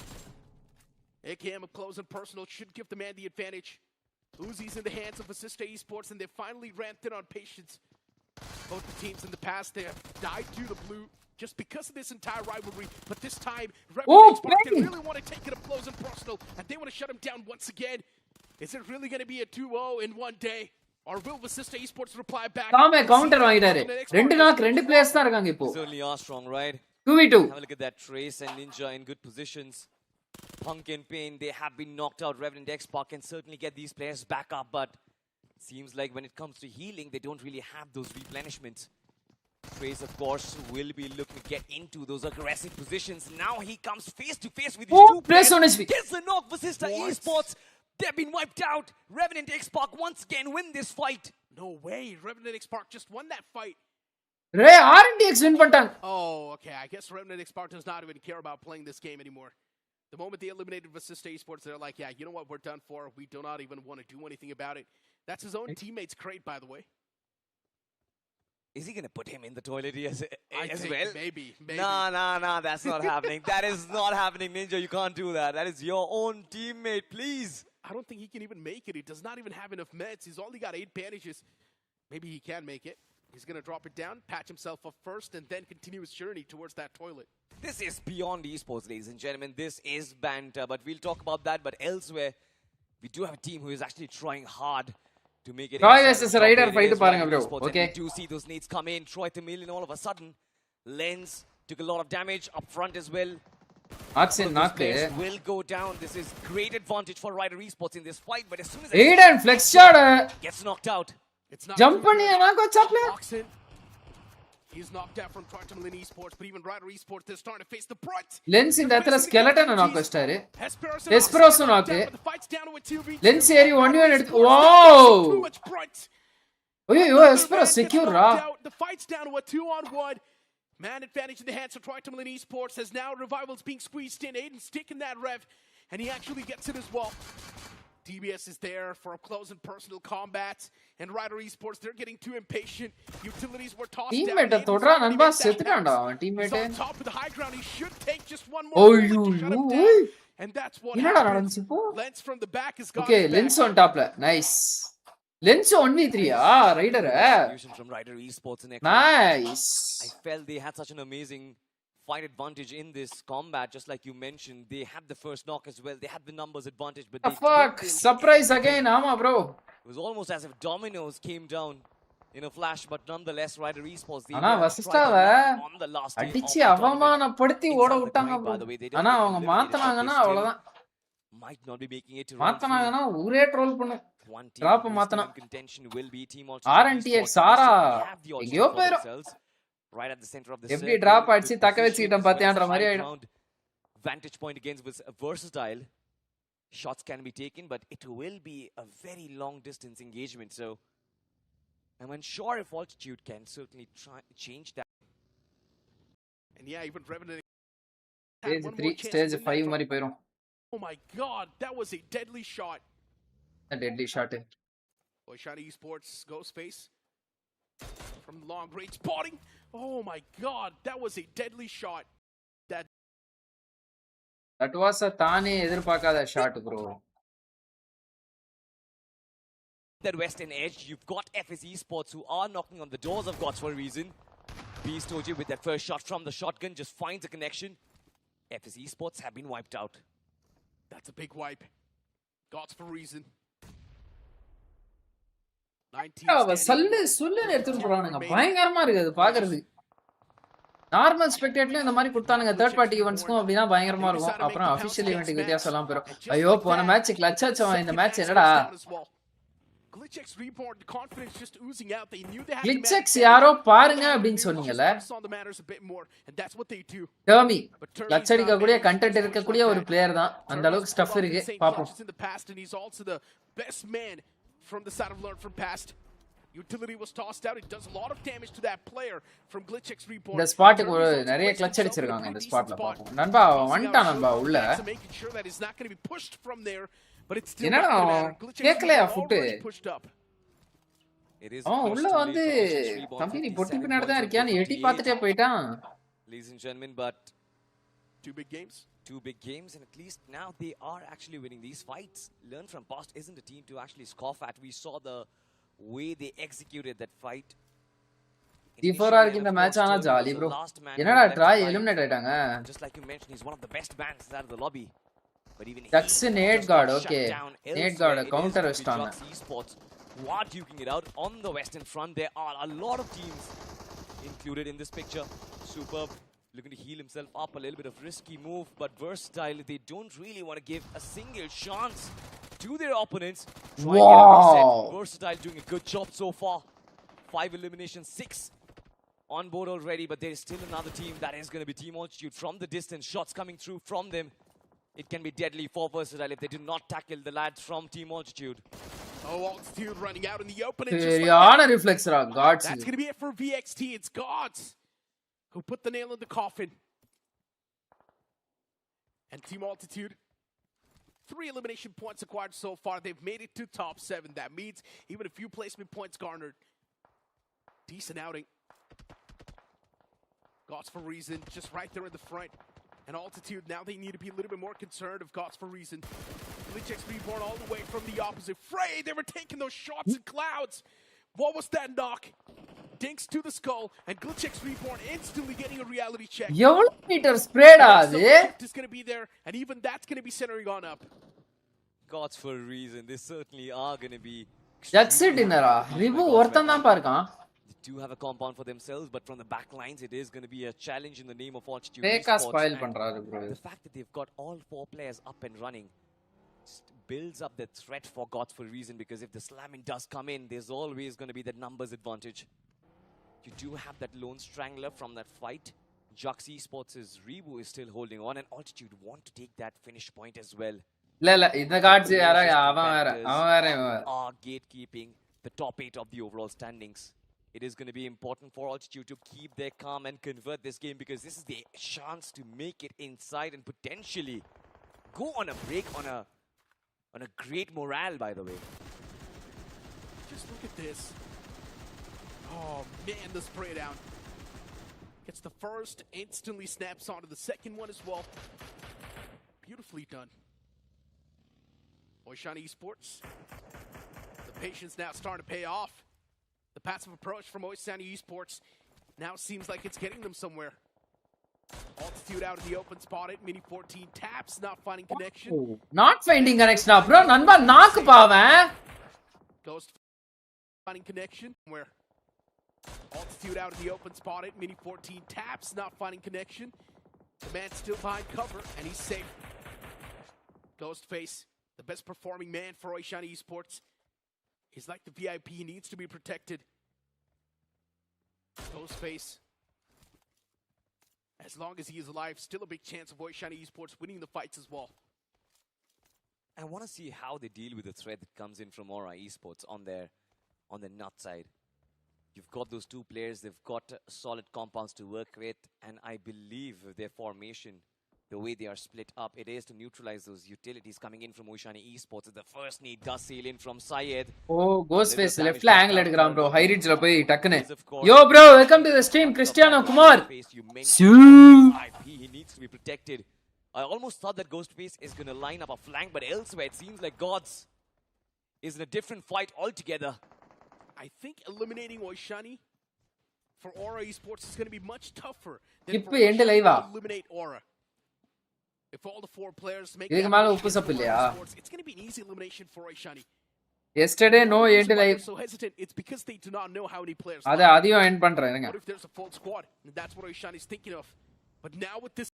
AKM up close and personal should give the man the advantage. Uzi's in the hands of Assista Esports, and they finally ramped it on patience. Both the teams in the past, they have died to the blue just because of this entire rivalry. But this time, Rebel Esports, they really want to take it up close and personal, and they want to shut him down once again. Is it really going to be a 2-0 in one day? Or will Assista Esports reply back? காமே counter வாங்கிட்டாரு ரெண்டு players தான் இருக்காங்க இப்போ Certainly are strong, right? 2v2 Have a look at that. Trace and Ninja in good positions. Punk and Pain, they have been knocked out. Revenant X-Park can certainly get these players back up, but seems like when it comes to healing, they don't really have those replenishments. Trace, of course, will be looking to get into those aggressive positions. Now he comes face to face with these two players. Gets the knock for Assista Esports. They've been wiped out. Revenant X-Park once again win this fight. No way. Revenant X-Park just won that fight. ரே RNTX win பண்ணிட்டாங்க Oh, okay. I guess Revenant X-Park does not even care about playing this game anymore. The moment they eliminated Assista Esports, they're like, yeah, you know what? We're done for. We do not even want to do anything about it. That's his own teammate's crate, by the way. Is he going to put him in the toilet as I think well? Maybe. Nah, that's not happening. That is not happening, Ninja. You can't do that. That is your own teammate, please. I don't think he can even make it. He does not even have enough meds. He's only got 8 bandages. Maybe he can make it. He's going to drop it down, patch himself up first, and then continue his journey towards that toilet. This is beyond esports, ladies and gentlemen. This is banter, but we'll talk about that. But elsewhere, we do have a team who is actually trying hard to make it. Troy versus Ryder fight பாருங்க bro. Okay. We do see those nades come in. Troy Tamilian all of a sudden. Lens took a lot of damage up front as well. Oxen knock will go down. This is great advantage for Ryder Esports in this fight, but as soon as Aiden flex shot gets knocked out, it's not jump பண்ணி knock வச்சாப்ல Oxen. He's knocked out from Troy Tamilian Esports, but even Ryder Esports, they're starting to face the brunt. Lens இந்த இடத்துல skeleton knock வச்சாரு Hesperos knock the fight's down to a 2v2. Lens ஏறி 1v1 எடுத்து wow Too much brunt. ஐயோ Hesperos secure raw The fight's down to a 2-on-1. Man advantage in the hands of TOURNEY ESPORTS as now Revival's being squeezed in. Aiden's taking that rev, and he actually gets it as well. TBS is there for up close and personal combat, and Rider Esports, they're getting too impatient. Utilities were tossed Teammate down. தொடுறா Aiden's நண்பா already made that செத்துட்டான்டா pass. அவன் He's teammate. on top of the high ground. He should take just one more bullet to shut him down. And that's what என்னடா happens. நடந்துச்சு இப்போ? Lens from the back has got Okay, his back. Lens on topல. Nice. Lens 1v3 Rider. Contribution from Rider Esports in Echo. Nice. I felt they had such an amazing fight advantage in this combat, just like you mentioned. They had the first knock as well. They had the numbers advantage, but they Fuck, didn't surprise again. Ama bro. It was almost as if dominoes came down in a flash, but nonetheless, Rider Esports, they ஆனா tried வசிஷ்டாவ their luck on the last day of அடிச்சு the tournament. அவமானப்படுத்தி ஓட Inside the விட்டாங்க grind, bro. by the way, they don't ஆனா get அவங்க eliminated, but they மாத்துனாங்கன்னா still அவ்வளவுதான். might not be making it to round 3. மாத்துனாங்கன்னா ஊரே troll பண்ணும். One team Drop who's still மாத்தனா. in contention will be Team RNTX ஆரா எங்கேயோ போயிரும். right at the center of the எப்படி circle. Drop அடிச்சு The தக்க position வச்சுக்கிட்டேன் is பாத்தியான்ற well மாதிரி high ஆயிடும். ground. Vantage point against was versatile. Shots can be taken, but it will be a very long distance engagement. So I'm unsure if altitude can certainly try change that. And yeah, even Revenant had Stage one 3 more chance stage to win 5 that மாதிரி போயிரும். Oh my god, that was a deadly shot. Deadly shot. Boy, Shiny Esports goes face from long range spotting. Oh my god, that was a deadly shot. That was a தானே எதிர்பார்க்காத shot bro. That western edge, you've got FS Esports who are knocking on the doors of Gods for a reason. Beast Oji with that first shot from the shotgun just finds a connection. FS Esports have been wiped out. That's a big wipe. Gods for a reason. 19 அவ சல்லு சுல்லுன்னு எடுத்துட்டு போறானுங்க. பயங்கரமா இருக்கு அது பாக்குறதுக்கு. Normal ஸ்பெக்டேட்ல இந்த மாதிரி கொடுத்தானுங்க தேர்ட் பார்ட்டி ஈவென்ட்ஸ்க்கும் அப்படினா பயங்கரமா இருக்கும். அப்புறம் அபிஷியல் ஈவென்ட்க்கு வித்தியாசம் எல்லாம் போயிடும். ஐயோ போன மேட்ச் கிளட்ச் ஆச்சவன் இந்த மேட்ச் என்னடா? கிளிட்செக்ஸ் யாரோ பாருங்க அப்படினு சொன்னீங்கல. டர்மி கிளட்ச் அடிக்க கூடிய கண்டென்ட் இருக்க கூடிய ஒரு பிளேயர் தான். அந்த அளவுக்கு ஸ்டஃப் இருக்கு. பாப்போம். Utility was tossed out. It does a lot of damage to that player from Glitchx Report. இந்த ஸ்பாட்டுக்கு ஒரு நிறைய கிளட்ச் அடிச்சிருக்காங்க இந்த ஸ்பாட்ல பாப்போம். நண்பா வந்துட்டான் நண்பா உள்ள. என்னடா கேக்கலையா ஃபுட்? உள்ள வந்து தம்பி நீ பொட்டி பின்னாடி தான் இருக்கியான்னு எட்டி பார்த்துட்டே போயிட்டான். Ladies and gentlemen, but two big games, and at least now they are actually winning these fights. Learn from past isn't a team to actually scoff at. We saw the way they executed that fight. D4 இருக்கு இந்த match ஆனா jolly bro. என்னடா try eliminate ஆயிட்டாங்க. Just like you mentioned, he's one of the best bans out of the lobby. But even that's a nade guard. Okay, nade guard counter வச்சிட்டாங்க. Esports are duking it out on the western front. There are a lot of teams included in this picture. Superb, looking to heal himself up. A little bit of risky move, but versatile. They don't really want to give a single chance to their opponents. Wow, Versatile doing a good job so far. 5 eliminations, 6 on board already, but there is still another team that is going to be Team Altitude from the distance. Shots coming through from them. It can be deadly for Versatile if they do not tackle the lads from Team Altitude. Oh, Altitude running out in the open. சரியான ரிஃப்ளெக்ஸரா Gods. That's going to be it for VXT. It's Gods who put the nail in the coffin. And Team Altitude, 3 elimination points acquired so far. They've made it to top 7. That means even a few placement points garnered. Decent outing. Gods for reason, just right there in the front. And Altitude, now they need to be a little bit more concerned of Gods for reason. Glitchx Reborn all the way from the opposite fray. They were taking those shots in clouds. What was that knock? Dinks to the skull, and Glitchx Reborn instantly getting a reality check. எவ்வளவு metre ஸ்ப்ரேடா அது? Is going to be there, and even that's going to be centering on up. Gods for a reason. They certainly are going to be. That's it dinnerா. ரிவு ஒருத்தன் தான் பாருக்கான். They do have a compound for themselves, but from the back lines, it is going to be a challenge in the name of Altitude. Fake spoil பண்றாரு bro. The fact that they've got all 4 players up and running builds up the threat for Gods for a reason, because if the slamming does come in, there's always going to be that numbers advantage. You do have that lone strangler from that fight. Bgis Esports' Rebu is still holding on, and Altitude want to take that finish point as well. இல்ல இந்த cards யாரா அவன் வேற. Are gatekeeping the top 8 of the overall standings. it is going to be important for Altitude to keep their calm and convert this game, because this is the chance to make it inside and potentially go on a break on a great morale, by the way. Just look at this. Oh man, the spray down. Gets the first, instantly snaps onto the second one as well. Beautifully done. Oishani Esports. The patience now starting to pay off. The passive approach from Oishani Esports now seems like it's getting them somewhere. Altitude out in the open, spotted. Mini 14 taps, not finding connection. Oh, not finding connection, bro. Nanba knock paven. Ghost finding connection. Where? Altitude out in the open, spotted. Mini 14 taps, not finding connection. The man's still behind cover, and he's safe. Ghostface, the best performing man for Oishani Esports. He's like the VIP, he needs to be protected. Ghostface, as long as he is alive, still a big chance of Oishani Esports winning the fights as well. I want to see how they deal with the threat that comes in from Aura Esports on their nut side. You've got those two players, they've got solid compounds to work with, and I believe their formation, the way they are split up, it is to neutralize those utilities coming in from Oishani Esports. The first need does sail in from Syed. Oh, Ghostface left la angle edukram bro. High reach la poi takkune. Is, of course, Yo bro, welcome to the stream, Cristiano Kumar. You mentioned IP, he needs to be protected. I almost thought that Ghostface is going to line up a flank, but elsewhere it seems like Gods is in a different fight altogether. I think eliminating Oishani for Aura Esports is going to be much tougher than Ippe for end Oishani live to eliminate Aura. If all the four players make Idhukku that mela push uppu against Aura sappillaya? Esports, it's going to be an easy elimination for Oishani. Yesterday no end Why they're live. so hesitant, it's because they do not know how many players Adha left. adiyum end pandren irunga. What if there's a full squad? And that's what Oishani's thinking of. But now with this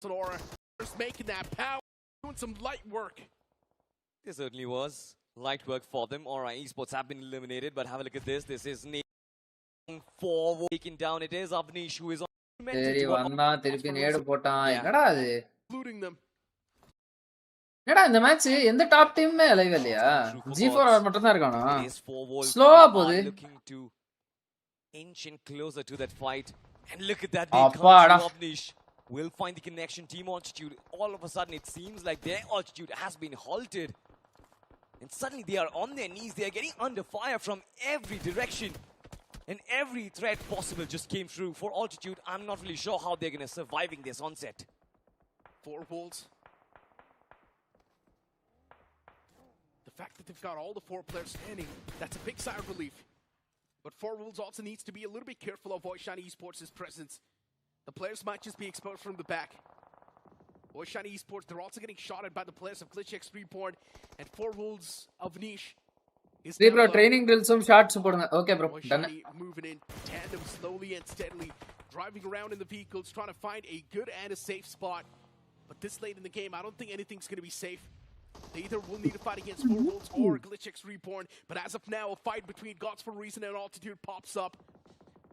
on Aura, just making that power, doing some light work. There certainly was light work for them. Aura Esports have been eliminated, but have a look at this. This is forward taken down. It is Avnish who is on. Seri vanna thirupi nedu potan. Enada adu? Looting them. என்னடா இந்த match எந்த top டீம்மே live இல்லையா? G4 மட்டும் தான் இருக்கானா? It is forward. ஸ்லோவா போகுது. Looking to inch in closer to that fight. And look at that. அப்பாடா. Avnish will find the connection. Team Altitude. All of a sudden, it seems like their altitude has been halted. And suddenly they are on their knees. They are getting under fire from every direction. And every threat possible just came through. For Altitude, I'm not really sure how they're going to surviving this onset. 4 Wolves. The fact that they've got all the 4 players standing, that's a big sigh of relief. But 4 Wolves also needs to be a little bit careful of Oishani Esports' presence. The players might just be exposed from the back. Oishani Esports, they're also getting shot at by the players of GlitchX Reborn, and 4 Wolves of Niche. Hey bro, training drills some shots podunga. Okay bro, done. Oishani moving in tandem slowly and steadily, driving around in the vehicles, trying to find a good and a safe spot. But this late in the game, I don't think anything's going to be safe. They either will need to fight against 4 Wolves or GlitchX Reborn. But as of now, a fight between Gods for Reason and Altitude pops up.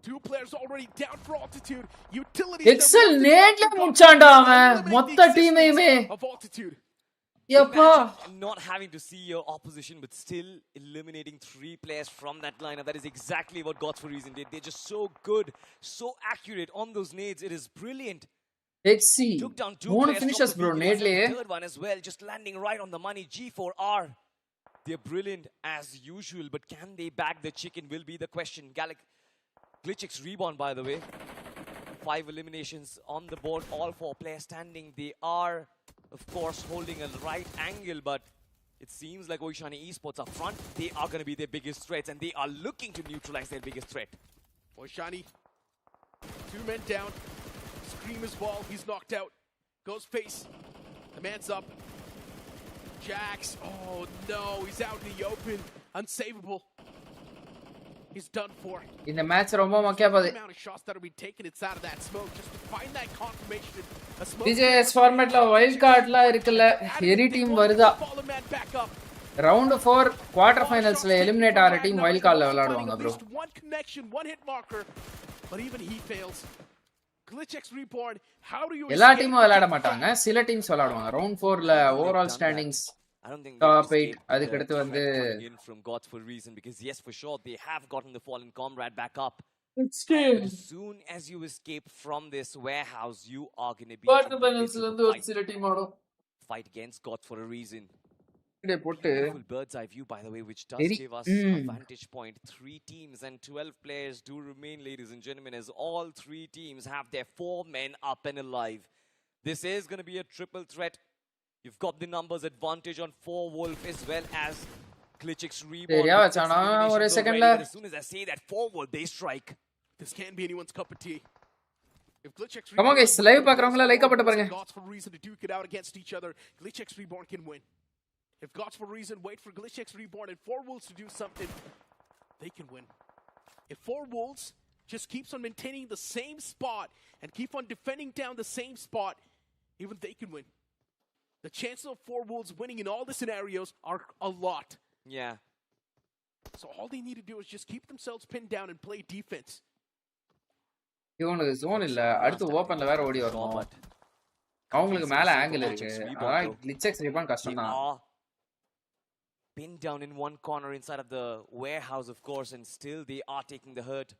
2 players already down for Altitude. Utilities. Excel நேட்ல முடிச்சான்டா அவன் மொத்த டீமையுமே. Of Altitude. Yappa. Imagine not having to see your opposition, but still eliminating 3 players from that lineup. That is exactly what Gods for Reason did. They're just so good, so accurate on those nades. It is brilliant. XC. Took down 2 மூணு players finishes from bro the நேட்லயே. third one as well, just landing right on the money. G4R. They're brilliant as usual, but can they bag the chicken will be the question. GlitchX Reborn, by the way. 5 eliminations on the board, all 4 players standing. They are, of course, holding a right angle, but it seems like Oishani Esports up front. They are going to be their biggest threats, and they are looking to neutralize their biggest threat. Oishani, 2 men down. Scream as well, he's knocked out. Ghostface, the man's up. Jax, oh no, he's out in the open. Unsavable. He's done for. இந்த match ரொம்ப மொக்கையா போகுது. The amount of shots that will be taken inside of that smoke just to find that confirmation. BGS formatல wild cardல இருக்குல்ல, any team வருதா? Round 4 quarter finalsல eliminate ஆற team wild cardல விளையாடுவாங்க bro. One connection, one hit marker, but even he fails. GlitchX Reborn, how do you எல்லா டீமும் விளையாட மாட்டாங்க, சில teams விளையாடுவாங்க. Round 4ல overall standings I don't think Top they've 8 escaped அதுக்கு the அடுத்து threat வந்து coming in from Gods for reason, because yes, for sure, they have gotten the fallen comrade back up. It's But as soon as you escape from this warehouse, you are going to be in the midst of a fight, சில team ஆடும் fight against Gods for a reason. இதை போட்டு Beautiful bird's eye view, by the way, which does Very- give us a vantage point. 3 teams and 12 players do remain, ladies and gentlemen, as all 3 teams have their 4 men up and alive. This is going to be a triple threat. You've got the numbers advantage on 4Wolf as well as Glitchix Reborn. சரியா with வச்சானா, 6 eliminations ஒரு already, secondல. but as soon as I say that 4Wolf, they strike. This can't be anyone's cup of tea. If Glitchix Come on, guys, live பார்க்கறவங்கள like போட்டு பாருங்க. Gods for reason to duke it out against each other, Glitchix Reborn can win. If Gods for reason wait for Glitchix Reborn and 4Wolves to do something, they can win. If 4Wolves just keeps on maintaining the same spot and keep on defending down the same spot, even they can win. The chances of 4Wolves winning in all the scenarios are a lot. Yeah. So all they need to do is just keep themselves pinned down and play defense. இவனுக்கு zone இல்ல, அடுத்து ஓபன்ல வேற ஓடி வரணும். But அவங்களுக்கு மேல angle இருக்கு. Glitchix Reborn, ஆனா though. Glitchix Reborn They கஷ்டம் தான். are pinned down in one corner inside of the warehouse, of course, and still they are taking the hurt.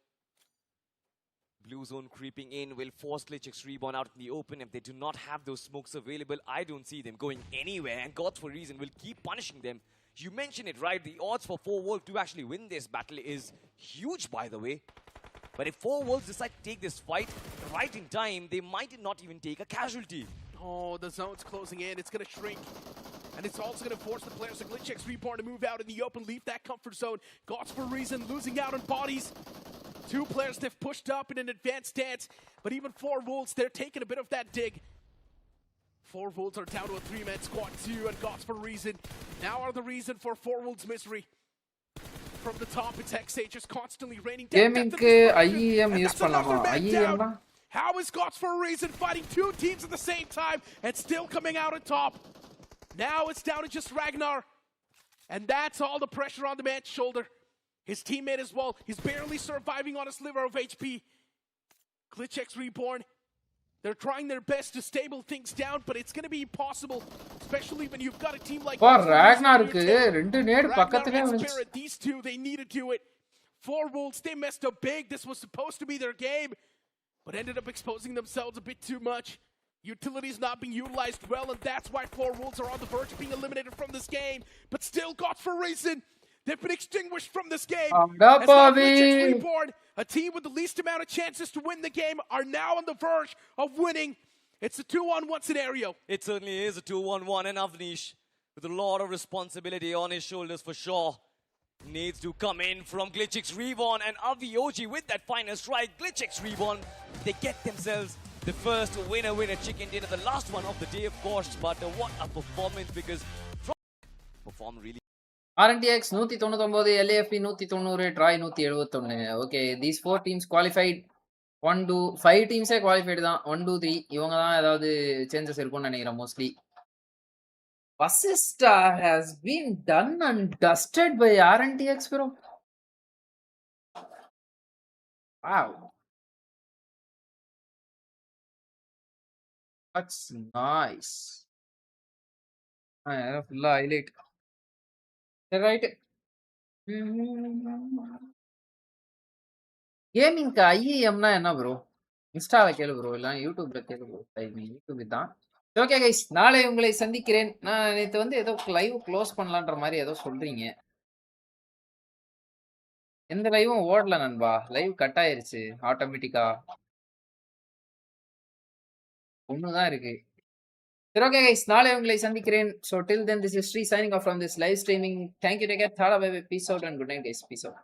Blue zone creeping in will force Glitchix Reborn out in the open. If they do not have those smokes available, I don't see them going anywhere, and Gods for reason will keep punishing them. You mentioned it, right? The odds for 4Wolf to actually win this battle is huge, by the way. But if 4Wolves decide to take this fight right in time, they might not even take a casualty. Oh, the zone's closing in. It's going to shrink. And it's also going to force the players of Glitchix Reborn to move out in the open, leave that comfort zone. Gods for reason losing out on bodies. 2 players they've pushed up in an advanced stance. But even 4Wolves, they're taking a bit of that dig. 4Wolves are down to a 3-man squad too, and Gods for reason now are the reason for 4Wolves' misery. From the top, it's Hexage just constantly raining down. கேமிங்க்கு IEM use பண்ணலாமா? IEM னா How is Gods for a reason fighting 2 teams at the same time and still coming out on top? Now it's down to just Ragnar. And that's all the pressure on the man's shoulder. His teammate as well. He's barely surviving on a sliver of HP. Glitchix Reborn. They're trying their best to stable things down, but it's going to be impossible. Especially when you've got a team like ராக்னாருக்கு ரெண்டு நேடு பக்கத்துலயே Ragnar and வந்துச்சு. Spirit, these 2, they need to do it. 4Wolves, they messed up big. This was supposed to be their game, but ended up exposing themselves a bit too much. Utilities not being utilized well, and that's why 4Wolves are on the verge of being eliminated from this game. But still, Gods for reason, they've been extinguished from this game. அடா As now பாவி. Glitchix Reborn, a team with the least amount of chances to win the game, are now on the verge of winning. It's a 2-on-1 scenario. It certainly is a 2-on-1, and Avnish, with a lot of responsibility on his shoulders for sure, needs to come in from Glitchix Reborn, and Avioji with that final strike. Glitchix Reborn, they get themselves the first winner chicken dinner, the last one of the day, of course, but what a performance, because performed really. RNTX 199, LAFP 190, Try 171. Okay, these 4 teams qualified. 1 to 5 teams qualified தான். 1 2 3 இவங்க தான் ஏதாவது changes இருக்கும்னு நினைக்கிறேன் mostly. Assista has been done and dusted by RNTX, bro. Wow. That's nice. Full highlight. Right. கேமிங்க்கு ஐஎம்னா என்ன bro? இன்ஸ்டால கேளு bro, இல்ல யூடியூப்ல கேளு ப்ரோ. யூடியூப் தான். ஓகே கைஸ், நாளை உங்களை சந்திக்கிறேன். நான் நேத்து வந்து ஏதோ லைவ் க்ளோஸ் பண்ணலான்ற மாதிரி ஏதோ சொல்றீங்க. எந்த லைவும் ஓடல நண்பா. லைவ் கட் ஆயிருச்சு ஆட்டோமேட்டிக்கா. ஒண்ணுதான் இருக்கு. சரி ஓகே கைஸ், நாளை உங்களை சந்திக்கிறேன். So till then, this is Sri signing off from this live streaming. Thank you, take care. Thala, bye bye. Peace out and good night guys. Peace out.